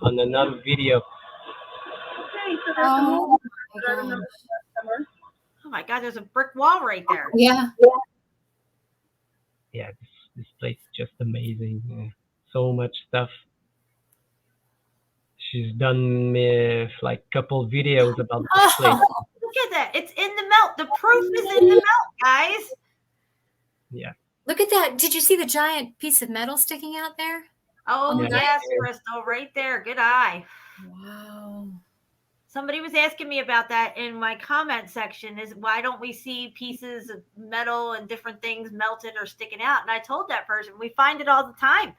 on another video. Okay, so there's some more. Oh my gosh. Summer. Oh my God, there's a brick wall right there. Yeah. Yeah, this place is just amazing. Yeah. So much stuff. She's done like couple videos about this place. Oh, Look at that. It's in the melt. The proof is in the melt, guys. Yeah. look at that. Did you see the giant piece of metal sticking out there? Oh, Yeah. yes, Crystal, right there. Good eye. Wow. Somebody was asking me about that in my comment section, is why don't we see pieces of metal and different things melted or sticking out? And I told that person, we find it all the time.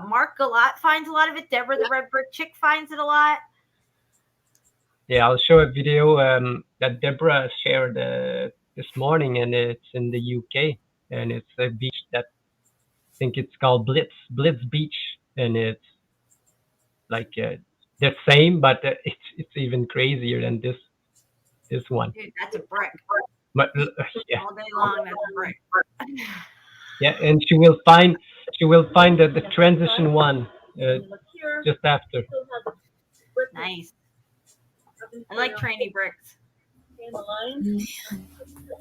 Mark Galat finds a lot of it. Deborah, the red brick chick, finds it a lot. Yeah, I'll show a video that Deborah shared this morning, and it's in the UK, and it's a beach that I think it's called Blitz Beach, and it's like the same, but it's even crazier than this one. Dude, that's a brick. But yeah, All day long, that's a brick. yeah, and she will find the transition one Look here. just after. Still have the brick Nice. up in I like front trainy bricks. in the line. Just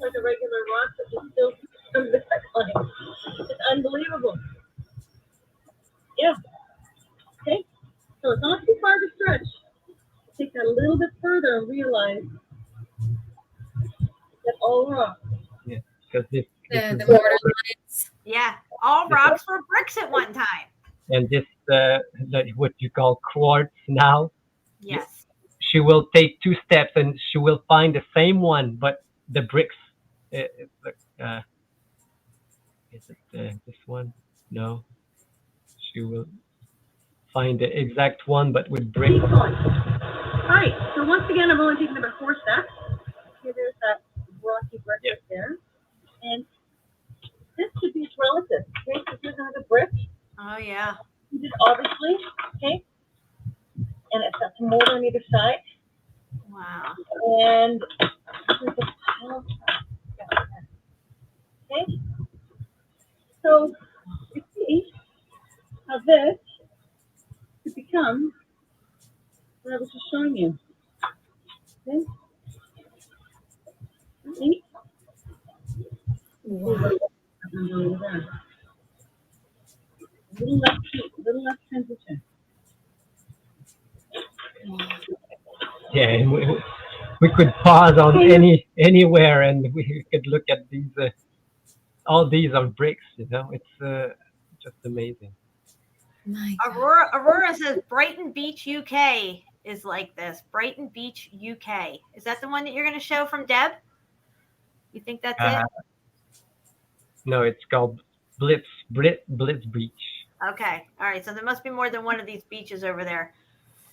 like a regular rock, but you still come this line. It's unbelievable. Yeah. Okay. So it's not too far to stretch. Take that a little bit further and realize that all rock. Yeah, because this The is, mortar lines. Yeah. All rocks were bricks at one time. and this what you call quartz now. Yes. She will take 2 steps and she will find the same one, but the bricks. Is it this one? No. She will find the exact one, but with bricks. Keep going. All right. So once again, I'm only taking about 4 steps. Here, there's that rocky brick right there, and this should be its relative. Okay, so here's another brick. Oh, yeah. Obviously, okay, and it's got some mortar on either side, Wow. and there's a pile. Okay, so you see how this could become what I was just showing you. Okay, see? Wow. Little less heat, little less transition. Yeah, and we could pause on anywhere, and we could look at these. All these are bricks, you know. It's just amazing. My God. Aurora says Brighton Beach, UK is like this. Brighton Beach, UK. Is that the one that you're going to show from Deb? You think that's it? No, it's called Blitz Beach. Okay. All right. So there must be more than one of these beaches over there.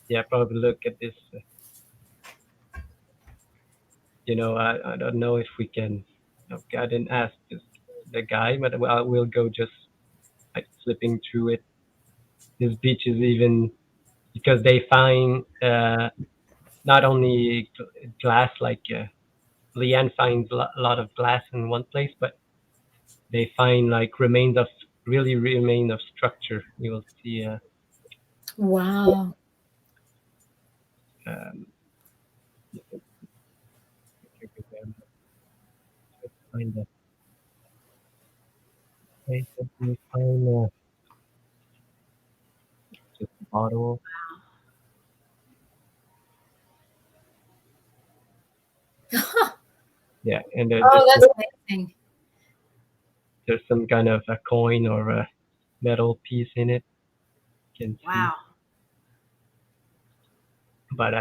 Yeah, probably look at this. You know, I don't know if we can. Okay, I didn't ask the guy, but we'll go just like flipping through it. This beach is even because they find not only glass, like Leanne finds a lot of glass in one place, but they find like remains of structure. You will see. Wow. Find that. Wait, let me find just a bottle. Yeah, and Oh, that's amazing. there's some kind of a coin or a metal piece in it. You can see. Wow. But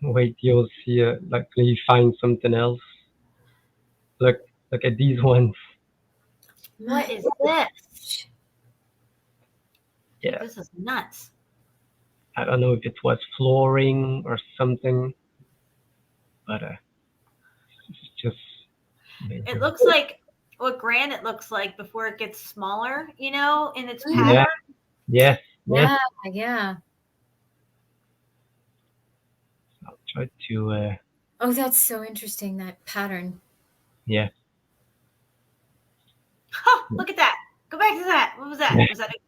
wait, you'll see. Like you find something else. Look at these ones. What is this? Yeah, This is nuts. I don't know if it was flooring or something, but it's just amazing. It looks like what granite looks like before it gets smaller, you know, in its Yeah. pattern. Yes. Yeah. I'll try to. Oh, that's so interesting, that pattern. Yeah. Huh, look at that. Go back to that. What was that?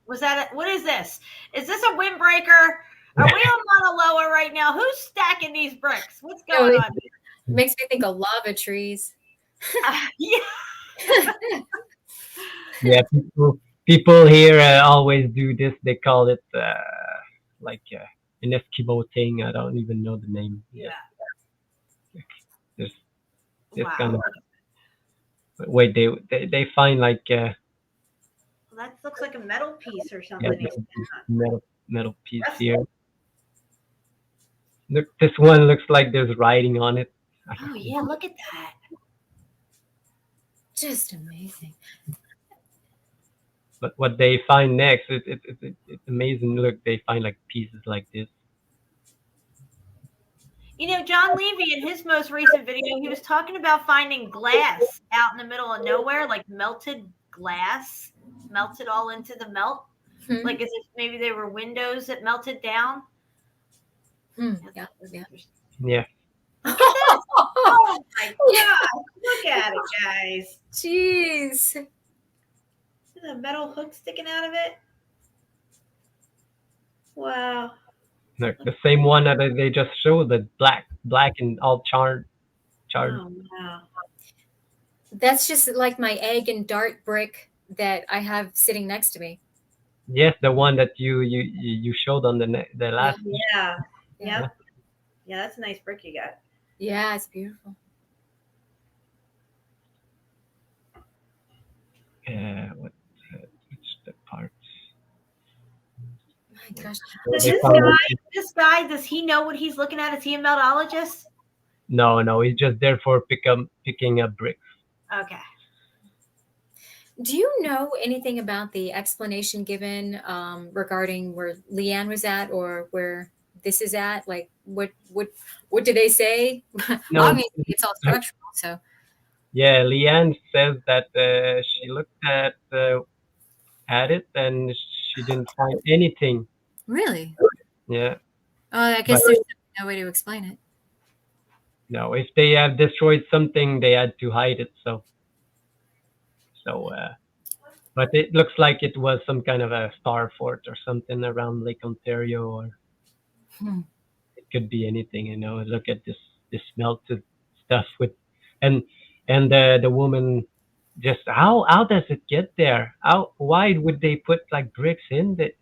Was that what is this? Is this a windbreaker? Are we on Mauna Loa right now? Who's stacking these bricks? What's going on here? It makes me think of lava trees. Yeah. Yeah, people here always do this. They call it like an Eskimo thing. I don't even know the name. Yeah. There's Wow. kind of. Wait, they find like. Well, that looks like a metal piece or something. Yeah, metal piece here. Look, this one looks like there's writing on it. Oh yeah, look at that. Just amazing. But what they find next, it's amazing. Look, they find like pieces like this. You know, John Levy in his most recent video, he was talking about finding glass out in the middle of nowhere, like melted glass, melted all into the melt, like as if maybe they were windows that melted down. Yeah. Yeah. Look at that. Oh my God. Look at it, guys. Jeez. There's a metal hook sticking out of it. Wow. Look, the same one that they just showed, the black and all charred. Oh, wow. That's just like my egg and dart brick that I have sitting next to me. Yes, the one that you showed on the last. Yeah. Yep. Yeah, that's a nice brick you got. Yeah, it's beautiful. What's the parts? My gosh. This guy, does he know what he's looking at? Is he a meltologist? No, he's just there for picking up bricks. Okay. Do you know anything about the explanation given regarding where Leanne was at or where this is at? Like, what do they say? No. Obviously, it's all structural. So. Yeah, Leanne says that she looked at it and she didn't find anything. Really? Yeah. Oh, I guess there's no way to explain it. No, if they have destroyed something, they had to hide it. So, but it looks like it was some kind of a star fort or something around Lake Ontario, or it could be anything. You know, look at this melted stuff with, and the woman just how does it get there? Why would they put like bricks in it?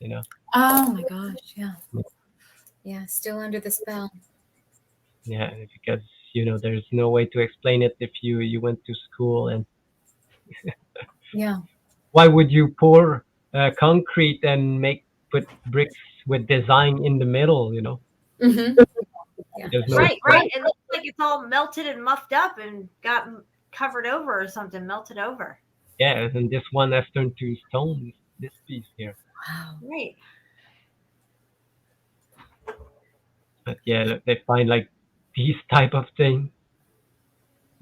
You know. Oh my gosh! Yeah. Yeah, still under the spell. Yeah, because there's no way to explain it if you went to school and. Yeah. Why would you pour concrete and put bricks with design in the middle? You know. Mm-hmm. Yeah. Right. It looks like it's all melted and muffed up and got covered over or something, melted over. Yeah, and this one has turned to stone. This piece here. Wow. Right. But yeah, look, they find like these type of things,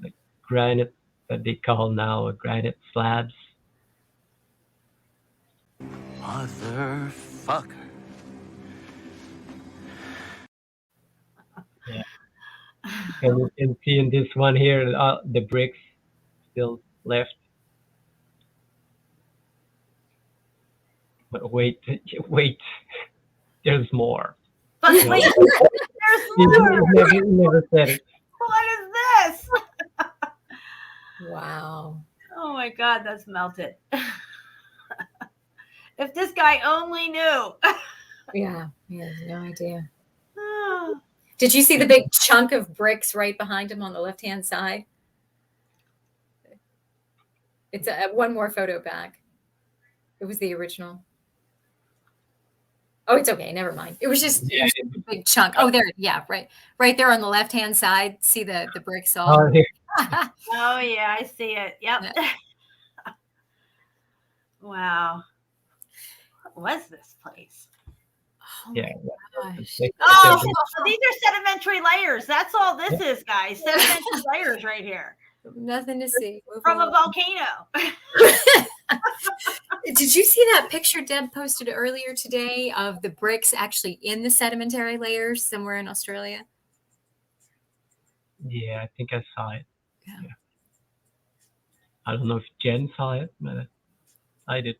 like granite that they call now granite slabs. Motherfucker. Yeah. And you can see in this one here, the bricks still left. But wait, there's more. But wait, there's more. You never said it. What is this? Wow. Oh my God, that's melted. If this guy only knew. Yeah, no idea. Did you see the big chunk of bricks right behind him on the left-hand side? It's one more photo back. It was the original. Oh, it's okay. Never mind. It was just a big chunk. Oh, there. Yeah, right there on the left-hand side. See the bricks all. Oh, here. Oh, yeah, I see it. Yep. Yeah. Wow. What was this place? Oh, Yeah. gosh. Oh, so these are sedimentary layers. That's all this is, guys. Sedimentary layers right here. Nothing to see. Move From a along. volcano. Did you see that picture Deb posted earlier today of the bricks actually in the sedimentary layers somewhere in Australia? Yeah, I think I saw it. Yeah. Yeah. I don't know if Jen saw it, but I did.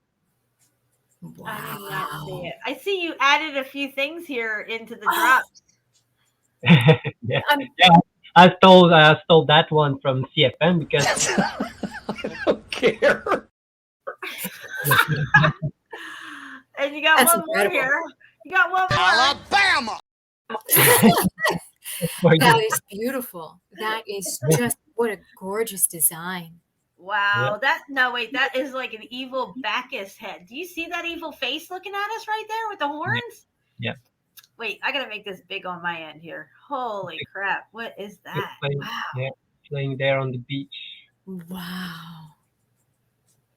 Wow. I did not see it. I see you added a few things here into the drops. Yeah. I stole that one from CFM because I don't care. And you got That's one incredible. more here. You got one more. Alabama. That is beautiful. That is just what a gorgeous design. Wow. That is like an evil Bacchus head. Do you see that evil face looking at us right there with the horns? Yeah. Wait, I gotta make this big on my end here. Holy crap. What is that? Wow. playing there on the beach. Wow.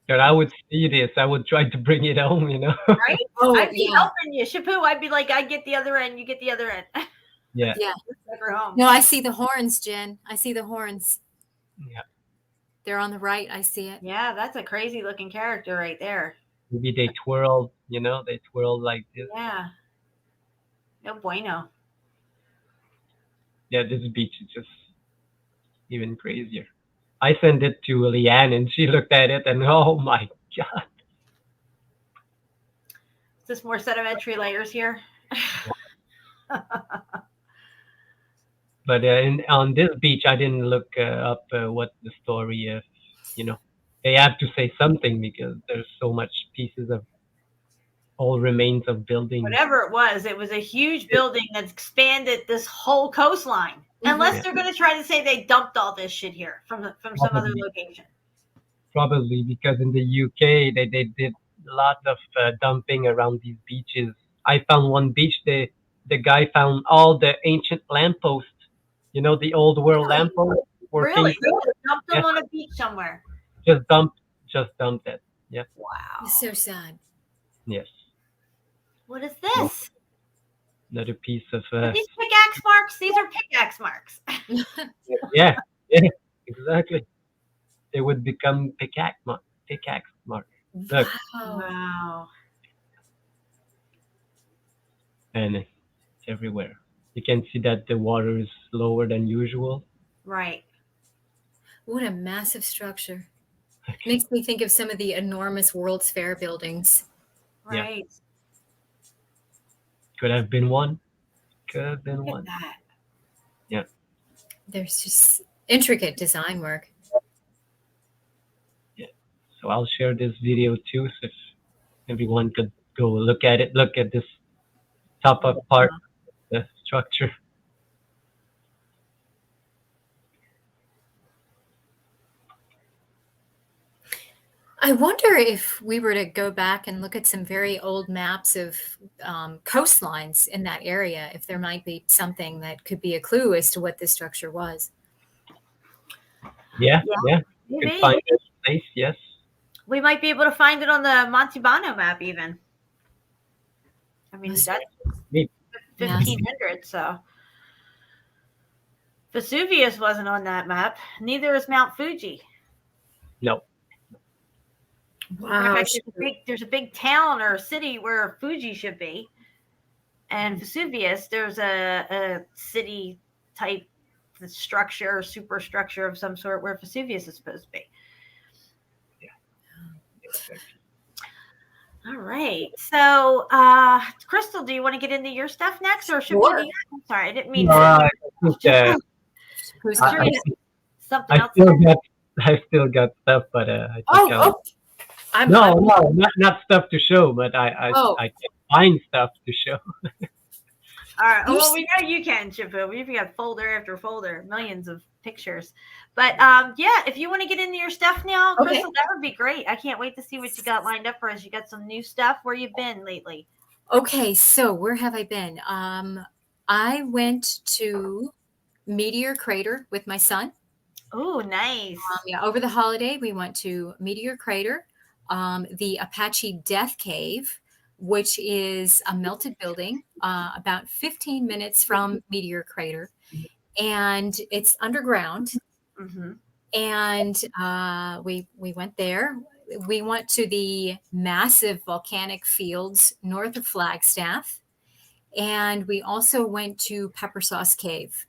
But I would see this. I would try to bring it home, Right? Oh, I'd be yeah. helping you. Shapu, I'd be like, I get the other end, you get the other end. Yeah. Yeah. Never home. No, I see the horns, Jen. I see the horns. Yeah. They're on the right. I see it. Yeah, that's a crazy looking character right there. Maybe they twirled, they twirled like this. Yeah. No bueno. Yeah, this beach is just even crazier. I sent it to Leanne and she looked at it and oh my God. Is this more sedimentary layers here? But on this beach, I didn't look up what the story is. They have to say something because there's so much pieces of all remains of buildings. Whatever it was a huge building that's expanded this whole coastline. Unless they're going to try to say they dumped all this shit here from some other location. Probably because in the UK, they did a lot of dumping around these beaches. I found one beach, the guy found all the ancient lampposts, the old world lampposts. Really? Dumped them on a beach somewhere. Just dumped it. Yeah. Wow. It's so sad. Yes. What is this? Another piece of. Are these pickaxe marks? These are pickaxe marks. Yeah, exactly. They would become pickaxe marks. Look. Wow. And it's everywhere. You can see that the water is lower than usual. Right. What a massive structure. Makes me think of some of the enormous World's Fair buildings. Right. Yeah. Could have been one. Look at that. Yeah. There's just intricate design work. Yeah. So I'll share this video too, so if everyone could go look at it. Look at this top up part of the structure. I wonder if we were to go back and look at some very old maps of coastlines in that area, if there might be something that could be a clue as to what this structure was. Yeah. Maybe. You can find this place, yes. We might be able to find it on the Montebano map even. I mean, that's 1500, so. Vesuvius wasn't on that map. Neither is Mount Fuji. No. Wow. There's a big town or a city where Fuji should be. And Vesuvius, there's a city type structure, superstructure of some sort where Vesuvius is supposed to be. Yeah. All right. So, Crystal, do you want to get into your stuff next, or should we? I'm sorry, I didn't mean. I something else. I still got stuff, but I think Oh, I'm no, not stuff to show, but I Oh. I can find stuff to show. All right. Well, we know you can, Shifu. We've got folder after folder, millions of pictures. But yeah, if you want to get into your stuff now, Okay. Crystal, that would be great. I can't wait to see what you got lined up for us. You got some new stuff. Where you been lately? Okay, so where have I been? I went to Meteor Crater with my son. Oh, nice. Yeah, over the holiday, we went to Meteor Crater, the Apache Death Cave, which is a melted building about 15 minutes from Meteor Crater. And it's underground. Mm-hmm. And we went there. We went to the massive volcanic fields north of Flagstaff. And we also went to Pepper Sauce Cave.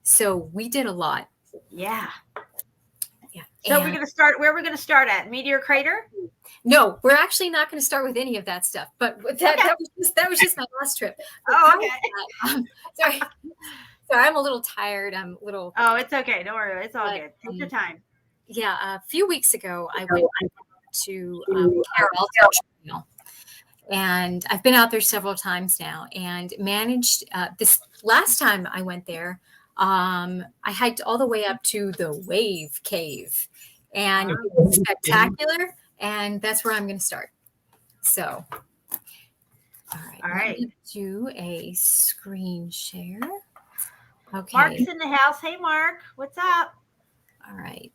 So we did a lot. Yeah. Yeah. So we're gonna start. Where are we gonna start at? Meteor Crater? No, we're actually not going to start with any of that stuff. But that was just my last trip. But Oh, okay. Sorry, I'm a little tired. I'm a little. Oh, it's okay. Don't worry. It's all good. Take your time. Yeah, a few weeks ago, I went to Carroll Channel, and I've been out there several times now, and managed this last time I went there. I hiked all the way up to the Wave Cave, and it was spectacular. And that's where I'm going to start. So, all right. Let me do a screen share. Okay. Mark's in the house. Hey, Mark. What's up? All right.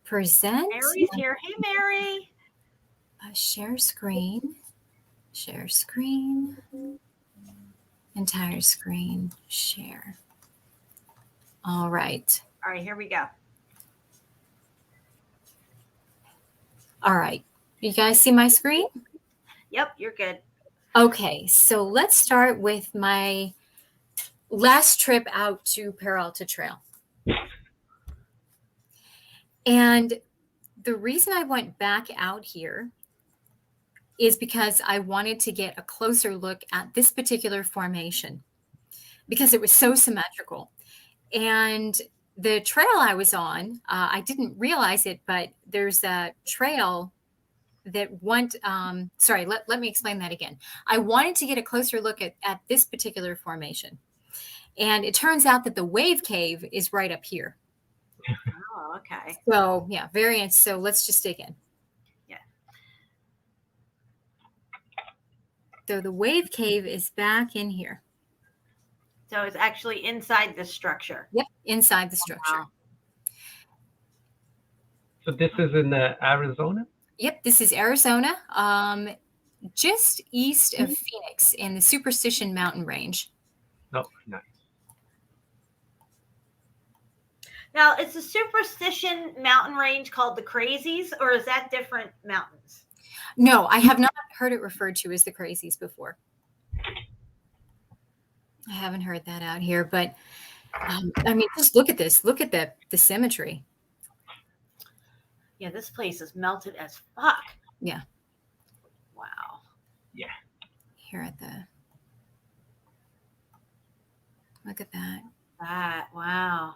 Present. Mary's here. Hey, Mary. Share screen. Share screen. Entire screen. Share. All right. All right. Here we go. All right. You guys see my screen? Yep, you're good. Okay, so let's start with my last trip out to Peralta Trail. And the reason I went back out here is because I wanted to get a closer look at this particular formation because it was so symmetrical. And the trail I was on, I didn't realize it, but there's a trail that went, sorry, let me explain that again. I wanted to get a closer look at this particular formation. And it turns out that the Wave Cave is right up here. Oh, okay. So yeah, variants. So let's just dig in. Yeah. So the Wave Cave is back in here. So it's actually inside the structure. Yep, inside the structure. Wow. So this is in Arizona? Yep, this is Arizona, just east of Phoenix in the Superstition Mountain Range. Oh, nice. Now, it's a Superstition mountain range called the Crazies, or is that different mountains? No, I have not heard it referred to as the Crazies before. I haven't heard that out here, but I mean, just look at this. Look at the symmetry. Yeah, this place is melted as fuck. Yeah. Wow. Yeah. Here at the. Look at that. Wow.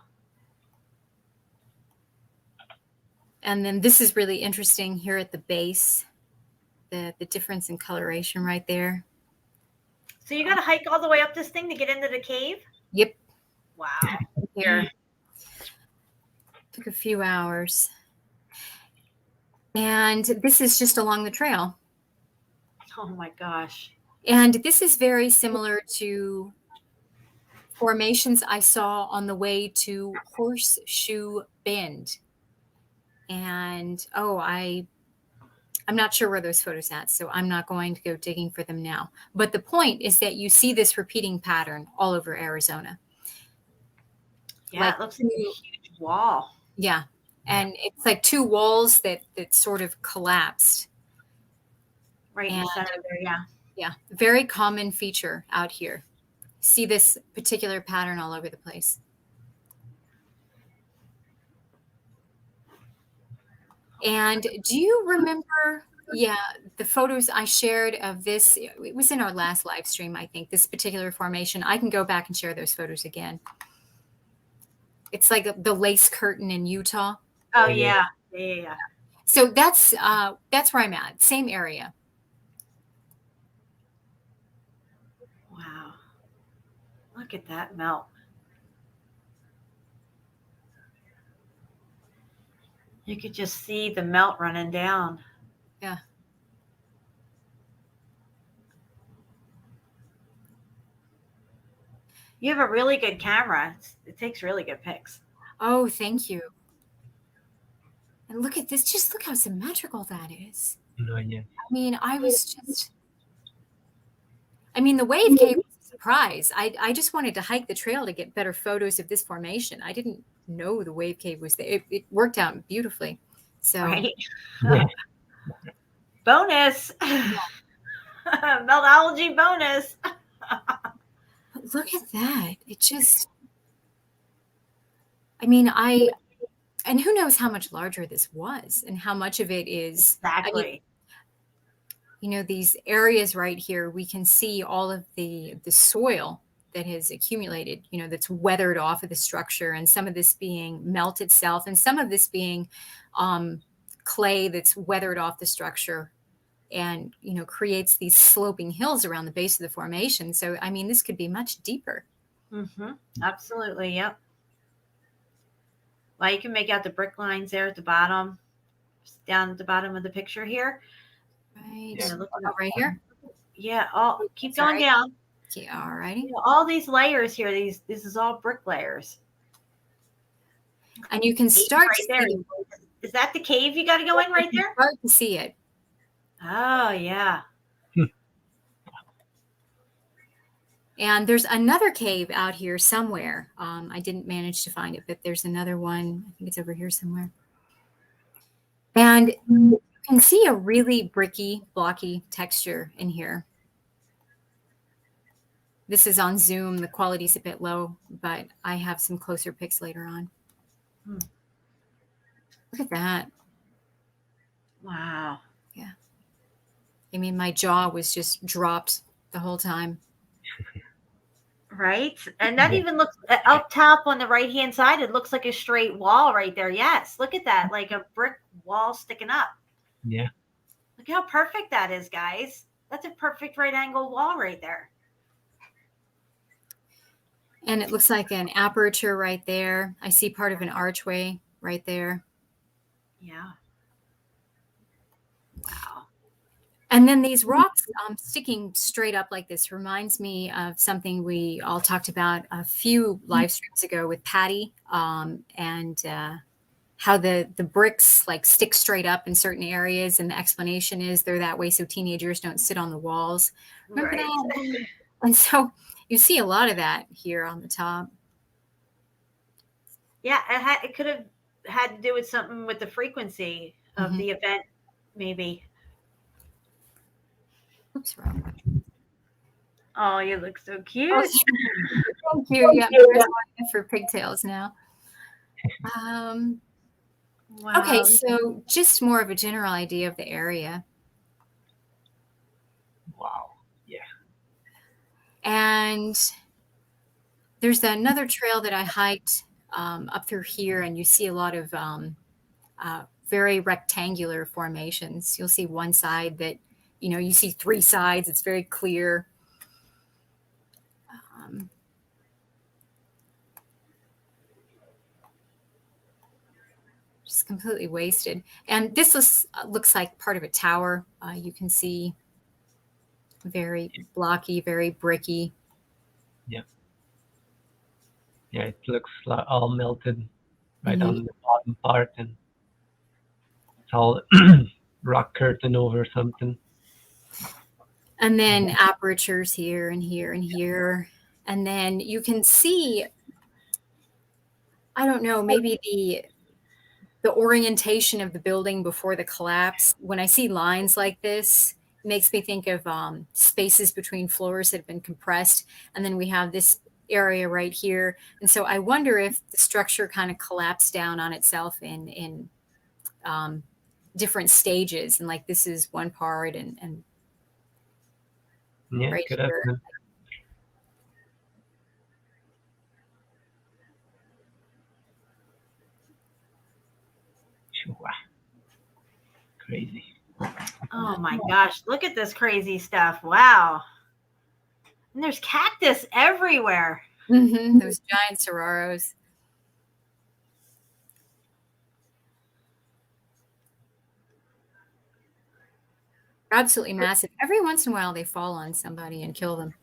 And then this is really interesting here at the base, the difference in coloration right there. So you got to hike all the way up this thing to get into the cave? Yep. Wow. Here. Took a few hours. And this is just along the trail. Oh my gosh. And this is very similar to formations I saw on the way to Horseshoe Bend. And I'm not sure where those photos at, so I'm not going to go digging for them now. But the point is that you see this repeating pattern all over Arizona. Yeah, like, it looks like a huge wall. Yeah. And it's like two walls that sort of collapsed. Right in the center there, yeah. Yeah. Very common feature out here. See this particular pattern all over the place. And do you remember, the photos I shared of this? It was in our last live stream, I think, this particular formation. I can go back and share those photos again. It's like the lace curtain in Utah. Oh Oh, yeah. yeah, yeah. So that's where I'm at. Same area. Wow, look at that melt. You could just see the melt running down. Yeah. You have a really good camera. It takes really good pics. Oh, thank you. And look at this. Just look how symmetrical that is. Oh, yeah. I mean, the wave cave was a surprise. I just wanted to hike the trail to get better photos of this formation. I didn't know the wave cave was there. It worked out beautifully. So Right. Yeah. Bonus. Meltology bonus. but look at that. It just, and who knows how much larger this was and how much of it is. Exactly. These areas right here, we can see all of the soil that has accumulated, that's weathered off of the structure, and some of this being melt itself, and some of this being clay that's weathered off the structure and, creates these sloping hills around the base of the formation. So, this could be much deeper. Mm-hmm. Absolutely. Yep. Well, you can make out the brick lines there at the bottom, down at the bottom of the picture here. Right. Yeah, look at Right here. Yeah. Keep going Sorry. down. Okay, all righty. All these layers here. This is all brick layers. And you can start right there. Is that the cave you got to go in right there? Start to see it. Oh yeah. And there's another cave out here somewhere. I didn't manage to find it, but there's another one. I think it's over here somewhere. And you can see a really bricky, blocky texture in here. This is on Zoom. The quality's a bit low, but I have some closer pics later on. Look at that. Wow. Yeah. My jaw was just dropped the whole time. Right. And that even looks up top on the right hand side. It looks like a straight wall right there. Yes. Look at that. Like a brick wall sticking up. Yeah. Look how perfect that is, guys. That's a perfect right angle wall right there. And it looks like an aperture right there. I see part of an archway right there. Yeah. Wow. And then these rocks sticking straight up like this reminds me of something we all talked about a few live streams ago with Patty, and how the bricks like stick straight up in certain areas, and the explanation is they're that way so teenagers don't sit on the walls. Remember that? And so you see a lot of that here on the top. Yeah, it could have had to do with something with the frequency of the event, maybe. Oops, wrong one. Oh, you look so cute. Oh, thank you. Yeah, there's one for pigtails now. Wow. Okay, so just more of a general idea of the area. Wow. Yeah. And there's another trail that I hiked up through here, and you see a lot of very rectangular formations. You'll see one side that, you see three sides. It's very clear. Just completely wasted. And this looks like part of a tower. You can see very blocky, very bricky. Yeah. Yeah, it looks like all melted right on the bottom part, and it's all rock curtain over something. And then apertures here and here and here. And then you can see, I don't know, maybe the orientation of the building before the collapse. When I see lines like this, it makes me think of spaces between floors that have been compressed. And then we have this area right here. And so I wonder if the structure kind of collapsed down on itself in different stages. And like this is one part, and yeah, right could here. happen. Crazy. Oh my gosh, look at this crazy stuff. Wow. And there's cactus everywhere. Those giant saguaros. Absolutely massive. Every once in a while, they fall on somebody and kill them.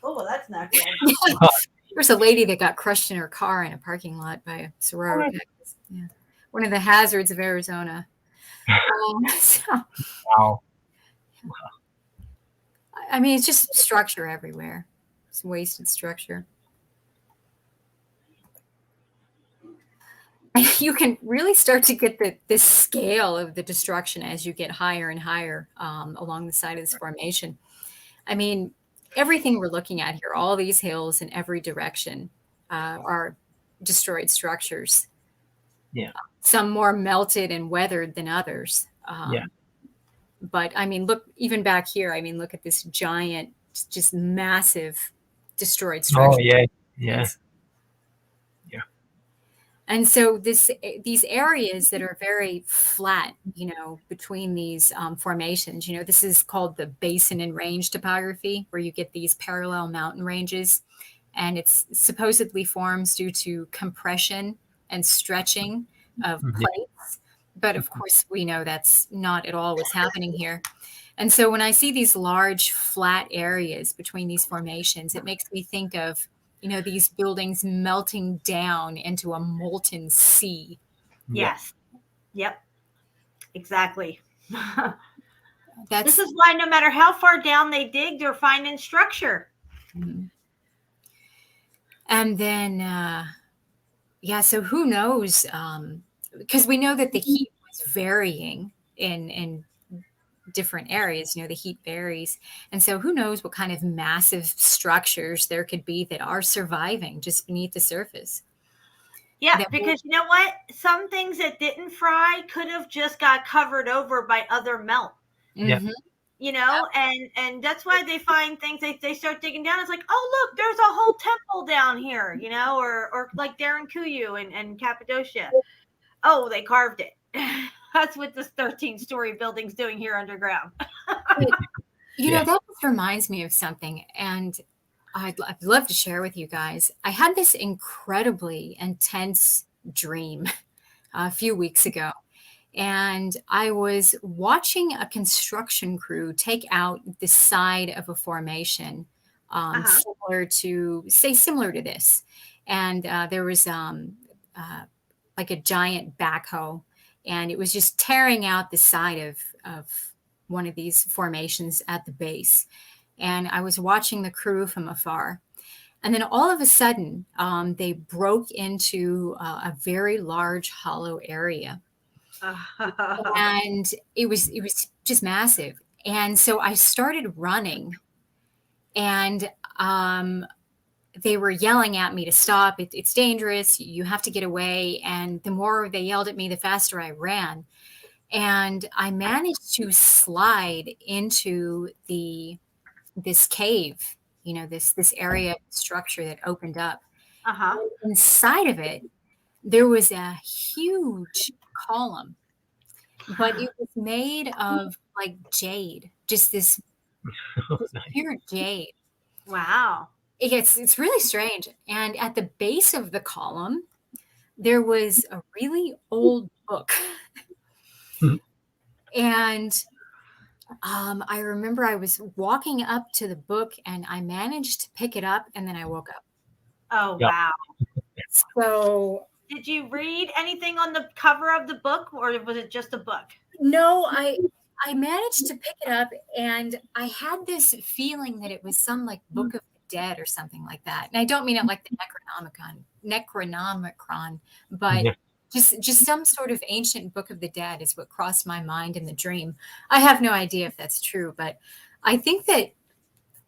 Oh, well, that's not good. There's a lady that got crushed in her car in a parking lot by a saguaro cactus. Yeah. One of the hazards of Arizona. Wow. I mean, it's just structure everywhere. It's wasted structure. You can really start to get the scale of the destruction as you get higher and higher along the side of this formation. I mean, everything we're looking at here, all these hills in every direction are destroyed structures. Yeah. Some more melted and weathered than others. But I mean, look, even back here, I mean, look at this giant, just massive destroyed structure. Oh, yeah. Yeah. And so these areas that are very flat, you know, between these formations, you know, this is called the basin and range topography, where you get these parallel mountain ranges. And it's supposedly forms due to compression and stretching of plates. But of course, we know that's not at all what's happening here. And so when I see these large flat areas between these formations, it makes me think of, you know, these buildings melting down into a molten sea. Yes. Yep. Exactly. That's, this is why no matter how far down they dig, they're finding structure. And then, yeah, so who knows? Because we know that the heat was varying in different areas, you know, the heat varies. And so who knows what kind of massive structures there could be that are surviving just beneath the surface. Yeah, because you know what? Some things that didn't fry could have just got covered over by other melt. You know, and that's why they find things, they start digging down. It's like, oh, look, there's a whole temple down here, you know, or like Darren Kuyu and Cappadocia. Oh, they carved it. That's what this 13-story building's doing here underground. You know, that just reminds me of something, and I'd love to share with you guys. I had this incredibly intense dream a few weeks ago, and I was watching a construction crew take out the side of a formation similar to this. And there was like a giant backhoe, and it was just tearing out the side of one of these formations at the base. And I was watching the crew from afar. And then all of a sudden, they broke into a very large hollow area. And it was just massive. And so I started running, and they were yelling at me to stop. It's dangerous. You have to get away. And the more they yelled at me, the faster I ran. And I managed to slide into this cave, you know, this area structure that opened up. Inside of it, there was a huge column, but it was made of like jade, just this pure jade. Wow. It's really strange. And at the base of the column, there was a really old book. And I remember I was walking up to the book, and I managed to pick it up, and then I woke up. Oh, wow. So did you read anything on the cover of the book, or was it just a book? No, I managed to pick it up, and I had this feeling that it was some like Book of the Dead or something like that. And I don't mean it like the Necronomicon, but just some sort of ancient Book of the Dead is what crossed my mind in the dream. I have no idea if that's true, but I think that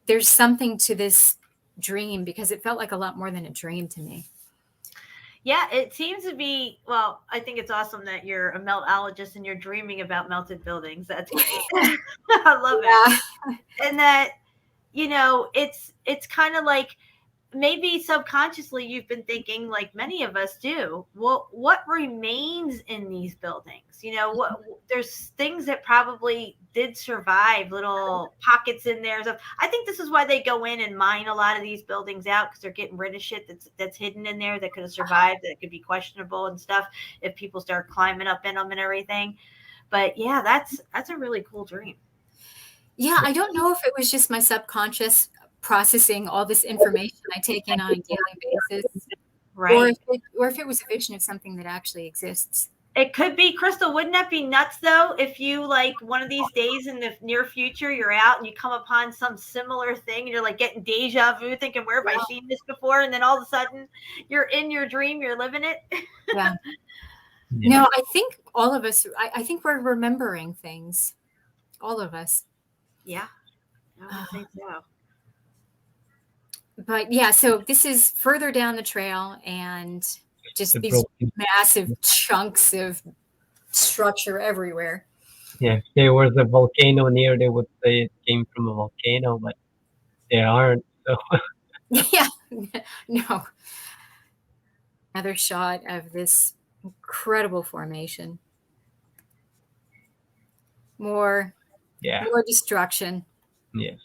there's something to this dream, because it felt like a lot more than a dream to me. Yeah, it seems to be. Well, I think it's awesome that you're a meltologist and you're dreaming about melted buildings. That's great. I love it. And that, you know, it's kind of like maybe subconsciously you've been thinking, like many of us do, well, what remains in these buildings? You know, what there's things that probably did survive, little pockets in there. So I think this is why they go in and mine a lot of these buildings out, because they're getting rid of shit that's hidden in there that could have survived, that could be questionable and stuff if people start climbing up in them and everything. But yeah, that's a really cool dream. Yeah, I don't know if it was just my subconscious processing all this information I take in on a daily basis, Right. or if it was a vision of something that actually exists. It could be. Crystal, wouldn't that be nuts though, if you, like, one of these days in the near future, you're out and you come upon some similar thing and you're like getting deja vu, thinking, where have I seen this before? And then all of a sudden you're in your dream, you're living it. Yeah. No, I think all of us, I think we're remembering things. All of us. Yeah. I think so. But yeah, so this is further down the trail, and just these massive chunks of structure everywhere. Yeah, if there was a volcano near, they would say it came from a volcano, but there aren't. So Yeah, no. Another shot of this incredible formation. More destruction. Yes.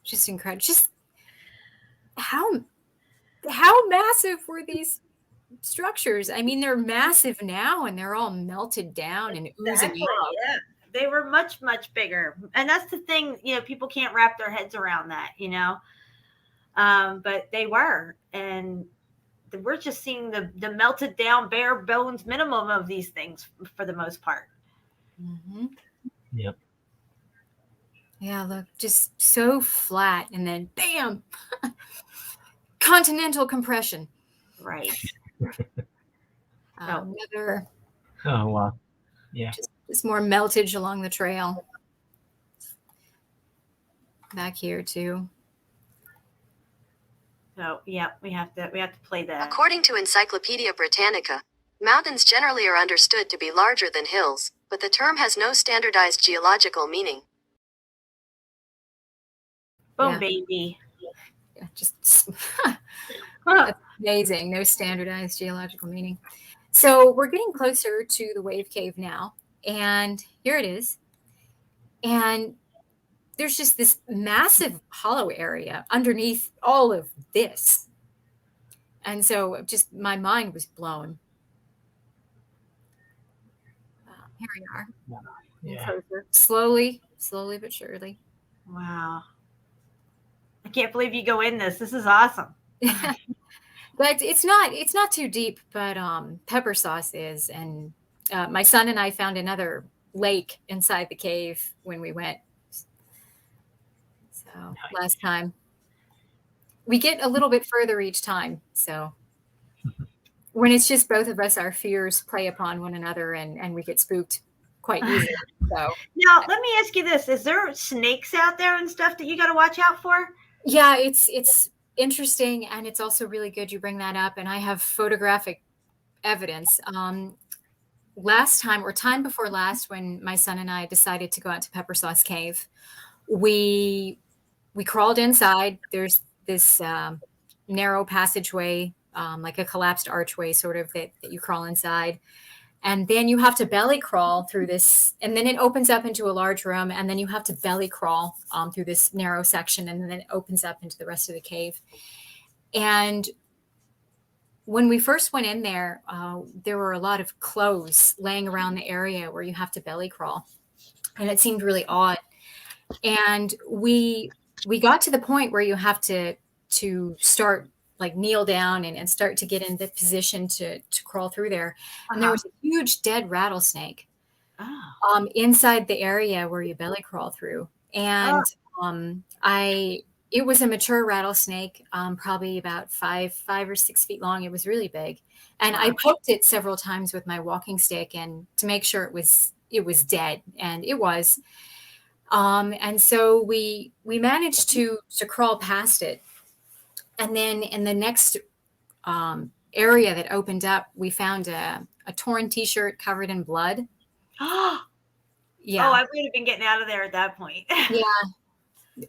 Just incredible. Just how massive were these structures? I mean, they're massive now, and they're all melted down and oozing out. Yeah, they were much, much bigger. And that's the thing, you know, people can't wrap their heads around that, you know. But they were, and we're just seeing the melted down bare bones minimum of these things for the most part. Mm-hmm. Yep. Yeah, look, just so flat, and then bam, continental compression. Right. Another. Oh wow. Yeah. Just more meltage along the trail. Back here too. So yeah, we have to play that. According to Encyclopedia Britannica, mountains generally are understood to be larger than hills, but the term has no standardized geological meaning. Boom, baby. Yeah, just that's amazing. No standardized geological meaning. So we're getting closer to the wave cave now, and here it is. And there's just this massive hollow area underneath all of this. And so just my mind was blown. Here we are. Yeah. Closer. Slowly but surely. Wow. I can't believe you go in this. This is awesome. But it's not too deep, but pepper sauce is. And my son and I found another lake inside the cave when we went. So last time. We get a little bit further each time. So when it's just both of us, our fears play upon one another, and we get spooked quite easily. So now let me ask you this. Is there snakes out there and stuff that you got to watch out for? Yeah, it's interesting, and it's also really good you bring that up. And I have photographic evidence. Last time, or time before last, when my son and I decided to go out to Pepper Sauce Cave, we crawled inside. There's this narrow passageway, like a collapsed archway, sort of, that you crawl inside. And then you have to belly crawl through this, and then it opens up into a large room, and then you have to belly crawl through this narrow section, and then it opens up into the rest of the cave. And when we first went in there, there were a lot of clothes laying around the area where you have to belly crawl, and it seemed really odd. And we got to the point where you have to start, like, kneel down and start to get in the position to crawl through there. And there was a huge dead rattlesnake inside the area where you belly crawl through. And it was a mature rattlesnake, probably about 5 or 6 feet long. It was really big. And I poked it several times with my walking stick, and to make sure it was dead, and it was. And so we managed to crawl past it. And then in the next area that opened up, we found a torn T-shirt covered in blood. Yeah. Oh, I would have been getting out of there at that point. Yeah.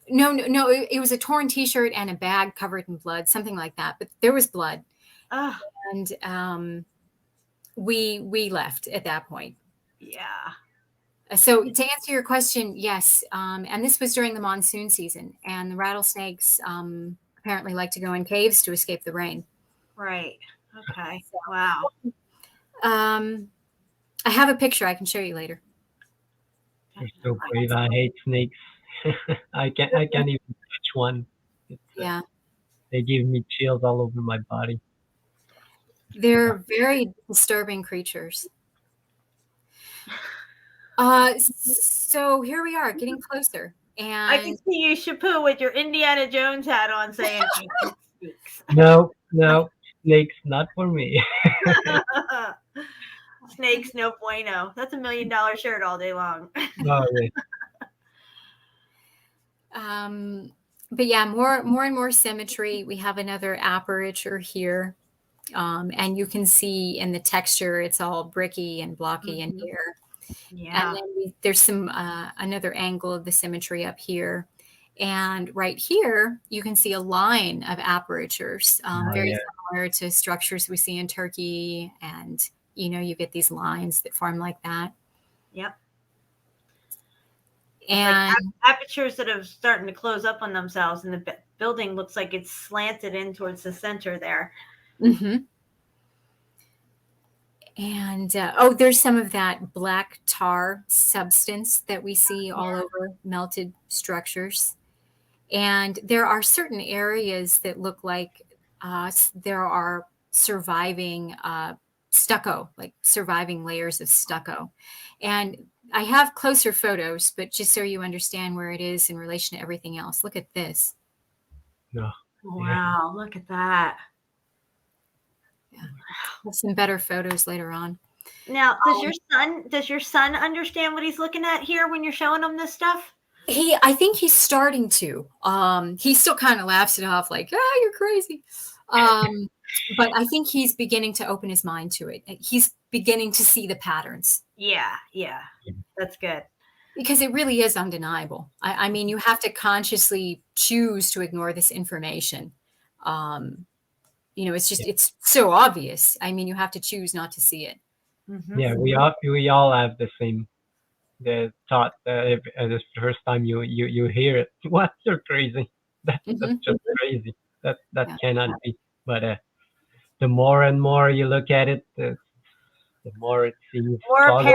No. It was a torn T-shirt and a bag covered in blood, something like that. But there was blood, and we left at that point. Yeah. So to answer your question, yes, and this was during the monsoon season, and the rattlesnakes apparently like to go in caves to escape the rain. Right. Okay. Wow. I have a picture I can show you later. They're so brave. I hate snakes. I can't even touch one. Yeah. They give me chills all over my body. They're very disturbing creatures. So here we are, getting closer. And I can see you, Shapu, with your Indiana Jones hat on, saying snakes. No, snakes not for me. Snakes, no bueno. That's $1 million shirt all day long. Oh, yeah. But yeah, more and more symmetry. We have another aperture here. And you can see in the texture, it's all bricky and blocky in here. Yeah. And then there's some another angle of the symmetry up here. And right here, you can see a line of apertures, very similar to structures we see in Turkey. And, you get these lines that form like that. Yep. And like apertures that are starting to close up on themselves, and the building looks like it's slanted in towards the center there. Mm-hmm. And there's some of that black tar substance that we see all over melted structures. And there are certain areas that look like there are surviving stucco, like surviving layers of stucco. And I have closer photos, but just so you understand where it is in relation to everything else. Look at this. No. Wow, look at that. Yeah. We'll some better photos later on. Now, does your son understand what he's looking at here when you're showing him this stuff? I think he's starting to. He still kind of laughs it off like, you're crazy. But I think he's beginning to open his mind to it. He's beginning to see the patterns. Yeah. That's good. Because it really is undeniable. I mean, you have to consciously choose to ignore this information. It's so obvious. I mean, you have to choose not to see it. Mm-hmm. Yeah, we all have the thought that if the first time you hear it, what, you're crazy. That's just crazy. That cannot be. But the more and more you look at it, the more it seems plausible,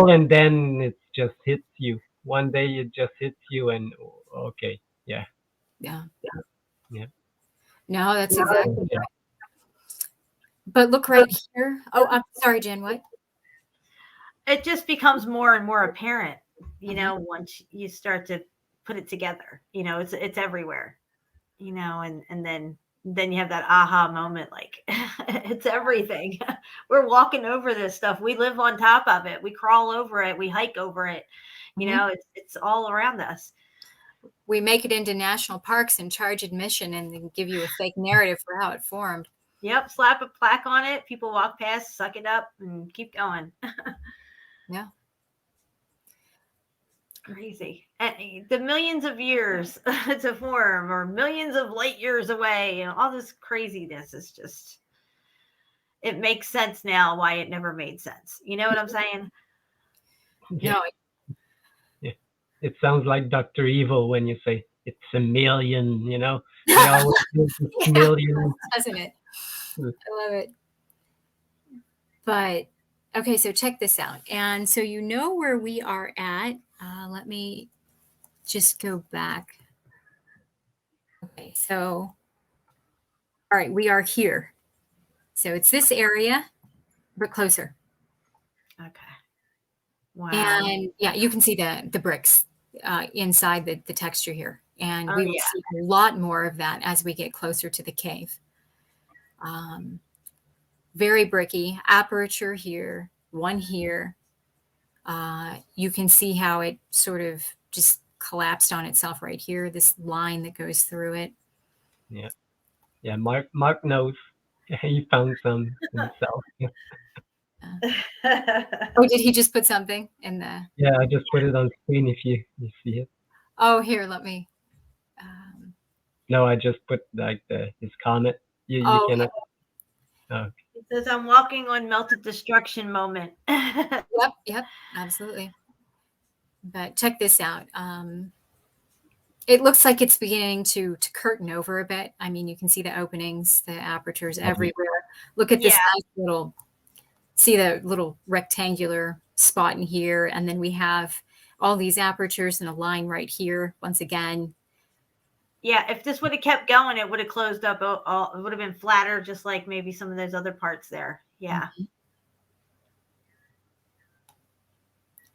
and then it just hits you. One day it just hits you, and okay, yeah. No, that's exactly right. But look right here. Oh, I'm sorry, Jen. What? It just becomes more and more apparent, once you start to put it together. It's everywhere. And then you have that aha moment, like it's everything. We're walking over this stuff. We live on top of it. We crawl over it. We hike over it. It's all around us. We make it into national parks and charge admission and then give you a fake narrative for how it formed. Yep. Slap a plaque on it. People walk past, suck it up, and keep going. Yeah. Crazy. And the millions of years to form, or millions of light years away, all this craziness is just, it makes sense now why it never made sense. You know what I'm saying? Yeah. No. Yeah. It sounds like Dr. Evil when you say it's a million, They always it's million. Doesn't it? I love it. But okay, so check this out. And so where we are at. Let me just go back. Okay, so, all right, we are here. So it's this area, but closer. Okay. Wow. And yeah, you can see the bricks inside the texture here. And we will see a lot more of that as we get closer to the cave. Very bricky, aperture here, one here. You can see how it sort of just collapsed on itself right here, this line that goes through it. Yeah. Mark knows. He found some himself. Oh, did he just put something in the? Yeah, I just put it on screen if you see it. Oh, here, let me. No, I just put like his comment. You Oh, cannot. Oh, It says, I'm walking on melted destruction moment. yep, absolutely. But check this out. It looks like it's beginning to curtain over a bit. I mean, you can see the openings, the apertures everywhere. Look at this nice little, see the little rectangular spot in here. And then we have all these apertures and a line right here once again. Yeah, if this would have kept going, it would have closed up. It would have been flatter, just like maybe some of those other parts there. Yeah. Mm-hmm.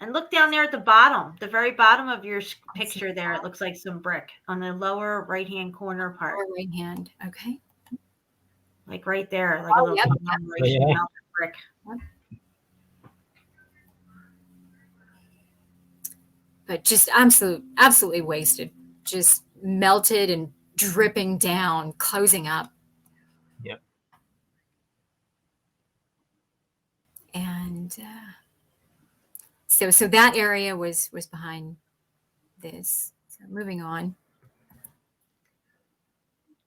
And look down there at the bottom, the very bottom of your picture there. It looks like some brick on the lower right-hand corner part. Lower right hand. Okay. Like right there, like a little conglomeration melted brick. But just absolutely wasted. Just melted and dripping down, closing up. Yep. And so that area was behind this. So moving on.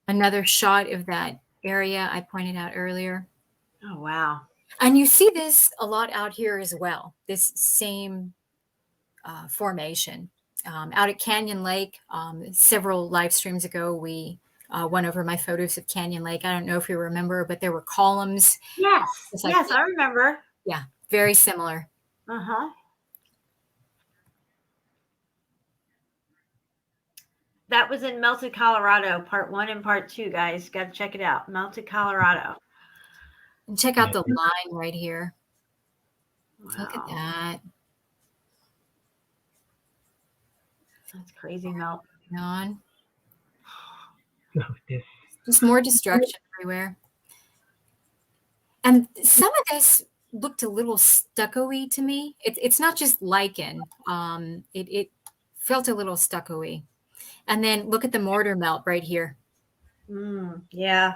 Another shot of that area I pointed out earlier. Oh, wow. And you see this a lot out here as well, this same formation. Out at Canyon Lake, several live streams ago, we went over my photos of Canyon Lake. I don't know if you remember, but there were columns. Yes, like, yes, I remember. Yeah, very similar. Uh-huh. That was in Melted, Colorado, part 1 and part 2, guys. Got to check it out. Melted, Colorado. And check out the line right here. Wow. Look at that. That's crazy melt. On. No, this. Just more destruction everywhere. And some of this looked a little stucco-y to me. It's not just lichen. It felt a little stucco-y. And then look at the mortar melt right here. Yeah.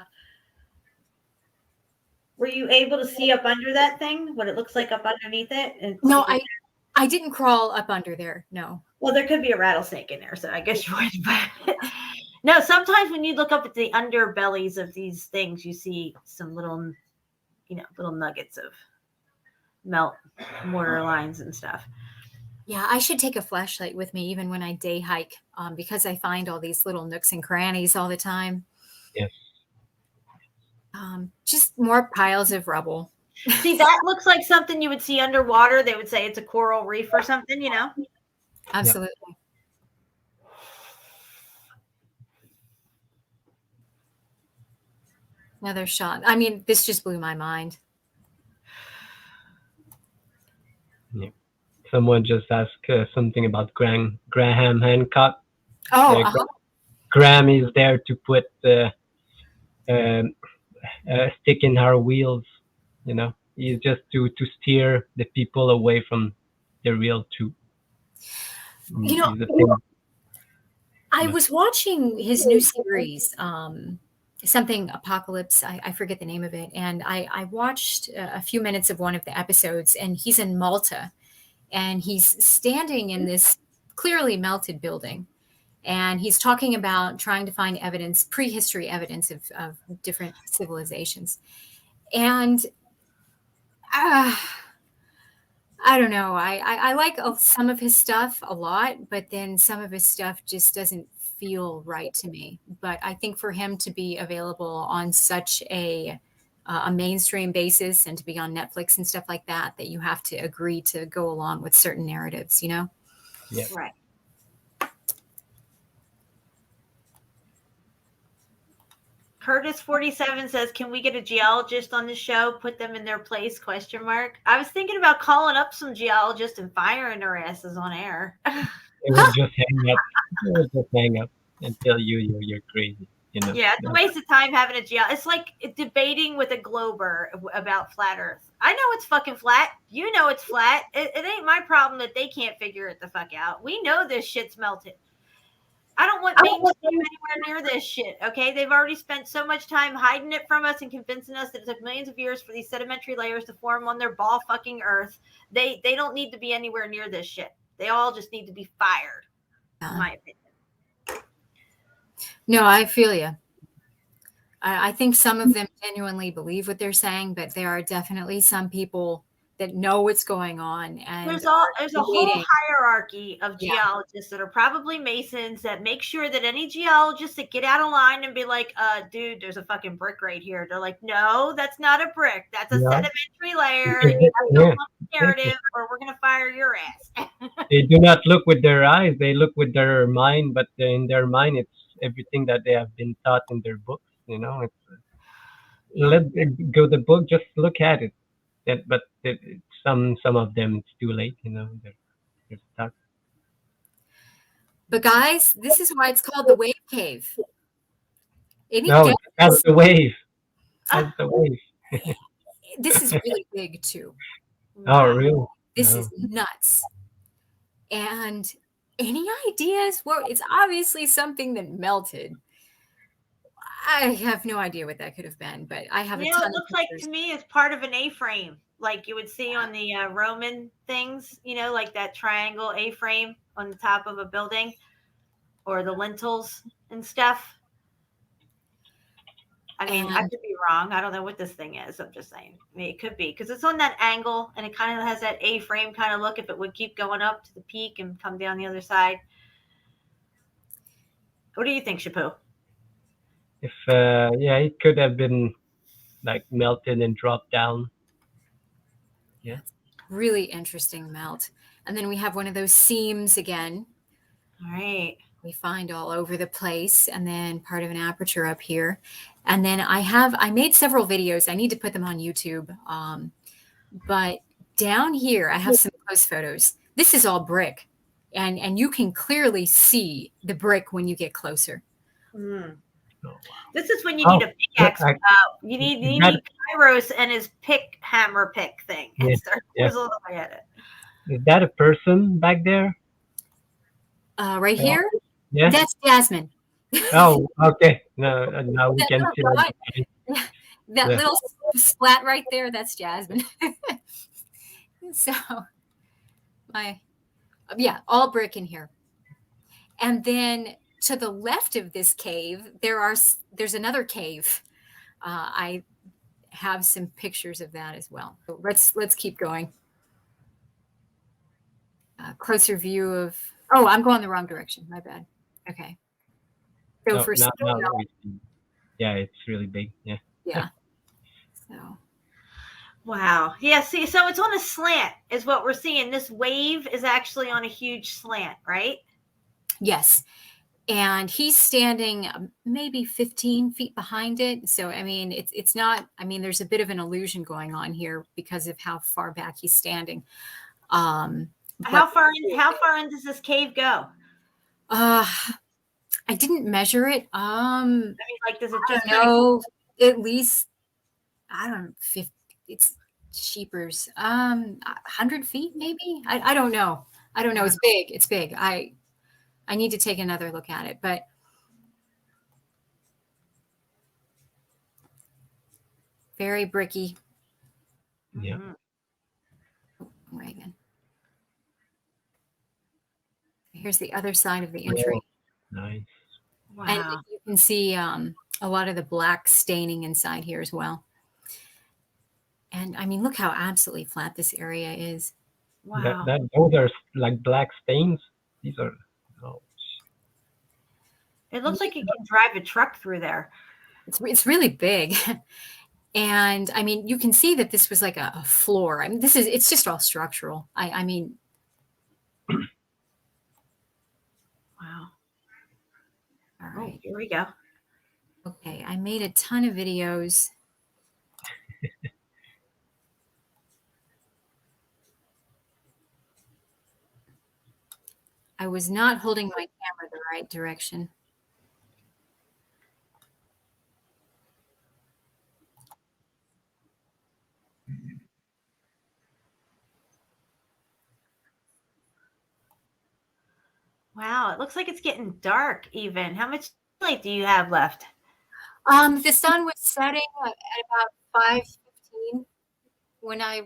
Were you able to see up under that thing, what it looks like up underneath it? No, I didn't crawl up under there. No. Well, there could be a rattlesnake in there, so I guess you would. But no, sometimes when you look up at the underbellies of these things, you see some little, little nuggets of melt mortar lines and stuff. Yeah, I should take a flashlight with me even when I day hike, because I find all these little nooks and crannies all the time. Yes. Just more piles of rubble. See, that looks like something you would see underwater. They would say it's a coral reef or something, Absolutely. Yeah. Another shot. I mean, this just blew my mind. Yeah. Someone just asked something about Graham Hancock. Oh, Graham is there to put the stick in our wheels. He's just to steer the people away from the real truth. I was watching his new series, something Apocalypse. I forget the name of it. And I watched a few minutes of one of the episodes, and he's in Malta, and he's standing in this clearly melted building. And he's talking about trying to find evidence, prehistory evidence of different civilizations. And I don't know. I like some of his stuff a lot, but then some of his stuff just doesn't feel right to me. But I think for him to be available on such a mainstream basis and to be on Netflix and stuff like that, that you have to agree to go along with certain narratives, Yeah. Right. Curtis47 says, can we get a geologist on the show? Put them in their place, ? I was thinking about calling up some geologists and firing their asses on air. It will just hang up. It will just hang up and tell you're crazy. Yeah, it's a waste of time having a geologist. It's like debating with a glober about flat Earth. I know it's fucking flat. You know it's flat. It ain't my problem that they can't figure it the fuck out. We know this shit's melted. I don't want mainstream anywhere near this shit, okay? They've already spent so much time hiding it from us and convincing us that it took millions of years for these sedimentary layers to form on their ball fucking Earth. They don't need to be anywhere near this shit. They all just need to be fired. in my opinion. No, I feel you. I think some of them genuinely believe what they're saying, but there are definitely some people that know what's going on. And There's a whole hierarchy of geologists that are probably Masons that make sure that any geologists that get out of line and be like, dude, there's a fucking brick right here. They're like, no, that's not a brick. That's a sedimentary layer. You have to lump the narrative or we're going to fire your ass. They do not look with their eyes. They look with their mind, but in their mind, it's everything that they have been taught in their books. You know, it's let it go the book. Just look at it. But some of them it's too late. You know, they're stuck. But guys, this is why it's called the Wave Cave. That's the wave. That's the wave. This is really big too. Oh, really? This is nuts. And any ideas? Well, it's obviously something that melted. I have no idea what that could have been, but I have it looks like to me it's part of an A-frame, like you would see on the Roman things, you know, like that triangle A-frame on the top of a building or the lintels and stuff. I mean, I could be wrong. I don't know what this thing is. I'm just saying. I mean, it could be because it's on that angle and it kind of has that A-frame kind of look if it would keep going up to the peak and come down the other side. What do you think, Chapu? If it could have been like melted and dropped down. Yeah. Really interesting melt. And then we have one of those seams again. All right. We find all over the place, and then part of an aperture up here. And then I made several videos. I need to put them on YouTube. But down here, I have some close photos. This is all brick. And you can clearly see the brick when you get closer. Mm. This is when you need a pickaxe. You need Kairos and his hammer pick thing and start whizzling away at it. Is that a person back there? Right here? Yeah. That's Jasmine. Oh, okay. Now we can see that little splat right there, that's Jasmine. So all brick in here. And then to the left of this cave, there's another cave. I have some pictures of that as well. So let's keep going. Closer view of. Oh, I'm going the wrong direction. My bad. Okay. So it's really big. Yeah. Yeah. So. Wow. Yeah. See, so it's on a slant, is what we're seeing. This wave is actually on a huge slant, right? Yes. And he's standing maybe 15 feet behind it. So, I mean, it's not, I mean, there's a bit of an illusion going on here because of how far back he's standing. How far in does this cave go? I didn't measure it. I mean, like, does it just go at least, I don't know, 50, it's sheepers, 100 feet maybe? I don't know. I don't know. It's big. It's big. I need to take another look at it, but very bricky. Yeah. Right again. Here's the other side of the entry. Nice. Wow. And you can see a lot of the black staining inside here as well. And I mean, look how absolutely flat this area is. Wow. Those are like black stains. These are. Oh. It looks like you can drive a truck through there. It's really big. And I mean, you can see that this was like a floor. I mean, it's just all structural. I mean. Wow. All right. Oh, here we go. Okay. I made a ton of videos. I was not holding my camera the right direction. Wow, it looks like it's getting dark even. How much light do you have left? The sun was setting at about 5:15 when I.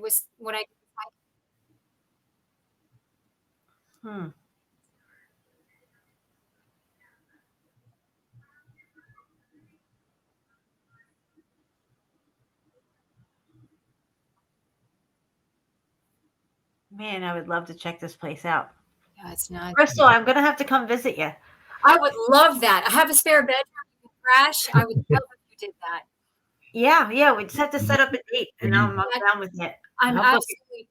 Man, I would love to check this place out. Yeah, it's not. Crystal, I'm going to have to come visit you. I would love that. I have a spare bedroom you can crash. I would love if you did that. Yeah, we just have to set up a date, and I'm down with it. I'm absolutely.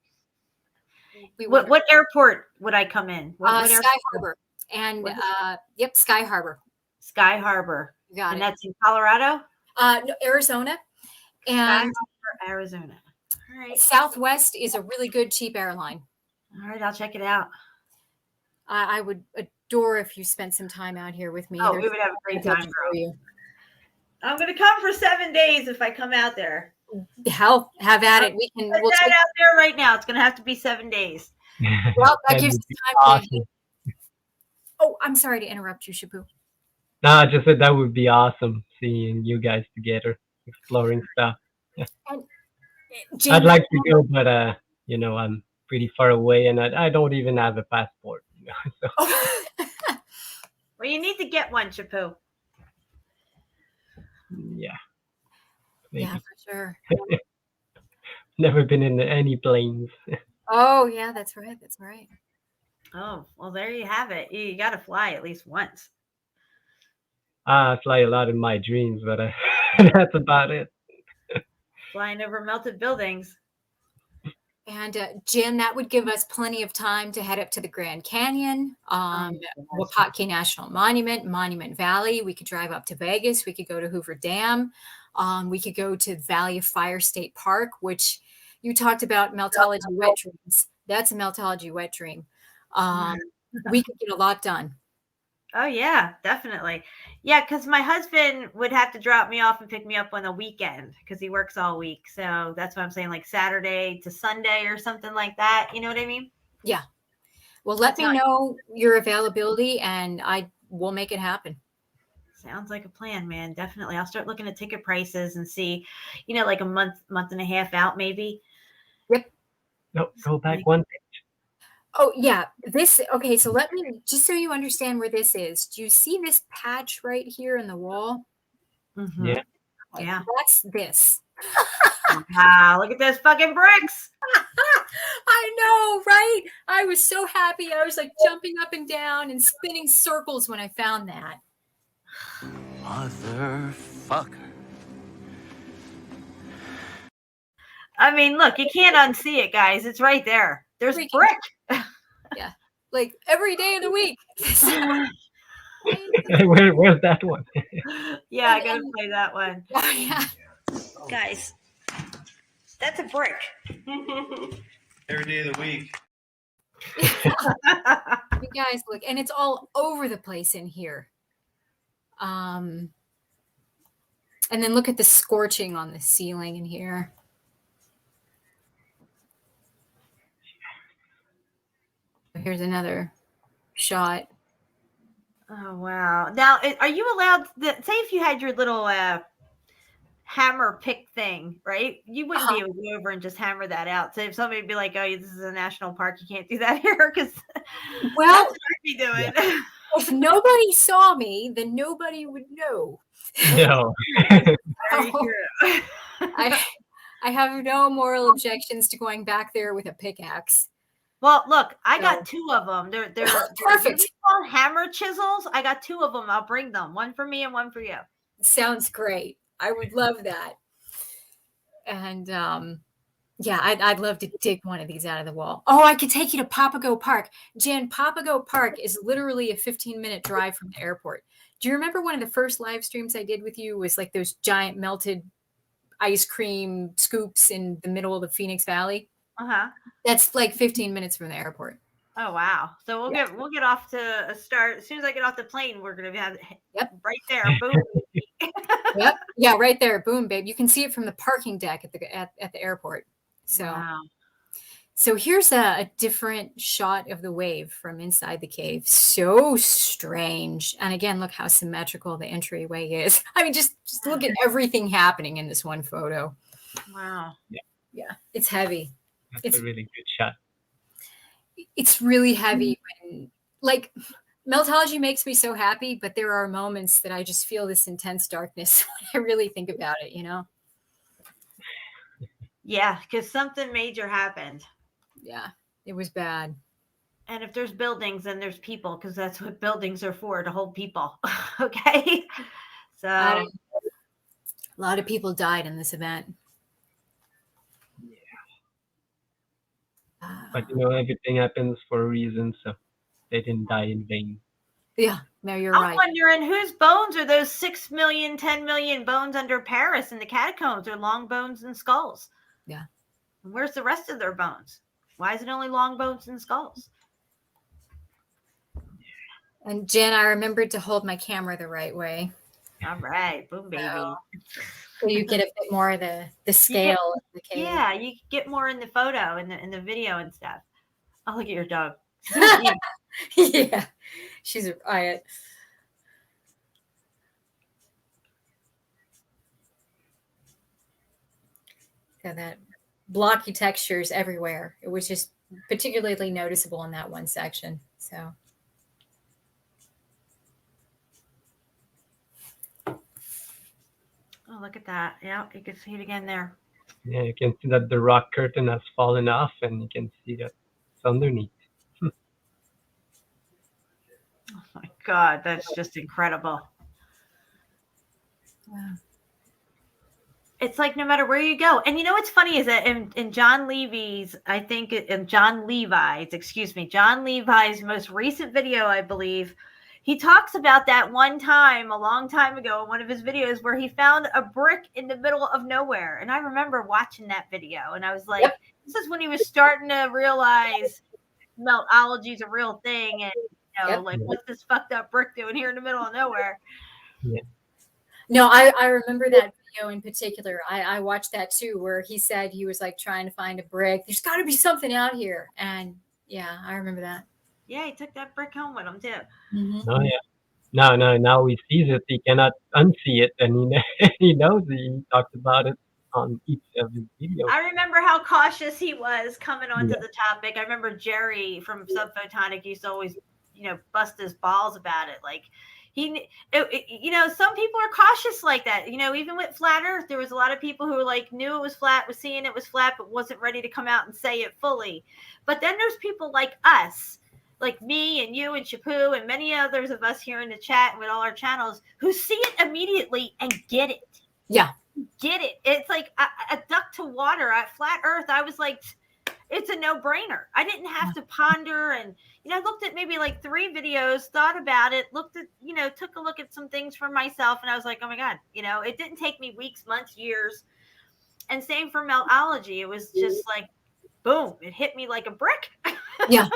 What airport would I come in? Sky Harbor. And yep, Sky Harbor. Sky Harbor. You got and it. That's in Colorado? No, Arizona. And Sky Harbor, Arizona. All right. Southwest is a really good, cheap airline. All right, I'll check it out. I would adore if you spent some time out here with me. Oh, we would have a great time, girl. I'm going to come for 7 days if I come out there. Hell, have at it. We'll that out there right now. It's going to have to be 7 days. Well, that gives us time to. Oh, I'm sorry to interrupt you, Shabu. No, I just said that would be awesome seeing you guys together, exploring stuff. I'd like to go, but I'm pretty far away, and I don't even have a passport. So. Well, you need to get one, Shabu. Yeah. Maybe. Yeah, for sure. Never been in any planes. Oh, yeah, that's right. That's right. Oh, well, there you have it. You got to fly at least once. I fly a lot in my dreams, but that's about it. Flying over melted buildings. And Jen, that would give us plenty of time to head up to the Grand Canyon, Wapatki National Monument, Monument Valley. We could drive up to Vegas. We could go to Hoover Dam. We could go to Valley of Fire State Park, which you talked about Meltology wet dreams. That's a Meltology wet dream. We could get a lot done. Oh, yeah, definitely. Yeah, because my husband would have to drop me off and pick me up on the weekend because he works all week. So that's what I'm saying, like Saturday to Sunday or something like that. You know what I mean? Yeah. Well, let me know your availability and I will make it happen. Sounds like a plan, man. Definitely. I'll start looking at ticket prices and see, like a month and a half out, maybe. Yep. No, go back one page. Oh, yeah. Okay, so let me, just so you understand where this is. Do you see this patch right here in the wall? Mm-hmm. Yeah. Yeah. That's this. Wow, look at those fucking bricks. I know, right? I was so happy. I was like jumping up and down and spinning circles when I found that. Motherfucker. I mean, look, you can't unsee it, guys. It's right there. There's brick. Yeah, like every day of the week. Where's that one? Yeah, I gotta play that one. Oh, yeah. Guys, that's a brick. Every day of the week. You guys look, and it's all over the place in here. And then look at the scorching on the ceiling in here. Here's another shot. Oh, wow. Now, are you allowed say if you had your little hammer pick thing, right? You wouldn't be able to go over and just hammer that out. So if somebody would be like, oh, this is a national park, you can't do that here, because well, that's what I'd be doing. Yeah. If nobody saw me, then nobody would know. No. Very true. I have no moral objections to going back there with a pickaxe. Well, look, I got 2 of them. They're perfect. They're hammer chisels. I got 2 of them. I'll bring them. One for me and one for you. Sounds great. I would love that. And yeah, I'd love to dig one of these out of the wall. Oh, I could take you to Papago Park. Jen, Papago Park is literally a 15-minute drive from the airport. Do you remember one of the first live streams I did with you was like those giant melted ice cream scoops in the middle of the Phoenix Valley? Uh-huh. That's like 15 minutes from the airport. Oh, wow. So we'll get off to a start. As soon as I get off the plane, we're going to have right there. Boom. Yep. Yeah, right there. Boom, babe. You can see it from the parking deck at the airport. So, wow. So here's a different shot of the wave from inside the cave. So strange. And again, look how symmetrical the entryway is. I mean, just look at everything happening in this one photo. Wow. Yeah, it's heavy. It's a really good shot. It's really heavy when, like, Meltology makes me so happy, but there are moments that I just feel this intense darkness when I really think about it, Yeah, because something major happened. Yeah, It was bad. And if there's buildings, then there's people, because that's what buildings are for, to hold people. Okay. So A lot of people died in this event. But everything happens for a reason, so they didn't die in vain. Yeah, no, you're I'm right. wondering whose bones are those 6 million, 10 million bones under Paris in the catacombs? They're long bones and skulls. Yeah. And where's the rest of their bones? Why is it only long bones and skulls? And Jen, I remembered to hold my camera the right way. All right, boom, baby. So you get a bit more of the scale of the cave. Yeah, you get more in the photo and the video and stuff. Oh, look at your dog. Yeah, she's a riot. So that blocky textures everywhere. It was just particularly noticeable in that one section. So. Oh, look at that. Yeah, you can see it again there. Yeah, you can see that the rock curtain has fallen off, and you can see that it's underneath. Oh my God, that's just incredible. Wow. It's like no matter where you go. And you know what's funny is that in John Levy's, John Levi's most recent video, I believe, he talks about that one time a long time ago in one of his videos where he found a brick in the middle of nowhere. And I remember watching that video, and I was like, This is when he was starting to realize Meltology is a real thing, and like, what's this fucked up brick doing here in the middle of nowhere? Yeah. No, I remember that video in particular. I watched that too, where he said he was like trying to find a brick. There's got to be something out here. And yeah, I remember that. Yeah, he took that brick home with him too. Mm-hmm. Oh yeah. Now he sees it. He cannot unsee it, and he knows it. He talked about it on each of his videos. I remember how cautious he was coming onto the topic. I remember Jerry from Subphotonic used to always, bust his balls about it. Like some people are cautious like that. Even with flat Earth, there was a lot of people who knew it was flat, was seeing it was flat, but wasn't ready to come out and say it fully. But then there's people like us, like me and you and Chapu and many others of us here in the chat and with all our channels, who see it immediately and get it. Yeah. Get it. It's like a duck to water. At flat Earth, I was like, it's a no-brainer. I didn't have to ponder, and I looked at maybe 3 videos, thought about it, looked at, took a look at some things for myself, and I was like, oh my God, it didn't take me weeks, months, years. And same for Meltology. It was just like, boom, it hit me like a brick. Yeah.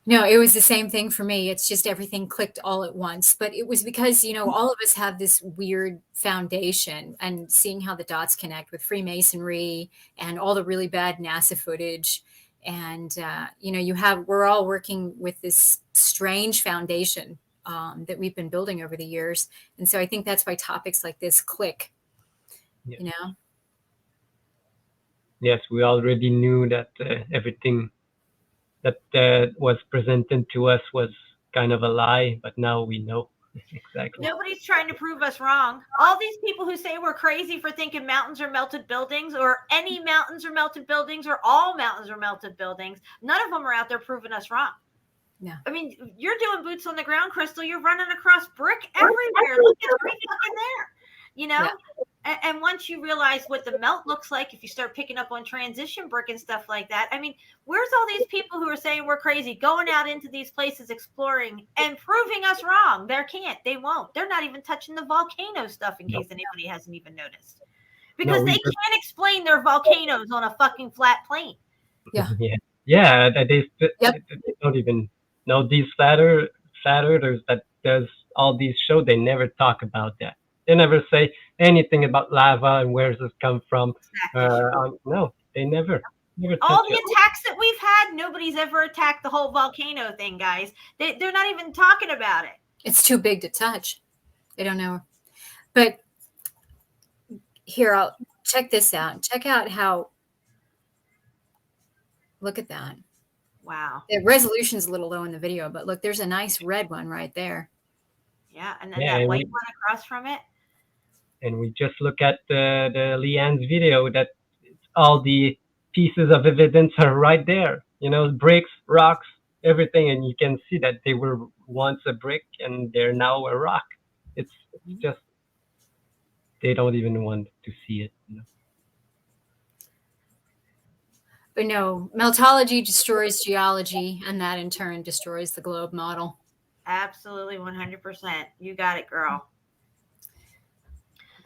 No, it was the same thing for me. It's just everything clicked all at once. But it was because, all of us have this weird foundation, and seeing how the dots connect with Freemasonry and all the really bad NASA footage. And, we're all working with this strange foundation that we've been building over the years. And so I think that's why topics like this click, Yes, we already knew that everything that was presented to us was kind of a lie, but now we know exactly. Nobody's trying to prove us wrong. All these people who say we're crazy for thinking mountains are melted buildings, or any mountains are melted buildings, or all mountains are melted buildings, none of them are out there proving us wrong. Yeah. I mean, you're doing boots on the ground, Crystal. You're running across brick everywhere. Look, it's right fucking there. Yeah. And once you realize what the melt looks like, if you start picking up on transition brick and stuff like that, I mean, where's all these people who are saying we're crazy going out into these places, exploring and proving us wrong? They won't. They're not even touching the volcano stuff, in case anybody hasn't even noticed, because they can't explain their volcanoes on a fucking flat plane. Yeah. Yeah. They don't even know these flat earthers that does all these shows. They never talk about that. They never say anything about lava and where does it come from. No, they never. All the attacks that we've had, nobody's ever attacked the whole volcano thing, guys. They're not even talking about it. It's too big to touch. They don't know. But here, I'll check this out. Check out how, look at that. Wow. The resolution's a little low in the video, but look, there's a nice red one right there. Yeah, and then that white one across from it. And we just look at the Leanne's video, that it's all the pieces of evidence are right there. Bricks, rocks, everything, and you can see that they were once a brick and they're now a rock. It's just they don't even want to see it. But no, meltology destroys geology, and that in turn destroys the globe model. Absolutely, 100%. You got it, girl.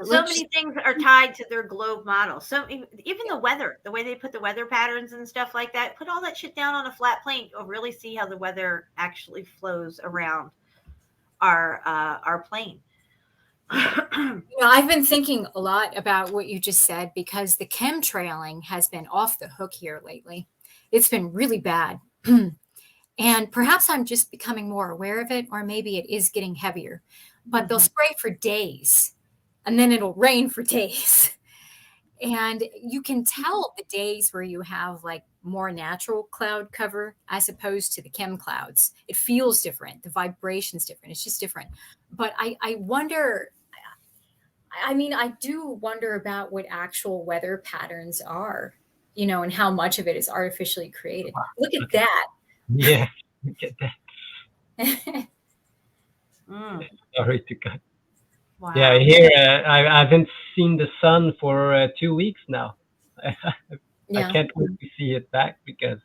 So many things are tied to their globe model. So even the weather, the way they put the weather patterns and stuff like that, put all that shit down on a flat plane. You'll really see how the weather actually flows around our plane. I've been thinking a lot about what you just said, because the chemtrailing has been off the hook here lately. It's been really bad. And perhaps I'm just becoming more aware of it, or maybe it is getting heavier. But they'll spray for days, and then it'll rain for days. And you can tell the days where you have like more natural cloud cover as opposed to the chem clouds. It feels different. The vibration's different. It's just different. But I wonder, I do wonder about what actual weather patterns are, and how much of it is artificially created. Look at that. Yeah, look at that. Sorry to cut. Wow. Yeah, here I haven't seen the sun for 2 weeks now. I can't wait to see it back, because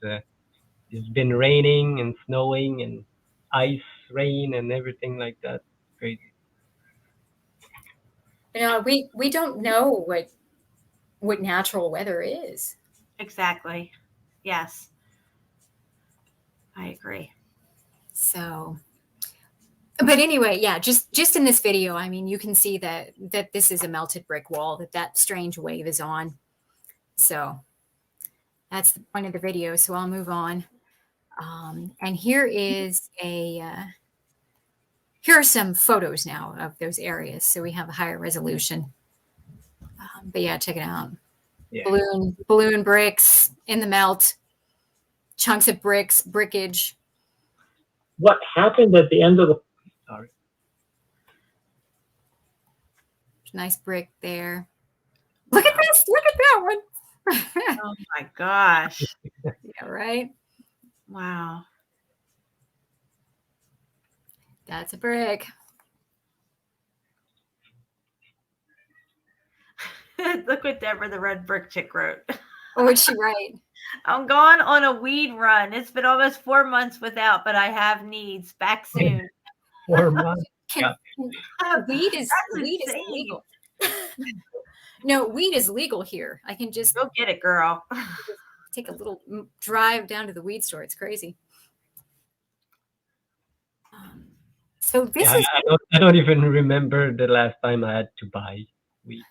it's been raining and snowing and ice rain and everything like that. Crazy. We don't know what natural weather is. Exactly. Yes. I agree. So, but anyway, yeah, just in this video, you can see that this is a melted brick wall, that strange wave is on. So that's the point of the video. So I'll move on. And here are some photos now of those areas. So we have a higher resolution. But yeah, check it out. Yeah. Balloon bricks in the melt, chunks of bricks, brickage. What happened at the end of the... Sorry. Nice brick there. Look at this. Look at that one. Oh my gosh. Yeah, right? Wow. That's a brick. Look what Deborah, the red brick chick, wrote. What would she write? I'm going on a weed run. It's been almost 4 months without, but I have needs. Back soon. 4 months. Weed is legal. No, weed is legal here. I can just go get it, girl. Take a little drive down to the weed store. It's crazy. So this is. I don't even remember the last time I had to buy weed.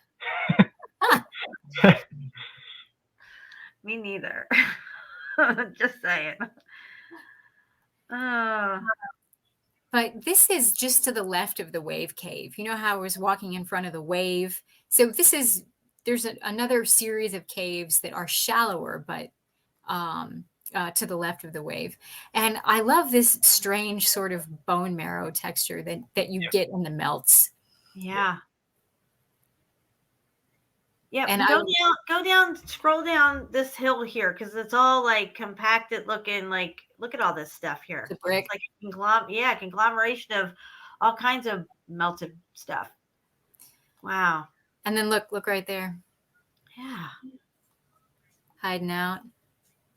Me neither. Just saying. But this is just to the left of the wave cave. You know how I was walking in front of the wave? So there's another series of caves that are shallower, but to the left of the wave. And I love this strange sort of bone marrow texture that you get in the melts. Yeah. Yeah, and go down, scroll down this hill here, because it's all like compacted looking. Like, look at all this stuff here. The brick, it's like conglomeration of all kinds of melted stuff. Wow. And then look right there. Yeah. Hiding out.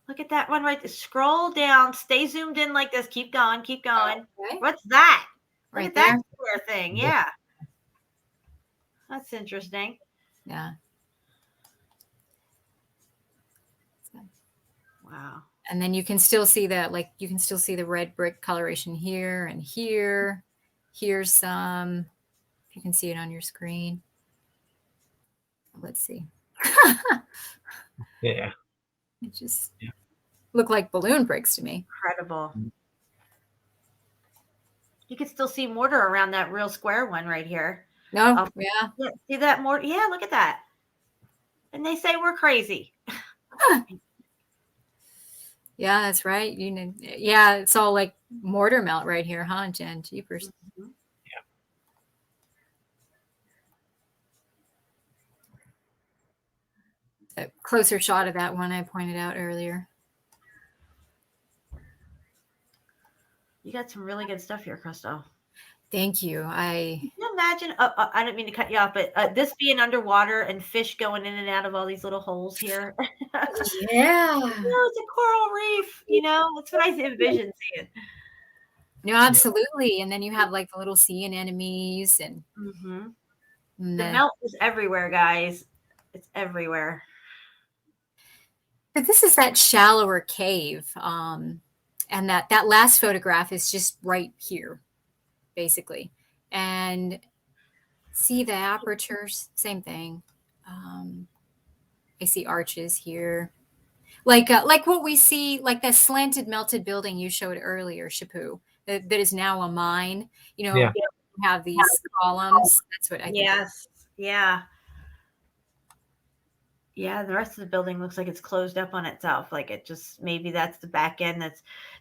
Look at that one right there. Scroll down. Stay zoomed in like this. Keep going. Keep going. Okay. What's that? Right Look at there. that square thing. Yeah. That's interesting. Yeah. Wow. And then you can still see that, like, you can still see the red brick coloration here and here. Here's some, if you can see it on your screen. Let's see. Yeah. It just look like balloon bricks to me. Incredible. You can still see mortar around that real square one right here. No, yeah. See that mortar? Yeah, look at that. And they say we're crazy. Yeah, that's right. Yeah, it's all like mortar melt right here, huh, Jen? Jeepers. Yeah. A closer shot of that one I pointed out earlier. You got some really good stuff here, Crystal. Thank you. Can you imagine? I don't mean to cut you off, but this being underwater and fish going in and out of all these little holes here. Yeah. It's a coral reef. That's what I envision seeing. No, absolutely. And then you have like the little sea anemones and the melt is everywhere, guys. It's everywhere. But this is that shallower cave. And that last photograph is just right here, basically. And see the apertures, same thing. I see arches here. Like what we see, like that slanted melted building you showed earlier, Shapu, that is now a mine. We have these columns. That's what I think. Yes. Yeah. Yeah, the rest of the building looks like it's closed up on itself. Like it just, maybe that's the back end.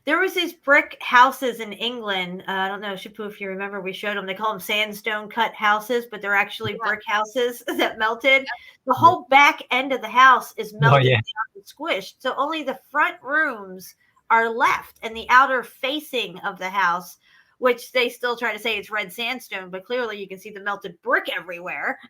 There was these brick houses in England. I don't know, Shapu, if you remember, we showed them. They call them sandstone cut houses, but they're actually brick houses that melted. The whole back end of the house is melted down and squished. So only the front rooms are left, and the outer facing of the house, which they still try to say it's red sandstone, but clearly you can see the melted brick everywhere.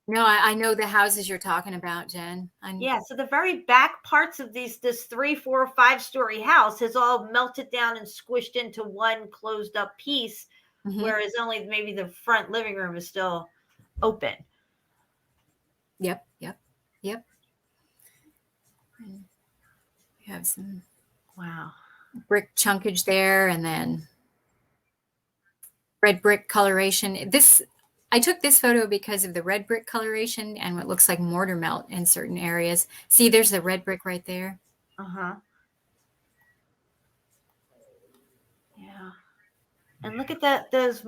No, I know the houses you're talking about, Jen. Yeah, so the very back parts of this 3, 4, 5-story house has all melted down and squished into one closed up piece, whereas only maybe the front living room is still open. Yep. We have some brick chunkage there, and then red brick coloration. I took this photo because of the red brick coloration and what looks like mortar melt in certain areas. See, there's the red brick right there. Yeah. And look at that. It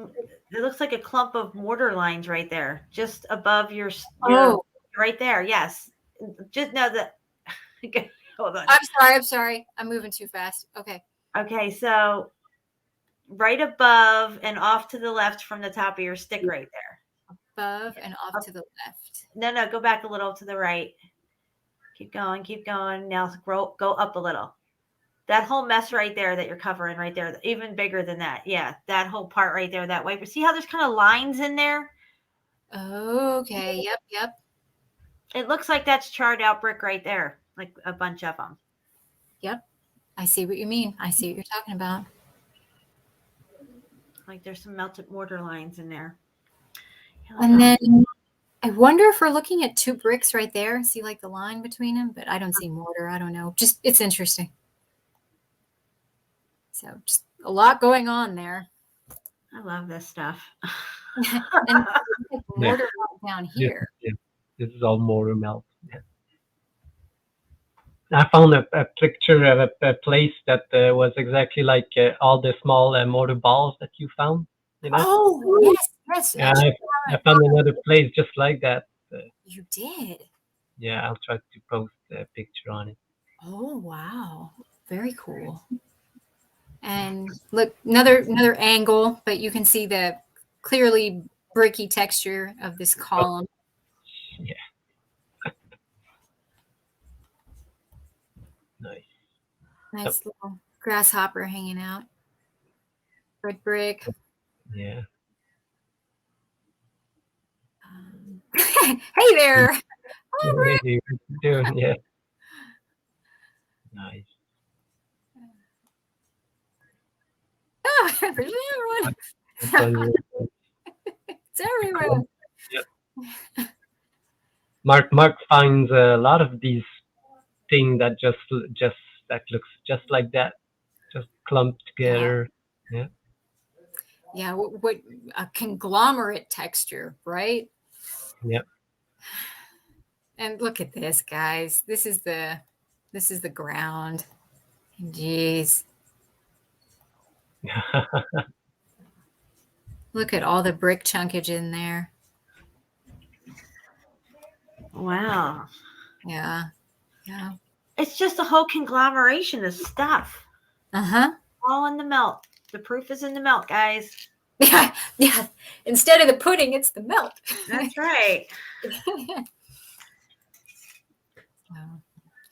looks like a clump of mortar lines right there, just above your right there. Yes. Just know that. Hold on. I'm sorry. I'm moving too fast. Okay, so right above and off to the left from the top of your stick right there. Above and off to the left. No, go back a little to the right. Keep going. Now go up a little. That whole mess right there that you're covering right there, even bigger than that. Yeah, that whole part right there that way. But see how there's kind of lines in there? Okay, yep. It looks like that's charred out brick right there, like a bunch of them. Yep, I see what you mean. I see what you're talking about. Like there's some melted mortar lines in there. And then I wonder if we're looking at 2 bricks right there. See like the line between them, but I don't see mortar. I don't know. Just, it's interesting. So just a lot going on there. I love this stuff. And mortar down here. Yeah. This is all mortar melt. Yeah. I found a picture of a place that was exactly like all the small mortar balls that you found. Oh, yes. Yeah, I found another place just like that. You did? Yeah, I'll try to post a picture on it. Oh, wow. Very cool. And look, another angle, but you can see the clearly bricky texture of this column. Yeah. Nice little grasshopper hanging out. Red brick. Yeah. Hey there. Oh, what are you doing? Yeah. Nice. Oh, there's everyone. It's everywhere. Yep. Mark finds a lot of these things that just that looks just like that, just clumped together. Yeah, what a conglomerate texture, right? Yep. And look at this, guys. This is the ground. Jeez. Look at all the brick chunkage in there. Wow. Yeah. It's just a whole conglomeration of stuff. All in the melt. The proof is in the melt, guys. Yeah. Instead of the pudding, it's the melt. That's right. Oh,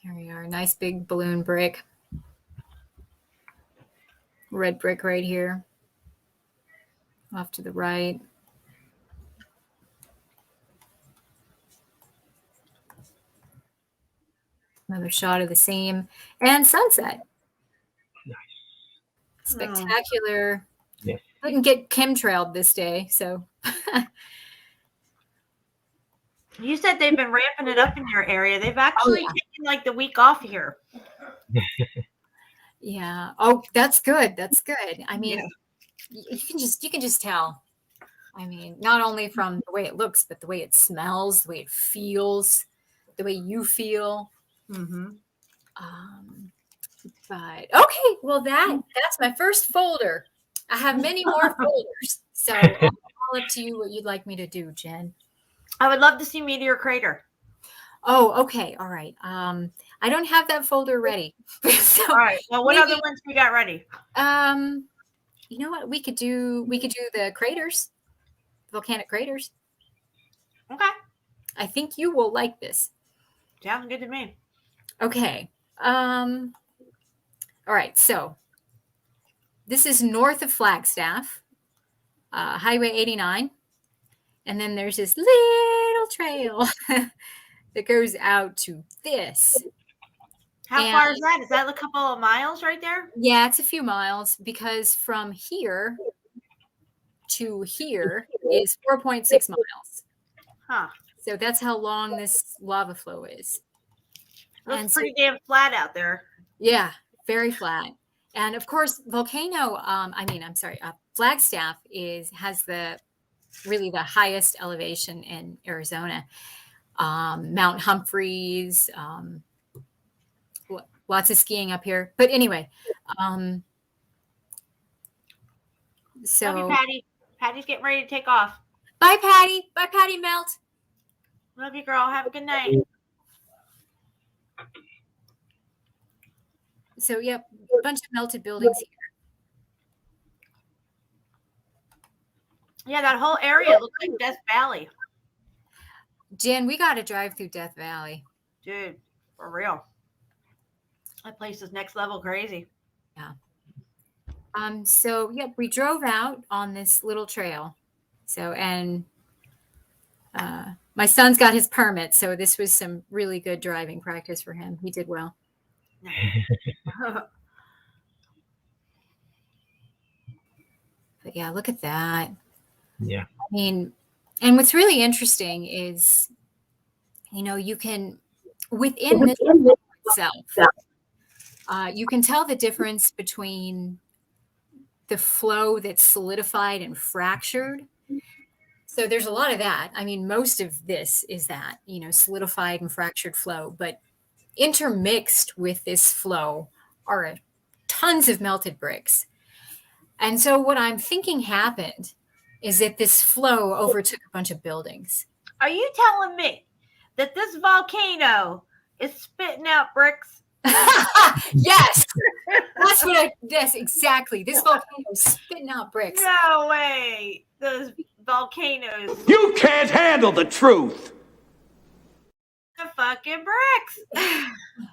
here we are. Nice big balloon brick. Red brick right here. Off to the right. Another shot of the seam and sunset. Nice. Spectacular. Yes. Couldn't get chemtrailed this day, so. You said they've been ramping it up in your area. They've actually taken like the week off here. Yeah. Oh, that's good. That's good. I mean, you can just tell. I mean, not only from the way it looks, but the way it smells, the way it feels, the way you feel. Mm-hmm. But okay, well that's my first folder. I have many more folders, so all up to you what you'd like me to do, Jen. I would love to see Meteor Crater. Oh, okay, all right. I don't have that folder ready. So all right. Well, what other ones we got ready? You know what we could do? We could do the craters, volcanic craters. Okay. I think you will like this. Sounds good to me. Okay. All right. So this is north of Flagstaff, Highway 89. And then there's this little trail that goes out to this. How far is that? Is that a couple of miles right there? Yeah, it's a few miles because from here to here is 4.6 miles. Huh. So that's how long this lava flow is. Looks pretty damn flat out there. Yeah, very flat. And of course, Flagstaff has really the highest elevation in Arizona. Mount Humphreys, lots of skiing up here. But anyway, so love you, Patty. Patty's getting ready to take off. Bye, Patty. Bye, Patty Melt. Love you, girl. Have a good night. So, yep, a bunch of melted buildings here. Yeah, that whole area looks like Death Valley. Jen, we got to drive through Death Valley. Dude, for real. That place is next level crazy. Yeah. So, yep, we drove out on this little trail. So, and my son's got his permit. So this was some really good driving practice for him. He did well. But yeah, look at that. Yeah. I mean, and what's really interesting is, you can, within this itself, you can tell the difference between the flow that's solidified and fractured. So there's a lot of that. I mean, most of this is that, solidified and fractured flow, but intermixed with this flow are tons of melted bricks. And so what I'm thinking happened is that this flow overtook a bunch of buildings. Are you telling me that this volcano is spitting out bricks? Yes. Yes, exactly. This volcano is spitting out bricks. No way. Those volcanoes. You can't handle the truth. The fucking bricks.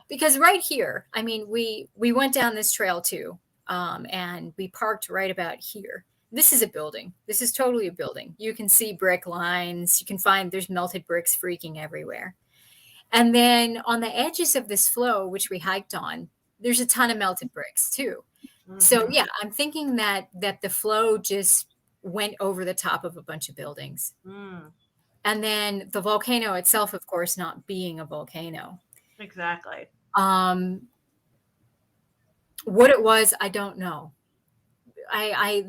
Because right here, I mean, we went down this trail too, and we parked right about here. This is a building. This is totally a building. You can see brick lines. You can find there's melted bricks freaking everywhere. And then on the edges of this flow, which we hiked on, there's a ton of melted bricks too. Mm-hmm. So yeah, I'm thinking that the flow just went over the top of a bunch of buildings. Mm. And then the volcano itself, of course, not being a volcano. Exactly. What it was, I don't know.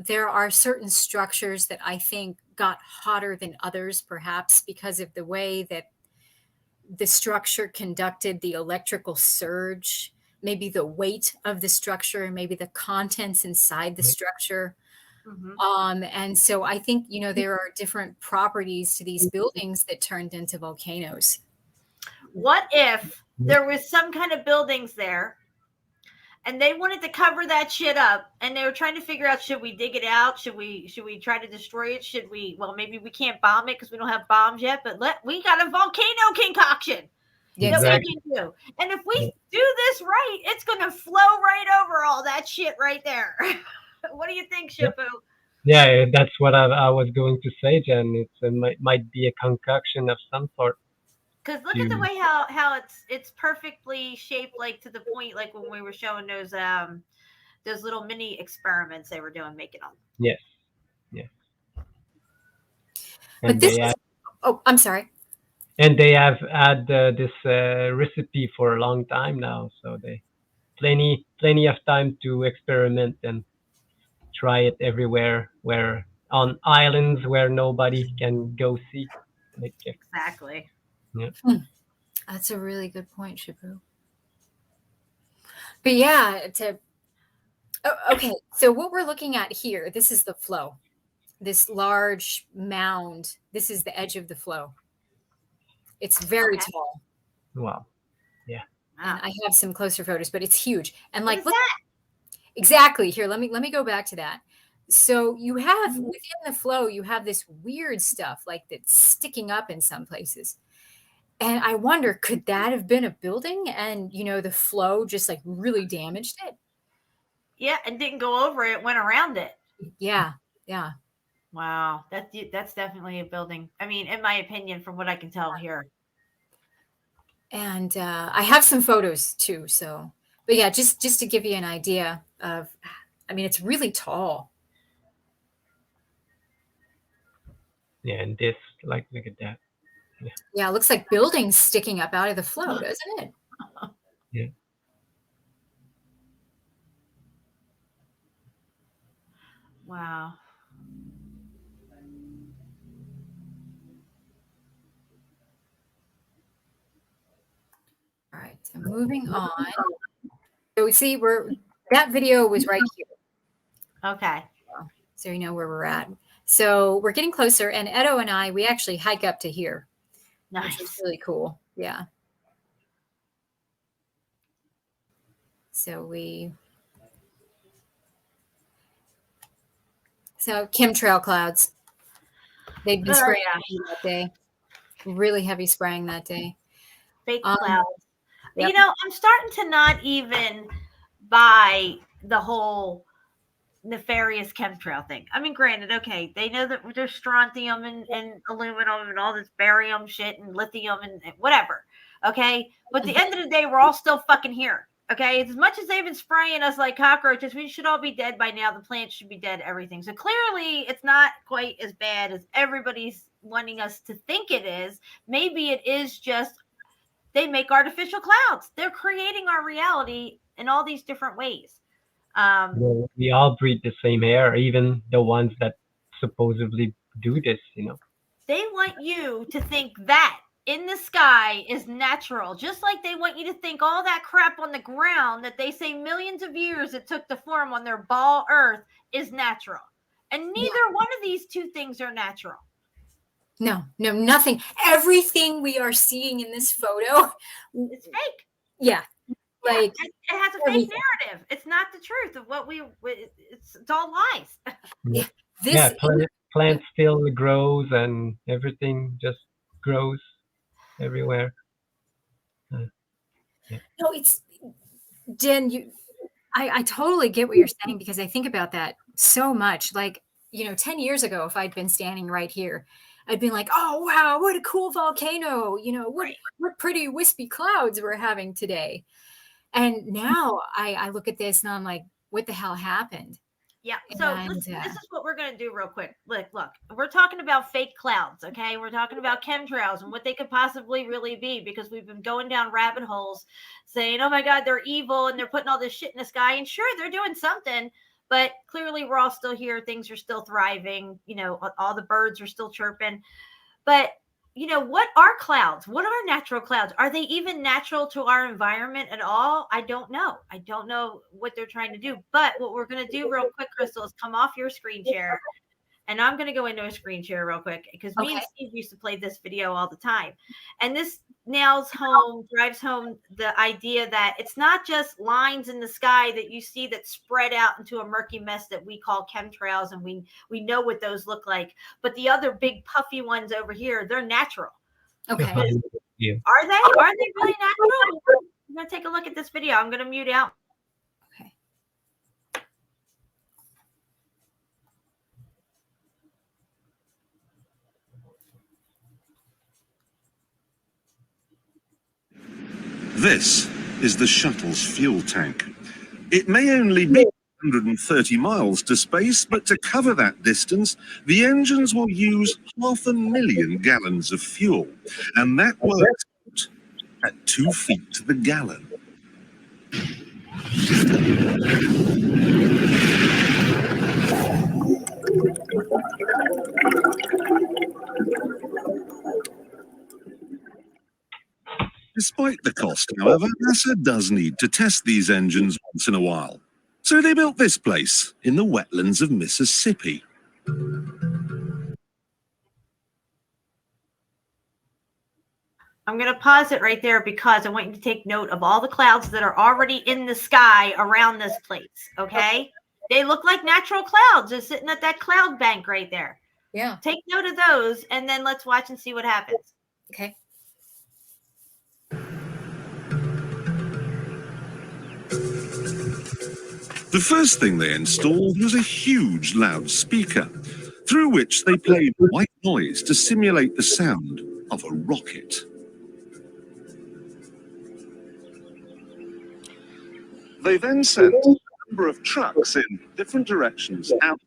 There are certain structures that I think got hotter than others, perhaps because of the way that the structure conducted the electrical surge, maybe the weight of the structure, maybe the contents inside the structure. Mm-hmm. And so I think, there are different properties to these buildings that turned into volcanoes. What if there was some kind of buildings there and they wanted to cover that shit up and they were trying to figure out, should we dig it out? Should we try to destroy it? Should we, maybe we can't bomb it because we don't have bombs yet, but we got a volcano concoction. Yeah, that Exactly. we can do. And if we do this right, it's going to flow right over all that shit right there. What do you think, Shipu? Yeah, that's what I was going to say, Jen. Might be a concoction of some sort. Because look at the way how it's perfectly shaped, like to the point, like when we were showing those little mini experiments they were doing, making them. Yes. Yes. But And this they is, have, oh, I'm sorry. and they have had this recipe for a long time now, so they plenty of time to experiment and try it everywhere, where on islands where nobody can go see. Like, Exactly. yeah. That's a really good point, Shibu. But yeah, okay. So what we're looking at here, this is the flow. This large mound. This is the edge of the flow. It's very tall. Wow. Yeah. And I have some closer photos, but it's huge. And What like, is look, that? exactly here. Let me go back to that. So you have within the flow, you have this weird stuff like that's sticking up in some places. And I wonder, could that have been a building and, the flow just like really damaged it? Yeah, and didn't go over it, went around it. Yeah. Yeah. Wow, that's definitely a building. I mean, in my opinion, from what I can tell here. And I have some photos too. So, but yeah, just to give you an idea of, I mean, it's really tall. Yeah, and this, like, look at that. Yeah, it looks like buildings sticking up out of the flow, doesn't it? Yeah. Wow. All right, so moving on. So we see that video was right here. Okay. So you know where we're at. So we're getting closer, and Edo and I, we actually hike up to here. Nice. Which is really cool. Yeah. So chemtrail clouds. They've been spraying that day. Really heavy spraying that day. Fake clouds. Yep. I'm starting to not even buy the whole nefarious chemtrail thing. I mean, granted, okay, they know that there's strontium and aluminum and all this barium shit and lithium and whatever. Okay. But at the end of the day, we're all still fucking here. Okay. As much as they've been spraying us like cockroaches, we should all be dead by now. The plants should be dead, everything. So clearly it's not quite as bad as everybody's wanting us to think it is. Maybe it is just they make artificial clouds. They're creating our reality in all these different ways. Well, we all breathe the same air, even the ones that supposedly do this, They want you to think that in the sky is natural, just like they want you to think all that crap on the ground that they say millions of years it took to form on their ball earth is natural. And neither one of these two things are natural. No, nothing. Everything we are seeing in this photo, it's fake. Yeah. Like it has a fake narrative. It's not the truth of what it's all lies. Yeah. Plant still grows and everything just grows everywhere. No, it's Jen, I totally get what you're saying, because I think about that so much. Like, 10 years ago, if I'd been standing right here, I'd been like, oh, wow, what a cool volcano. What pretty wispy clouds we're having today. And now I look at this and I'm like, what the hell happened? Yeah. So this is what we're going to do real quick. Look, we're talking about fake clouds. Okay. We're talking about chemtrails and what they could possibly really be, because we've been going down rabbit holes saying, oh my God, they're evil and they're putting all this shit in the sky. And sure, they're doing something, but clearly we're all still here. Things are still thriving. All the birds are still chirping, but what are clouds? What are natural clouds? Are they even natural to our environment at all? I don't know. I don't know what they're trying to do. But what we're going to do real quick, Crystal, is come off your screen share. And I'm going to go into a screen share real quick, because me and Steve used to play this video all the time. And this drives home the idea that it's not just lines in the sky that you see that spread out into a murky mess that we call chemtrails, and we know what those look like. But the other big puffy ones over here, they're natural. Okay. you. Are they? Are they really natural? I'm gonna take a look at this video. I'm gonna mute out. Okay. This is the shuttle's fuel tank. It may only be 130 miles to space, but to cover that distance, the engines will use 500,000 gallons of fuel, and that works out at 2 feet to the gallon. Despite the cost, however, NASA does need to test these engines once in a while. So they built this place in the wetlands of Mississippi. I'm going to pause it right there because I want you to take note of all the clouds that are already in the sky around this place, okay? They look like natural clouds. They're sitting at that cloud bank right there. Yeah. Take note of those, and then let's watch and see what happens. Okay. The first thing they installed was a huge loudspeaker, through which they played white noise to simulate the sound of a rocket. They then sent a number of trucks in different directions out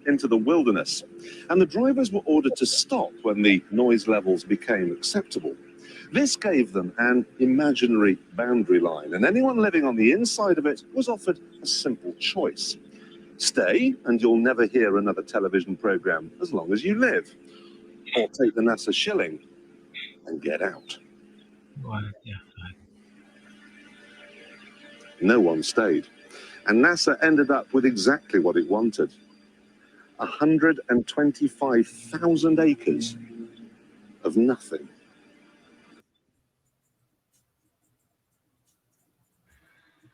into the wilderness, and the drivers were ordered to stop when the noise levels became acceptable. This gave them an imaginary boundary line, and anyone living on the inside of it was offered a simple choice. Stay, and you'll never hear another television program as long as you live. Or take the NASA shilling and get out. No one stayed, and NASA ended up with exactly what it wanted. 125,000 acres of nothing.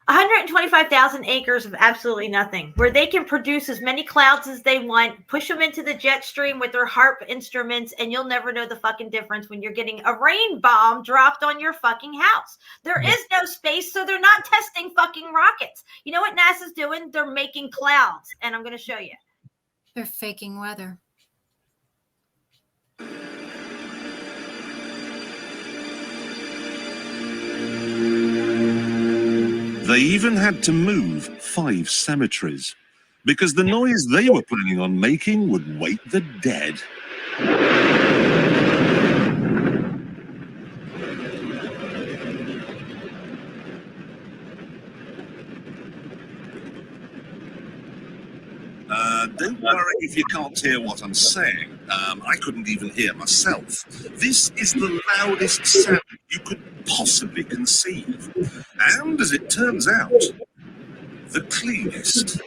125,000 acres of absolutely nothing, where they can produce as many clouds as they want, push them into the jet stream with their HARP instruments, and you'll never know the fucking difference when you're getting a rain bomb dropped on your fucking house. There is no space, so they're not testing fucking rockets. You know what NASA's doing? They're making clouds, and I'm going to show you. They're faking weather. They even had to move 5 cemeteries, because the noise they were planning on making would wake the dead. Don't worry if you can't hear what I'm saying. I couldn't even hear myself. This is the loudest sound you could possibly conceive. And as it turns out, the cleanest.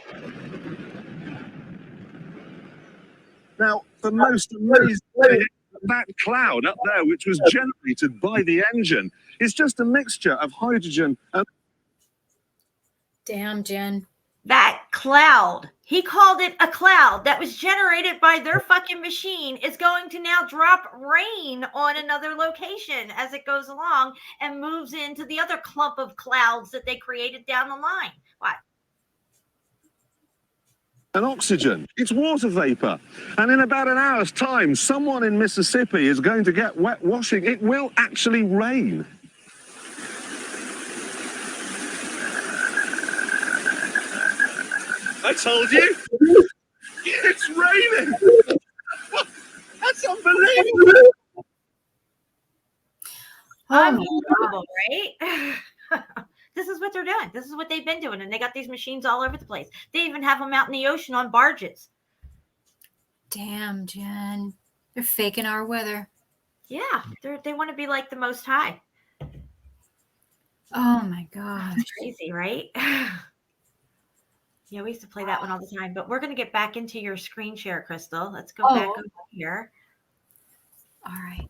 Now, the most amazing thing, that cloud up there, which was generated by the engine, is just a mixture of hydrogen and... Damn, Jen. That cloud, he called it a cloud that was generated by their fucking machine, is going to now drop rain on another location as it goes along and moves into the other clump of clouds that they created down the line. Why? And oxygen. It's water vapor. And in about an hour's time, someone in Mississippi is going to get wet washing. It will actually rain. I told you. It's raining. That's unbelievable. Unbelievable, right? This is what they're doing. This is what they've been doing. And they got these machines all over the place. They even have them out in the ocean on barges. Damn, Jen. They're faking our weather. Yeah, they want to be like the Most High. Oh, my gosh. That's crazy, right? Yeah, we used to play that one all the time. But we're going to get back into your screen share, Crystal. Let's go back over here. All right.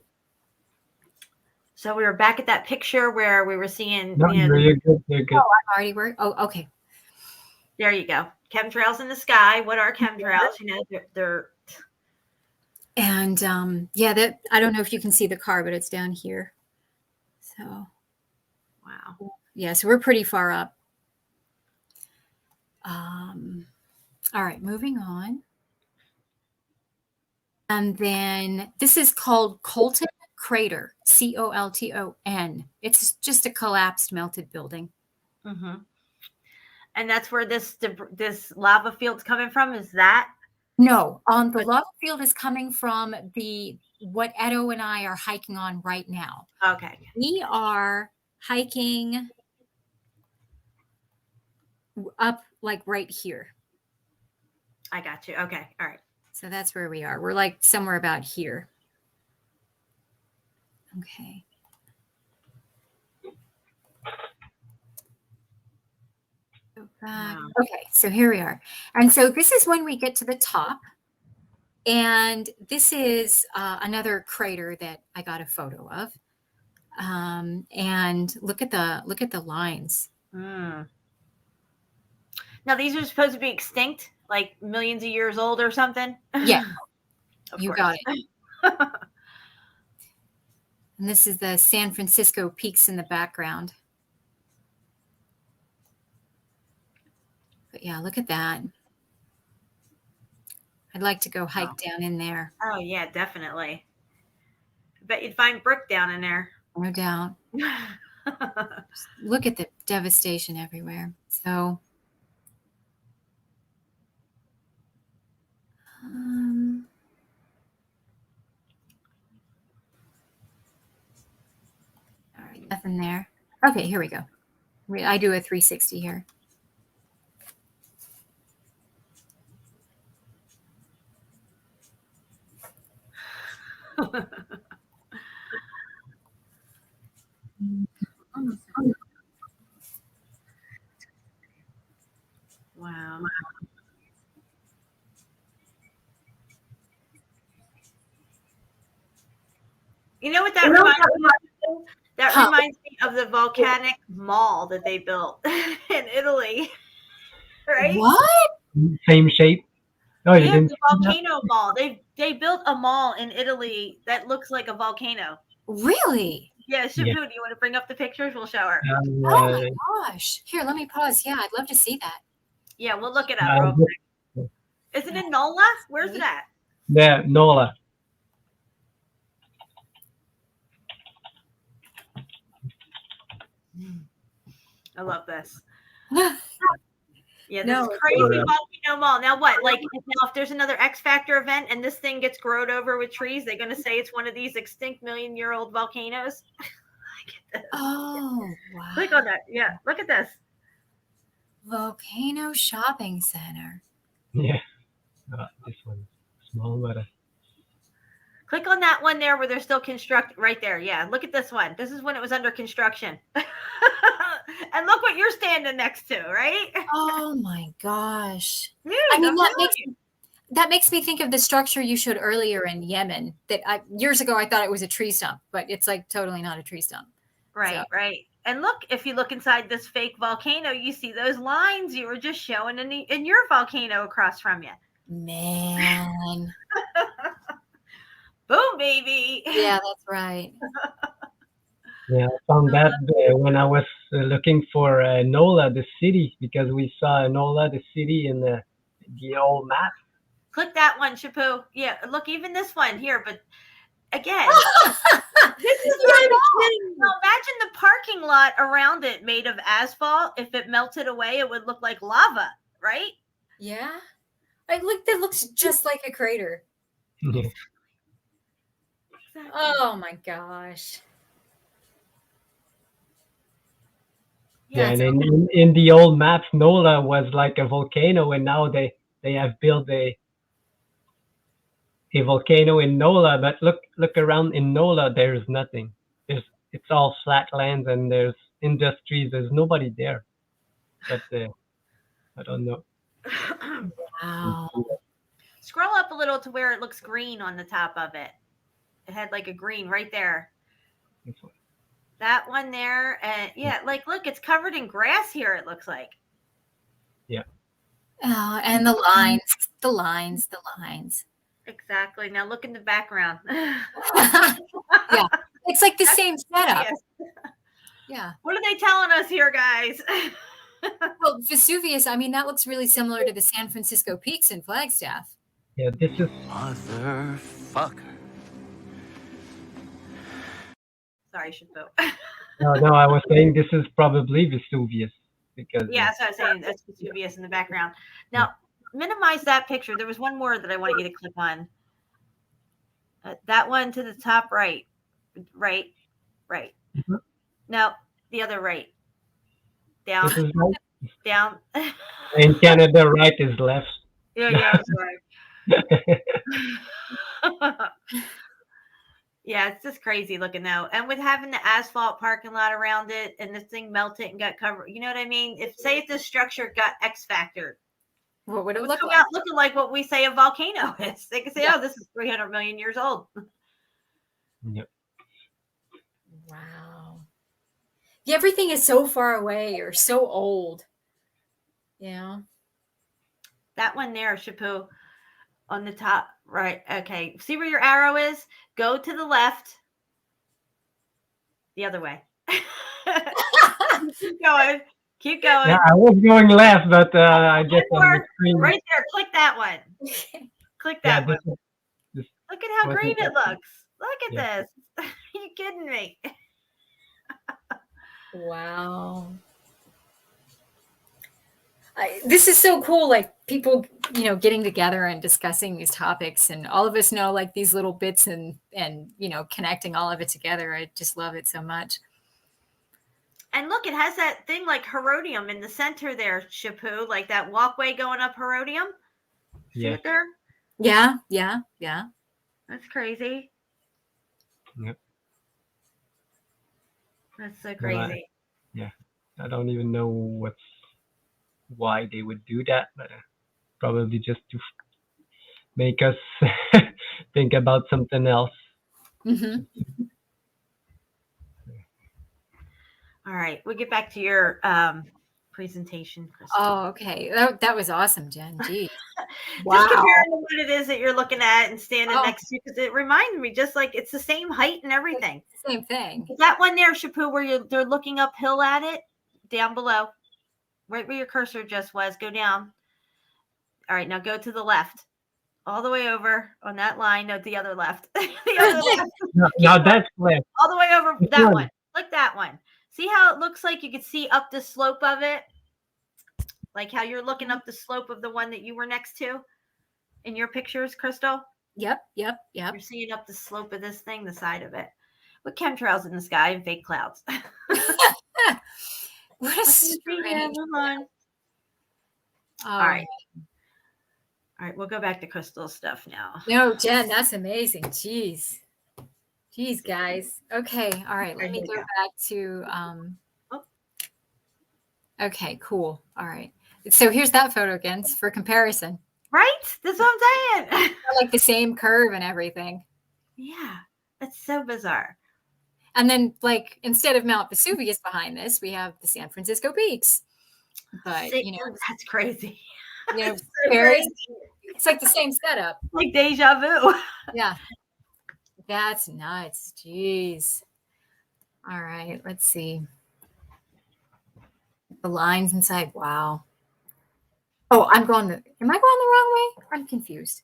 So we were back at that picture where we were seeing. No, you're good. You're good. Oh, I'm already working. Oh, okay. There you go. Chemtrails in the sky. What are chemtrails? You know, they're. And yeah, that I don't know if you can see the car, but it's down here. So, wow. Yeah, so we're pretty far up. All right, moving on. And then this is called Colton Crater, Colton. It's just a collapsed melted building. Mm-hmm. And that's where this lava field's coming from, is that? No, the lava field is coming from what Edo and I are hiking on right now. Okay. We are hiking up like right here. I got you. Okay. All right. So that's where we are. We're like somewhere about here. Okay. Go back. Wow. Okay, so here we are. And so this is when we get to the top. And this is another crater that I got a photo of. And look at the lines. Mm. Now these are supposed to be extinct, like millions of years old or something. Yeah, you got it. And this is the San Francisco peaks in the background. But yeah, look at that. I'd like to go hike down in there. Oh yeah, definitely. I bet you'd find Brooke down in there. No doubt. Look at the devastation everywhere. So, all right, nothing there. Okay, here we go. I do a 360 here. Wow. You know what that reminds me of? That reminds me of the volcanic mall that they built in Italy. Right? What? Same shape? No, you didn't. The volcano mall. They built a mall in Italy that looks like a volcano. Really? Yeah, Shabu, do you want to bring up the pictures? We'll show her. Oh my gosh. Here, let me pause. Yeah, I'd love to see that. Yeah, we'll look it up real quick. Is it in Nola? Where's it at? Yeah, Nola. I love this. Yeah, this No, is crazy volcano mall. Now what? Like, now if there's another X Factor event and this thing gets growed over with trees, they're going to say it's one of these extinct million-year-old volcanoes. Oh, wow. Click on that. Yeah, look at this. Volcano Shopping Center. Yeah. This one. Small, but Click on that one there where they're still constructing. Right there. Yeah, look at this one. This is when it was under construction. And look what you're standing next to, right? Oh my gosh. Dude, I mean, that makes me think of the structure you showed earlier in Yemen that years ago I thought it was a tree stump, but it's like totally not a tree stump. Right, So. right. And look, if you look inside this fake volcano, you see those lines you were just showing in your volcano across from you. Man. Boom, baby. Yeah, that's right. yeah, I found that when I was looking for Nola, the city, because we saw Nola, the city, in the old map. Click that one, Shapu. Yeah, look, even this one here, but again, this is now imagine the parking lot around it made of asphalt. If it melted away, it would look like lava, right? Yeah. That looks just like a crater. Yeah. Exactly. Oh my gosh. Yeah, and in the old maps, Nola was like a volcano, and now they have built a volcano in Nola. But look around in Nola, there's nothing. It's all flat lands, and there's industries. There's nobody there. But I don't know. Wow. Scroll up a little to where it looks green on the top of it. It had like a green right there. That one there. Yeah, like look, it's covered in grass here, it looks like. Yeah. Oh, and the lines. Exactly. Now look in the background. Yeah. It's like the same setup. Yeah. What are they telling us here, guys? Well, Vesuvius, I mean, that looks really similar to the San Francisco peaks in Flagstaff. Yeah, this is Motherfucker. Sorry, Chapeau. no, I was saying this is probably Vesuvius because Yeah, that's what I was saying. That's Vesuvius in the background. Now, minimize that picture. There was one more that I wanted you to click on. That one to the top right. Right. Mhm. No, the other right. Down. This is right. Down. In Canada, right is left. Yeah, I'm sorry. Yeah, it's just crazy looking though. And with having the asphalt parking lot around it and this thing melted and got covered, you know what I mean? If this structure got X factored, What would it would look come like? out looking like what we say a volcano is. They can say, Yeah. oh, this is 300 million years old. Yep. Wow. Yeah, everything is so far away or so old. Yeah. That one there, Chapeau, on the top right. Okay. See where your arrow is? Go to the left. The other way. Keep going. Keep going. Yeah, I was going left, but I just on the More. screen. Right there. Click that one. Click Yeah, that one. this Look at how wasn't green it that- looks. Look at Yeah. this. Are you kidding me? Wow. This is so cool. Like people, getting together and discussing these topics, and all of us know like these little bits and connecting all of it together. I just love it so much. And look, it has that thing like Herodium in the center there, Chapeau, like that walkway going up Herodium. See Yeah. it there? Yeah. That's crazy. Yep. That's so crazy. Yeah, I don't even know why they would do that, but probably just to make us think about something else. Mm-hmm. All right, we'll get back to your presentation, Crystal. Oh, okay. That was awesome, Jen. Gee. Just Wow. comparing to what it is that you're looking at and standing Oh. next to, because it reminded me just like it's the same height and everything. Same thing. That one there, Chapeau, where they're looking uphill at it, down below, right where your cursor just was, go down. All right, now go to the left, all the way over on that line. No, the other left. The other left. Now that's left. All the way over Which that one? one. Click that one. See how it looks like you can see up the slope of it? Like how you're looking up the slope of the one that you were next to in your pictures, Crystal? Yep. You're seeing up the slope of this thing, the side of it. With chemtrails in the sky and fake clouds. What a strange. All right. All right, we'll go back to Crystal's stuff now. No, Jen, that's amazing. Jeez, guys. Okay, all right. Let me go back to. Okay, cool. All right. So here's that photo again for comparison. Right? That's what I'm saying. Like the same curve and everything. Yeah, that's so bizarre. And then, like, instead of Mount Vesuvius behind this, we have the San Francisco peaks. But that's crazy. So crazy. It's like the same setup. Like deja vu. Yeah. That's nuts. Jeez. All right. Let's see. The lines inside. Wow. Oh, am I going the wrong way? I'm confused.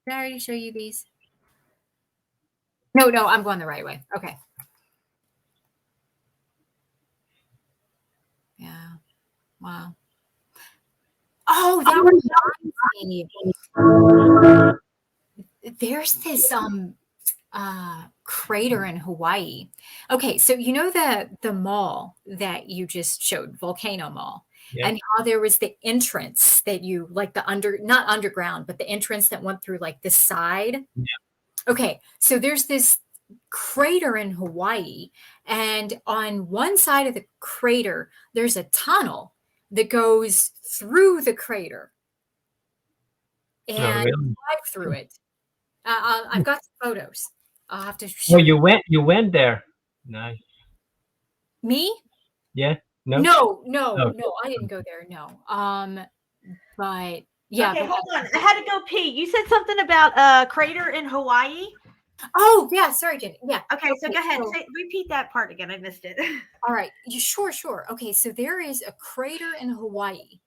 Did I already show you these? No, I'm going the right way. Okay. Yeah. Wow. Oh, that was there's this crater in Hawaii. Okay, so you know the mall that you just showed, Volcano Mall, and how there was the entrance that you like not underground, but the entrance that went through like the side. Yeah. Okay, so there's this crater in Hawaii, and on one side of the crater, there's a tunnel that goes through the crater and drive through it. I've got some photos. I'll have to show you went there. Nice. Me? Yeah. No, I didn't go there. No. But yeah. Okay, hold on. I had to go pee. You said something about a crater in Hawaii. Oh, yeah. Sorry, Jen. Yeah. Okay, so go ahead. So, Repeat that part again. I missed it. all right. Sure. Okay, so there is a crater in Hawaii.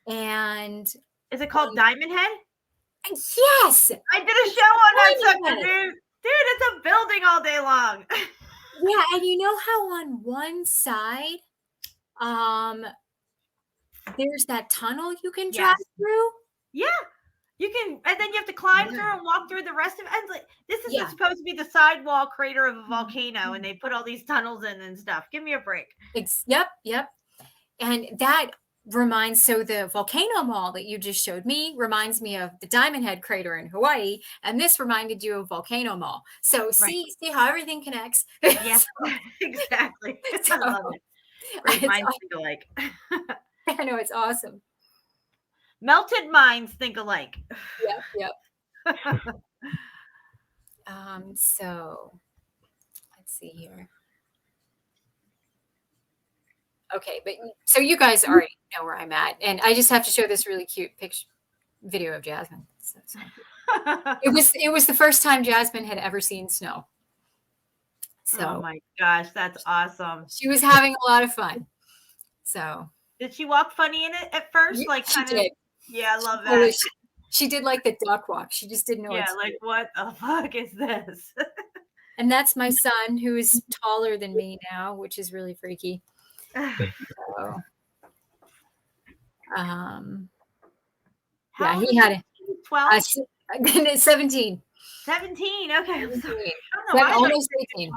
And is it called Diamond Head? Yes. I did a show on that sucker, dude. Dude, it's a building all day long. Yeah, and you know how on one side, there's that tunnel you can drive through? Yeah. You can, and then you have to climb through and walk through the rest of it. And like, this is supposed to be the sidewall crater of a volcano, and they put all these tunnels in and stuff. Give me a break. Yep. And that reminds, so the volcano mall that you just showed me reminds me of the Diamond Head crater in Hawaii, and this reminded you of Volcano Mall. So see how everything connects. Yes, exactly. I love it. Great minds think alike. I know, it's awesome. Melted minds think alike. Yep. So let's see here. Okay, but so you guys already know where I'm at, and I just have to show this really cute video of Jasmine. So it was the first time Jasmine had ever seen snow. So, oh my gosh, that's awesome. She was having a lot of fun. So did she walk funny in it at first? Like she did. Yeah, I love that. She did like the duck walk. She just didn't know. Yeah, like what the fuck is this? And that's my son, who is taller than me now, which is really freaky. So, yeah, he had 12, 17. 17. Okay, I'm sorry. Almost 18.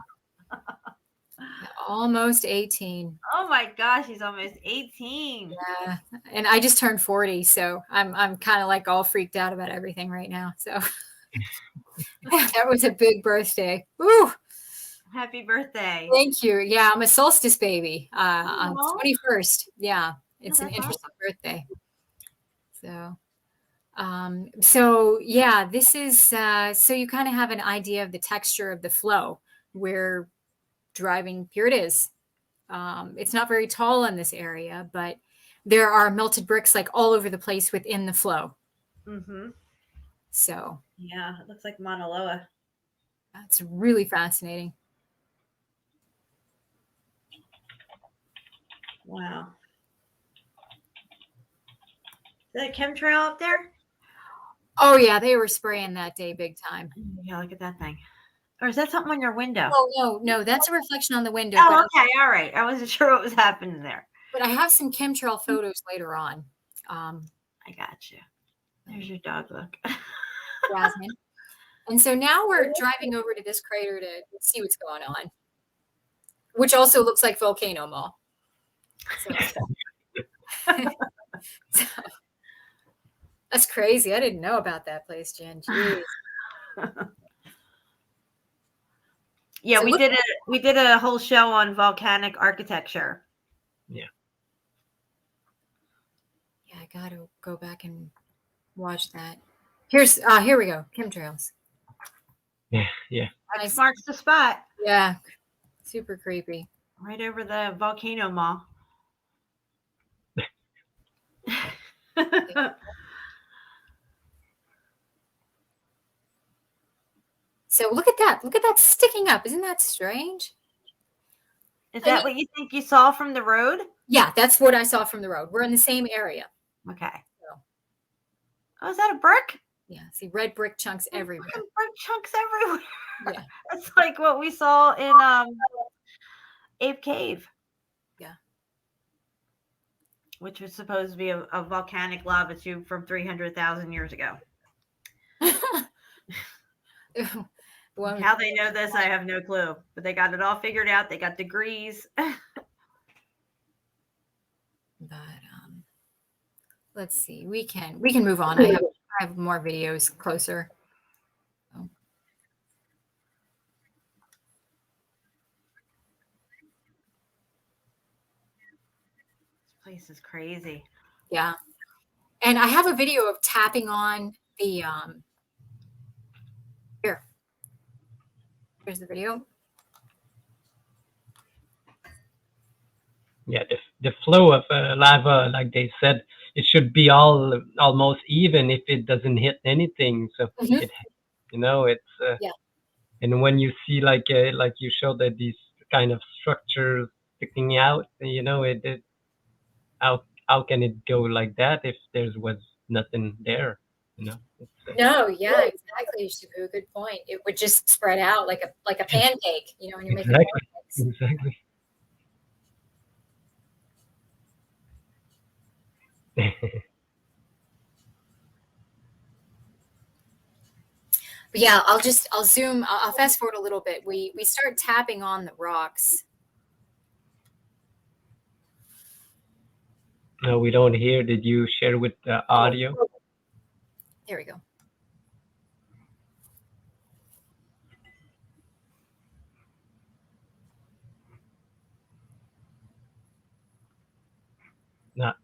Almost 18. Oh my gosh, he's almost 18. Yeah, and I just turned 40, so I'm kind of like all freaked out about everything right now. So that was a big birthday. Woo! Happy birthday. Thank you. Yeah, I'm a solstice baby. On 21st. Yeah, it's an interesting birthday. So, so yeah, this is so you kind of have an idea of the texture of the flow. We're driving. Here it is. It's not very tall in this area, but there are melted bricks like all over the place within the flow. Mm-hmm. So yeah, it looks like Mauna Loa. That's really fascinating. Wow. Is that a chemtrail up there? Oh yeah, they were spraying that day big time. Yeah, look at that thing. Or is that something on your window? Oh no, that's a reflection on the window. Oh, okay, all right. I wasn't sure what was happening there. But I have some chemtrail photos later on. I got you. There's your dog. Look. Jasmine. And so now we're driving over to this crater to see what's going on, which also looks like Volcano Mall. So, that's crazy. I didn't know about that place, Jen. Jeez. Yeah, so we did a whole show on volcanic architecture. Yeah. Yeah, I gotta go back and watch that. Here we go. Chemtrails. Yeah. That marks the spot. Yeah. Super creepy. Right over the Volcano Mall. So look at that. Look at that sticking up. Isn't that strange? Is that what you think you saw from the road? Yeah, that's what I saw from the road. We're in the same area. Okay. So. Oh, is that a brick? Yeah. See, red brick chunks everywhere. Brick chunks everywhere. Yeah. That's like what we saw in Ape Cave. Yeah. Which was supposed to be a volcanic lava tube from 300,000 years ago. Well, how they know this, I have no clue. But they got it all figured out. They got degrees. But let's see. We can move on. I have more videos closer. Oh. This place is crazy. Yeah. And I have a video of tapping on the here. Here's the video. Yeah, the flow of lava, like they said, it should be almost even if it doesn't hit anything. So, it's And when you see like you showed that these kind of structures sticking out, you know, it how can it go like that if there was nothing there? You know. No, yeah, exactly, Shabu. Good point. It would just spread out like a pancake, you know, when you're making pancakes. Exactly. But yeah, I'll zoom. I'll fast forward a little bit. We start tapping on the rocks. No, we don't hear. Did you share with the audio? There we go.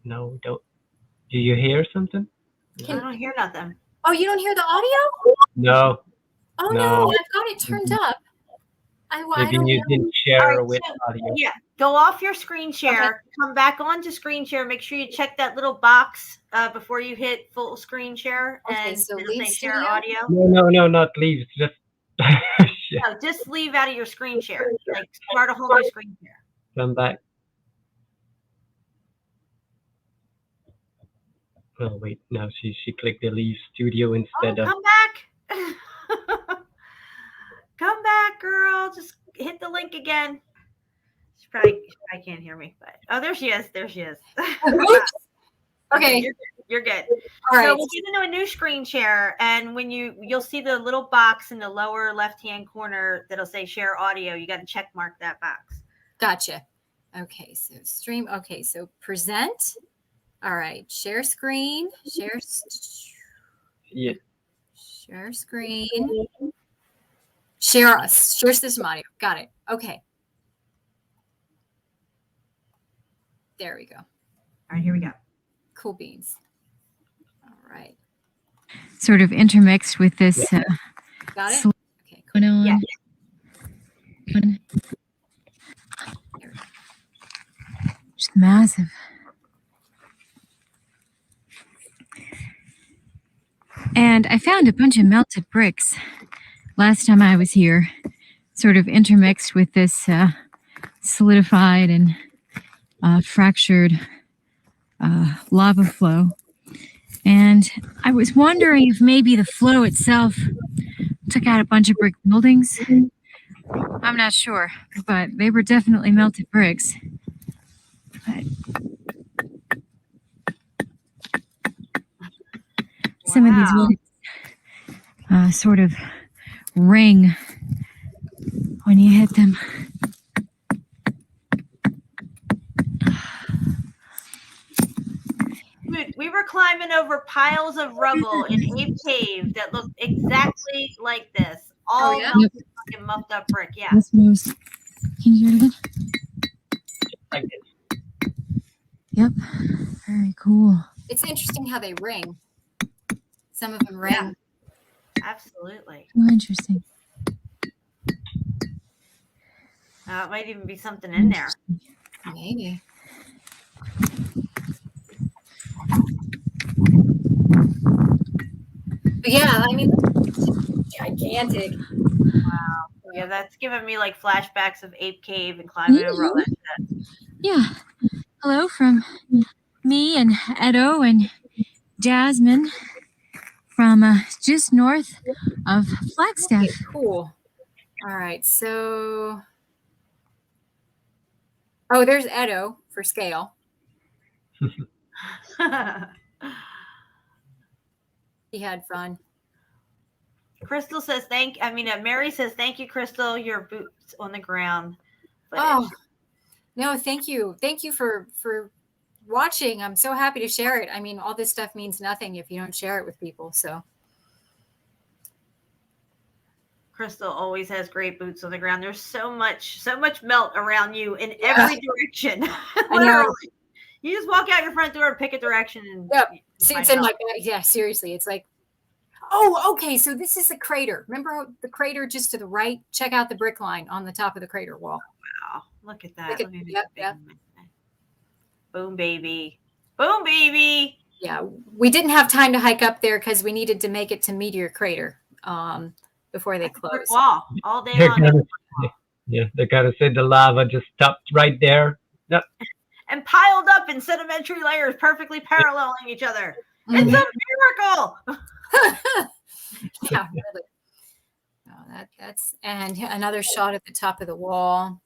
No, don't. Do you hear something? I don't hear nothing. Oh, you don't hear the audio? No. Oh No. no, I've got it turned up. I Maybe don't you hear. didn't share All right, with so, audio. yeah, go off your screen share, come back onto screen share. Make sure you check that little box before you hit full screen share, Okay, and so it'll leave say share studio? audio. No, not leave. Just No, just leave out of your screen share. Like start a whole new screen share. come back. Oh wait, no, she clicked the leave studio instead of. Come back. Come back, girl. Just hit the link again. She probably can't hear me, but there she is. There she is. Okay. You're good. All right. So we'll get into a new screen share, and when you'll see the little box in the lower left-hand corner that'll say share audio. You got to check mark that box. Gotcha. Okay, so stream. Okay, so present. All right, share screen. Share. Yeah. Share screen. Share system audio. Got it. Okay. There we go. All right, here we go. Cool beans. All right. Sort of intermixed with this. Got it. Okay. Cool. Going on. Yeah. Just massive. And I found a bunch of melted bricks last time I was here, sort of intermixed with this solidified and fractured lava flow. And I was wondering if maybe the flow itself took out a bunch of brick buildings. I'm not sure, but they were definitely melted bricks. But some of these buildings sort of ring when you hit them. Dude, we were climbing over piles of rubble in Ape Cave that looked exactly like this. All melted, fucking muffed up brick. Yeah. This moves. Can you hear it again? Yep. Very cool. It's interesting how they ring. Some of them ring. Yeah. Absolutely. Oh, interesting. It might even be something in there. Maybe. But yeah, I mean, gigantic. Wow. Yeah, that's giving me like flashbacks of Ape Cave and climbing over all that shit. Yeah. Hello from me and Edo and Jasmine from just north of Flagstaff. Okay, cool. All right, so there's Edo for scale. He had fun. Crystal says Mary says thank you, Crystal. Your boots on the ground. No, thank you. Thank you for watching. I'm so happy to share it. I mean, all this stuff means nothing if you don't share it with people. So Crystal always has great boots on the ground. There's so much melt around you in every direction. Literally. You just walk out your front door and pick a direction and see, it's in my bag. Yeah, seriously. It's like, okay. So this is the crater. Remember the crater just to the right? Check out the brick line on the top of the crater wall. Wow. Look at that. Yep. Boom, baby. Boom, baby. Yeah. We didn't have time to hike up there because we needed to make it to Meteor Crater. before they That's a brick close. wall all day They're long. gonna, yeah, they're gonna say the lava just stopped right there. No, And piled up in sedimentary layers, perfectly paralleling each other. It's a miracle. Yeah, really. No, that's and another shot at the top of the wall.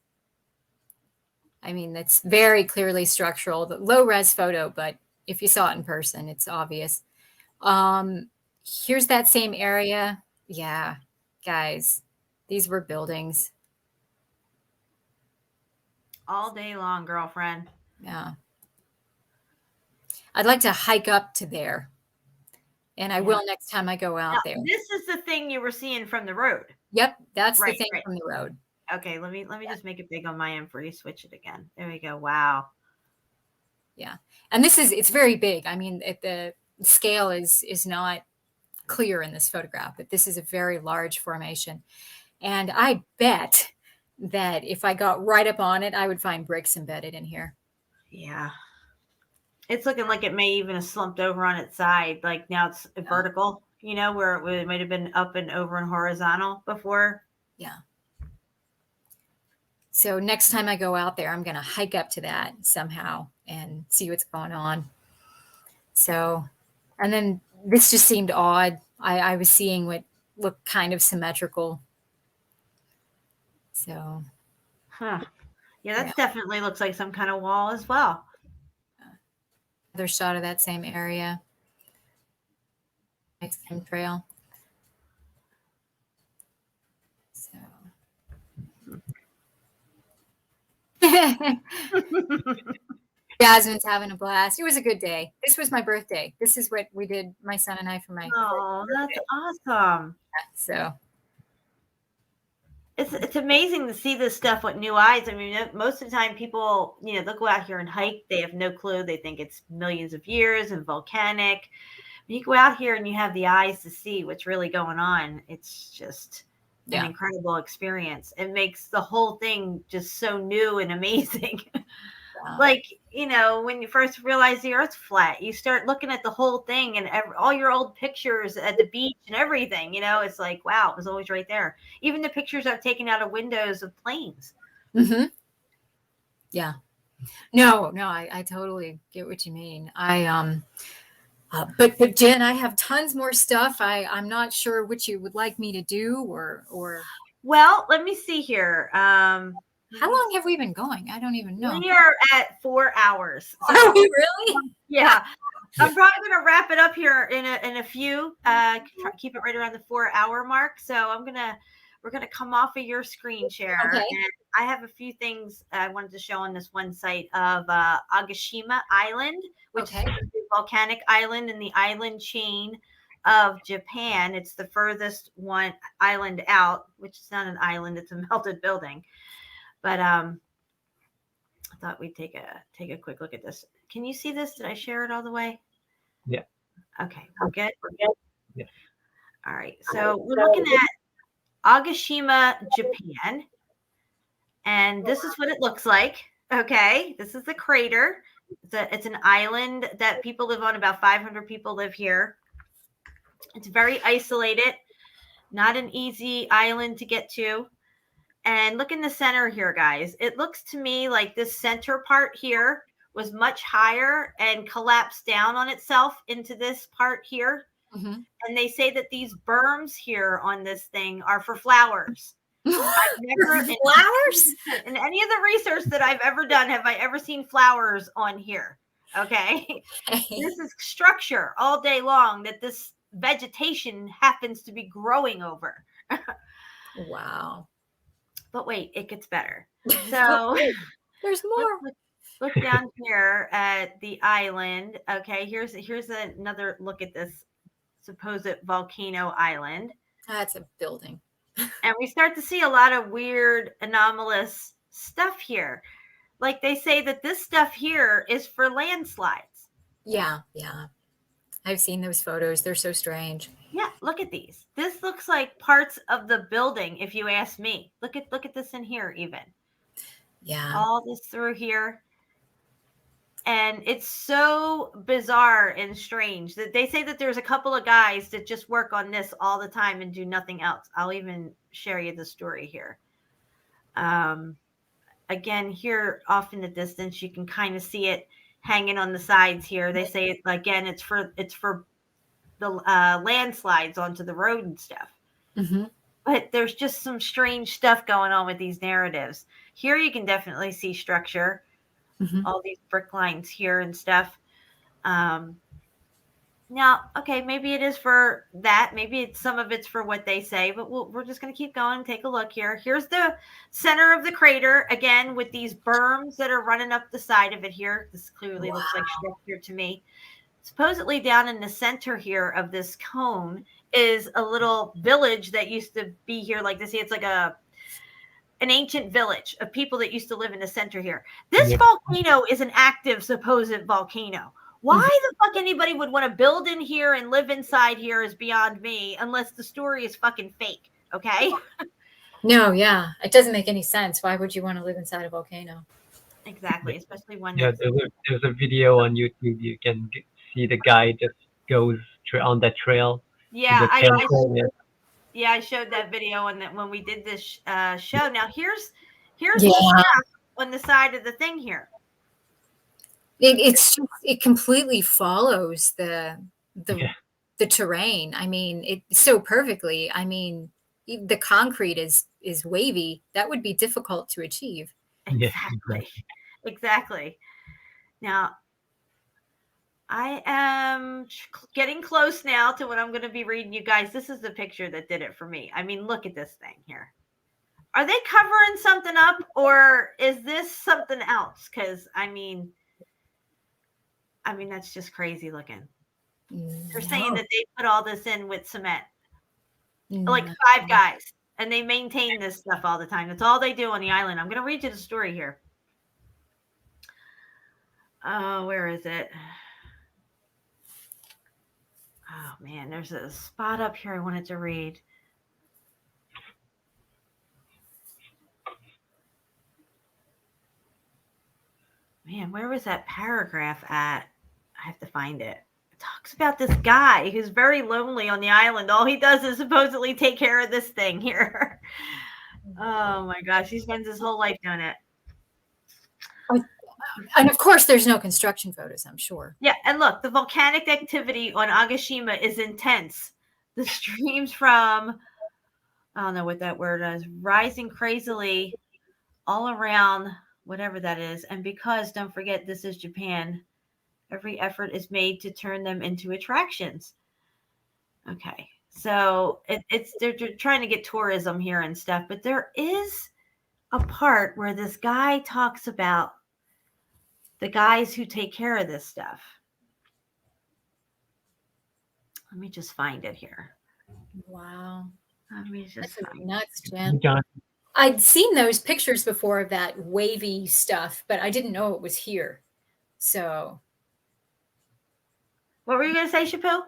I mean, that's very clearly structural. The low res photo, but if you saw it in person, it's obvious. Here's that same area. Yeah, guys, these were buildings. All day long, girlfriend. Yeah. I'd like to hike up to there. And I will next time I go out there. This is the thing you were seeing from the road. Yep, that's Right, the thing right. from the road. Okay, let me just make it big on my end before you switch it again. There we go. Wow. Yeah. And it's very big. I mean, the scale is not clear in this photograph, but this is a very large formation. And I bet that if I got right up on it, I would find bricks embedded in here. Yeah. It's looking like it may even have slumped over on its side. Like now it's vertical, you know, where it might have been up and over and horizontal before. Yeah. So next time I go out there, I'm going to hike up to that somehow and see what's going on. So, and then this just seemed odd. I was seeing what looked kind of symmetrical. So. Huh. Yeah, that definitely looks like some kind of wall as well. Another shot of that same area. Next time trail. So. Jasmine's having a blast. It was a good day. This was my birthday. This is what we did, my son and I, for my birthday. That's awesome. So it's amazing to see this stuff with new eyes. I mean, most of the time people, you know, they'll go out here and hike. They have no clue. They think it's millions of years and volcanic. When you go out here and you have the eyes to see what's really going on, it's just an incredible experience. It makes the whole thing just so new and amazing. Like, you know, when you first realize the Earth's flat, you start looking at the whole thing and all your old pictures at the beach and everything, you know, it's like, wow, it was always right there. Even the pictures I've taken out of windows of planes. Mm-hmm. Yeah. No, I totally get what you mean. But Jen, I have tons more stuff. I'm not sure what you would like me to do or. Well, let me see here. How long have we been going? I don't even know. We are at 4 hours. So, are we really? Yeah. I'm probably going to wrap it up here in a few. Keep it right around the 4 hour mark. So we're gonna come off of your screen share. Okay. And I have a few things I wanted to show on this one site of Agashima Island, which is a volcanic island in the island chain of Japan. It's the furthest one island out, which is not an island; it's a melted building. But I thought we'd take a quick look at this. Can you see this? Did I share it all the way? Yeah. Okay, we're good. Yes. All right. So we're looking at Agashima, Japan. And this is what it looks like. Okay. This is the crater. It's an island that people live on. About 500 people live here. It's very isolated. Not an easy island to get to. And look in the center here, guys. It looks to me like this center part here was much higher and collapsed down on itself into this part here. Mm-hmm. And they say that these berms here on this thing are for flowers. I've never flowers in any of the research that I've ever done have I ever seen flowers on here. Okay. This is structure all day long that this vegetation happens to be growing over. Wow. But wait, it gets better. So there's more. Look down here at the island. Okay, here's another look at this supposed volcano island. That's a building. And we start to see a lot of weird, anomalous stuff here. Like they say that this stuff here is for landslides. Yeah. I've seen those photos. They're so strange. Yeah, look at these. This looks like parts of the building, if you ask me. Look at this in here even. Yeah. All this through here. And it's so bizarre and strange that they say that there's a couple of guys that just work on this all the time and do nothing else. I'll even share you the story here. Again, here off in the distance, you can kind of see it hanging on the sides here. They say it again, it's for the landslides onto the road and stuff. Mm-hmm. But there's just some strange stuff going on with these narratives. Here you can definitely see structure, all these brick lines here and stuff. Now, okay, maybe it is for that. Maybe some of it's for what they say, but we're just going to keep going and take a look here. Here's the center of the crater, again, with these berms that are running up the side of it here. This clearly looks like structure to me. Supposedly down in the center here of this cone is a little village that used to be here like this. It's like an ancient village of people that used to live in the center here. This volcano is an active supposed volcano. Why the fuck anybody would want to build in here and live inside here is beyond me, unless the story is fucking fake. Okay. No, yeah, it doesn't make any sense. Why would you want to live inside a volcano? Exactly, especially when there's a video on YouTube. You can see the guy just goes on that trail. Yeah, I showed that video when we did this show. Now here's the stuff on the side of the thing here. It completely follows the terrain. I mean, it so perfectly. I mean, the concrete is wavy. That would be difficult to achieve. Exactly. Now, I am getting close now to what I'm going to be reading you guys. This is the picture that did it for me. I mean, look at this thing here. Are they covering something up, or is this something else? Because I mean, that's just crazy looking. They're saying that they put all this in with cement, like 5 guys, and they maintain this stuff all the time. That's all they do on the island. I'm going to read you the story here. Oh, where is it? Oh man, there's a spot up here I wanted to read. Man, where was that paragraph at? I have to find it. It talks about this guy who's very lonely on the island. All he does is supposedly take care of this thing here. Oh my gosh, he spends his whole life doing it. And of course, there's no construction photos, I'm sure. Yeah, and look, the volcanic activity on Agashima is intense. The streams from, I don't know what that word is, rising crazily all around, whatever that is. And because, don't forget, this is Japan, every effort is made to turn them into attractions. Okay, so they're trying to get tourism here and stuff, but there is a part where this guy talks about the guys who take care of this stuff. Let me just find it here. Wow. Let me just find nuts, Jen. I'd seen those pictures before of that wavy stuff, but I didn't know it was here. So. What were you going to say, Chappelle?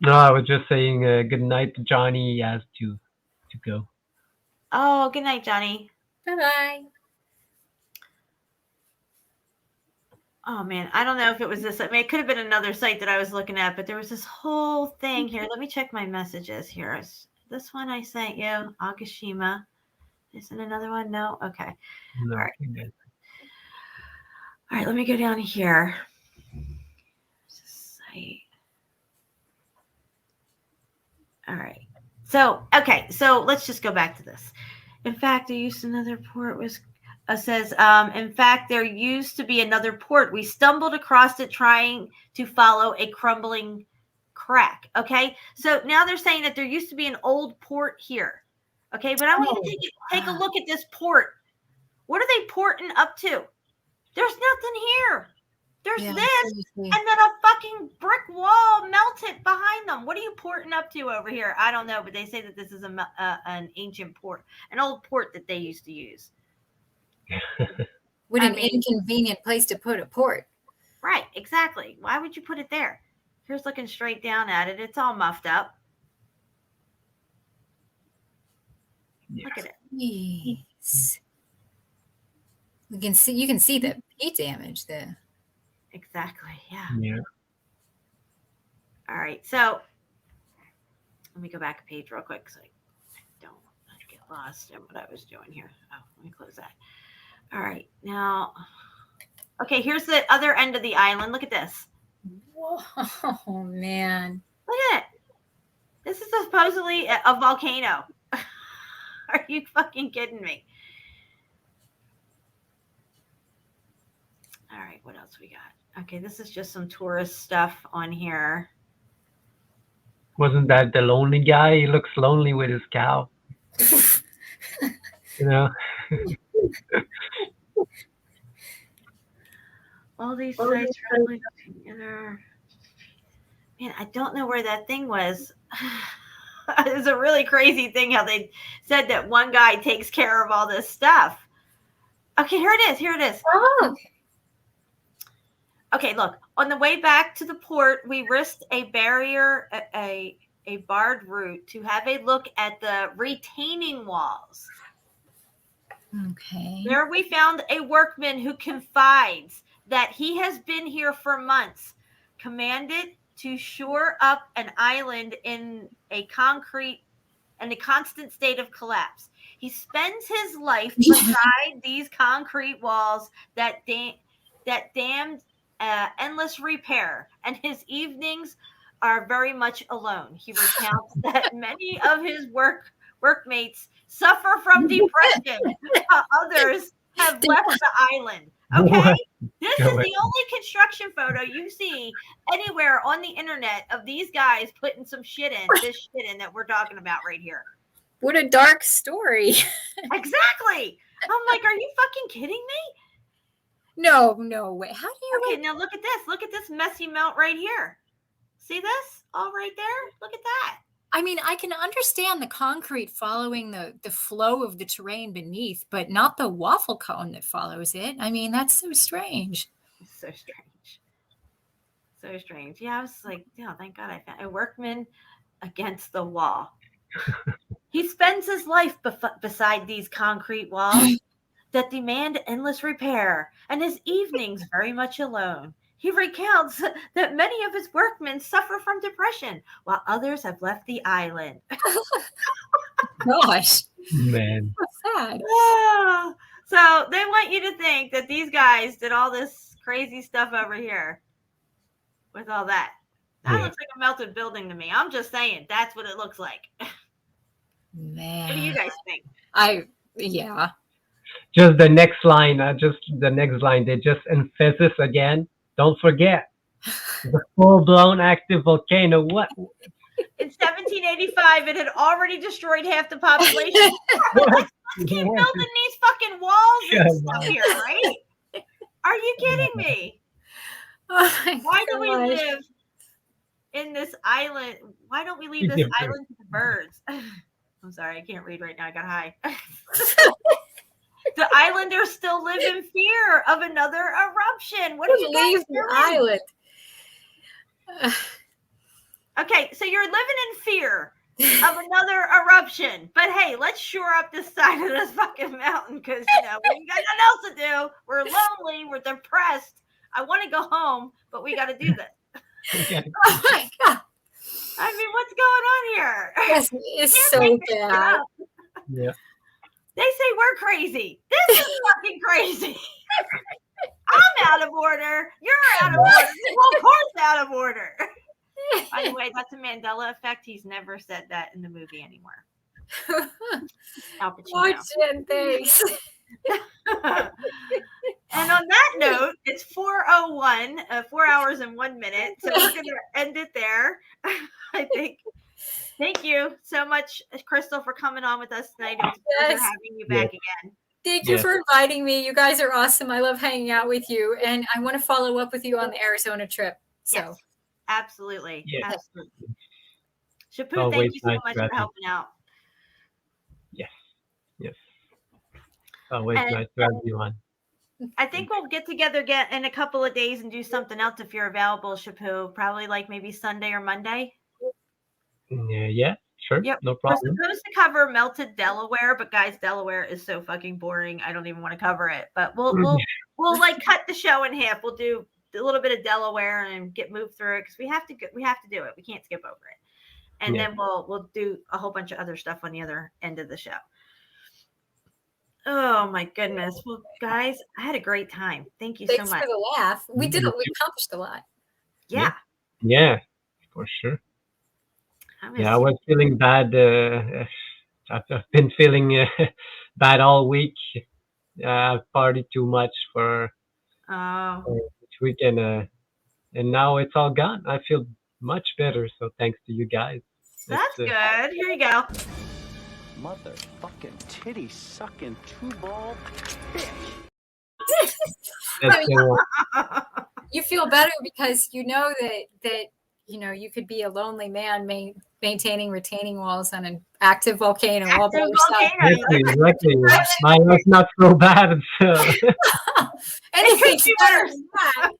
No, I was just saying good night to Johnny. He has to go. Oh, good night, Johnny. Bye-bye. Oh man, I don't know if it was this. I mean, it could have been another site that I was looking at, but there was this whole thing here. Let me check my messages here. This one I sent you, Agashima. Isn't another one? No? Okay. No, all right. All right, let me go down here. Site. All right. So, okay. So let's just go back to this. In fact, I used another port was says, in fact, there used to be another port. We stumbled across it trying to follow a crumbling crack. Okay. So now they're saying that there used to be an old port here. Okay. But I want you to take a look at this port. What are they porting up to? There's nothing here. There's this and then a fucking brick wall melted behind them. What are you porting up to over here? I don't know, but they say that this is an ancient port, an old port that they used to use. What an inconvenient place to put a port. Right, exactly. Why would you put it there? Here's looking straight down at it. It's all muffed up. Yeah. Look at it. Jeez. You can see the heat damage there. Exactly. Yeah. Yeah. All right. So let me go back a page real quick so I don't get lost in what I was doing here. Oh, let me close that. All right. Now, okay, here's the other end of the island. Look at this. Whoa, man. Look at it. This is supposedly a volcano. Are you fucking kidding me? All right, what else we got? Okay, this is just some tourist stuff on here. Wasn't that the lonely guy? He looks lonely with his cow. You know? All these sites are like together. Man, I don't know where that thing was. It's a really crazy thing how they said that one guy takes care of all this stuff. Okay, here it is. Here it is. Oh. Okay, look. On the way back to the port, we risked a barrier, a barred route to have a look at the retaining walls. Okay. There we found a workman who confides that he has been here for months, commanded to shore up an island in a constant state of collapse. He spends his life beside these concrete walls that damned endless repair, and his evenings are very much alone. He recounts that many of his workmates suffer from depression, while others have left the island. Okay, What? this is the only construction photo you see anywhere on the internet of these guys putting some shit in, this shit in that we're talking about right here. What a dark story. Exactly. I'm like, are you fucking kidding me? No way. How do you? Okay, now look at this. Look at this messy melt right here. See this? All right there? Look at that. I mean, I can understand the concrete following the flow of the terrain beneath, but not the waffle cone that follows it. I mean, that's so strange. It's so strange. So strange. Yeah, I was like, yeah, thank God I found a workman against the wall. He spends his life beside these concrete walls that demand endless repair, and his evenings very much alone. He recounts that many of his workmen suffer from depression, while others have left the island. Gosh. Man. What's sad? Oh, so they want you to think that these guys did all this crazy stuff over here with all that. That looks like a melted building to me. I'm just saying, that's what it looks like. Man. What do you guys think? Yeah. Just the next line, they just emphasis again. Don't forget, the full-blown active volcano. What? In 1785, it had already destroyed half the population. Let's keep building these fucking walls and stuff here, right? Are you kidding me? Oh Why do we live in this island? Why don't we leave this island to the birds? I'm sorry, I can't read right now. I got high. The islanders still live in fear of another eruption. What do you guys leave the island? Okay, so you're living in fear of another eruption. But hey, let's shore up this side of this fucking mountain because, we got nothing else to do. We're lonely. We're depressed. I want to go home, but we got to do this. Oh my God. I mean, what's going on here? Yes, it's so bad. Yeah. They say we're crazy. This is fucking crazy. I'm out of order. You're out of order. Well, of course, out of order. By the way, that's a Mandela effect. He's never said that in the movie anymore. Al Pacino. Watch it, thanks. And on that note, it's 4:01, 4 hours and 1 minute. So we're going to end it there, I think. Thank you so much, Crystal, for coming on with us tonight. It was a pleasure having you back again. Thank you for inviting me. You guys are awesome. I love hanging out with you. And I want to follow up with you on the Arizona trip. So yes, absolutely. Yes. Absolutely. Shapu, thank you so much for helping out. Yes. Always nice to have you on. I think we'll get together again in a couple of days and do something else if you're available, Shapu. Probably like maybe Sunday or Monday. Yeah, sure. Yep. No problem. We're supposed to cover melted Delaware, but guys, Delaware is so fucking boring. I don't even want to cover it. But we'll like cut the show in half. We'll do a little bit of Delaware and get moved through it because we have to do it. We can't skip over it. And then we'll do a whole bunch of other stuff on the other end of the show. Oh my goodness. Well, guys, I had a great time. Thank you so much. Thanks for the laugh. We did it. We accomplished a lot. Yeah. Yeah, for sure. I was feeling bad. I've been feeling bad all week. I've partied too much for this weekend, and now it's all gone. I feel much better. So thanks to you guys. That's good. Here you go. Motherfucking titty sucking 2-ball bitch. You feel better because you know that you know you could be a lonely man maintaining retaining walls on an active volcano all by yourself. Exactly. Mine was not so bad. So. Anything's better than that.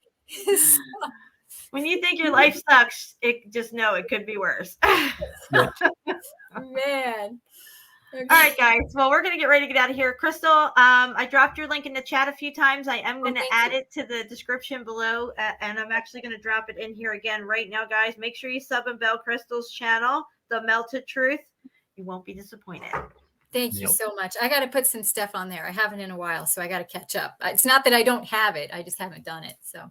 When you think your life sucks, just know it could be worse. Man. Okay. All right, guys. Well, we're going to get ready to get out of here. Crystal, I dropped your link in the chat a few times. I am going to add it to the description below, and I'm actually going to drop it in here again right now, guys. Make sure you sub and bell Crystal's channel, The Melted Truth. You won't be disappointed. Thank you so much. I got to put some stuff on there. I haven't in a while, so I got to catch up. It's not that I don't have it. I just haven't done it, so.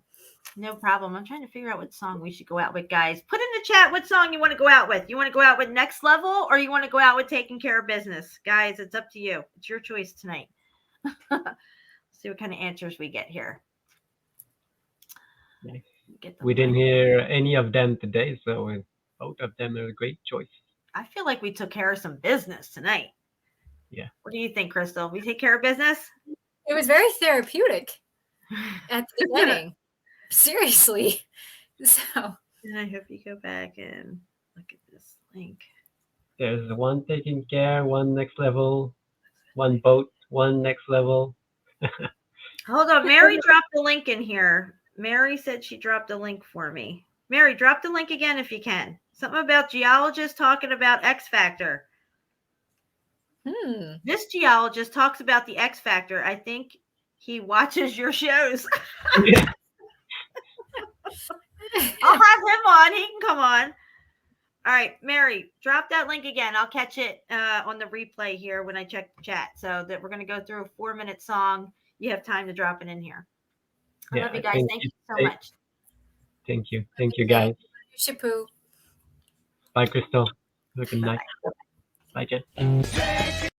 No problem. I'm trying to figure out what song we should go out with, guys. Put in the chat what song you want to go out with. You want to go out with Next Level or you want to go out with Taking Care of Business? Guys, it's up to you. It's your choice tonight. See what kind of answers we get here. We didn't hear any of them today, so both of them are a great choice. I feel like we took care of some business tonight. Yeah. What do you think, Crystal? We take care of business? It was very therapeutic at the beginning. Seriously. So. And I hope you go back and look at this link. There's one Taking Care, one Next Level, one Boat, one Next Level. Hold on. Mary dropped the link in here. Mary said she dropped a link for me. Mary, drop the link again if you can. Something about geologists talking about X Factor. This geologist talks about the X Factor. I think he watches your shows. Yeah. I'll have him on. He can come on. All right, Mary, drop that link again. I'll catch it on the replay here when I check the chat. So that we're going to go through a 4-minute song. You have time to drop it in here. I love you guys. Thank you so much. Thank you. Thank you, guys. Shampoo. Bye, Crystal. Have a good night. Bye, Jen.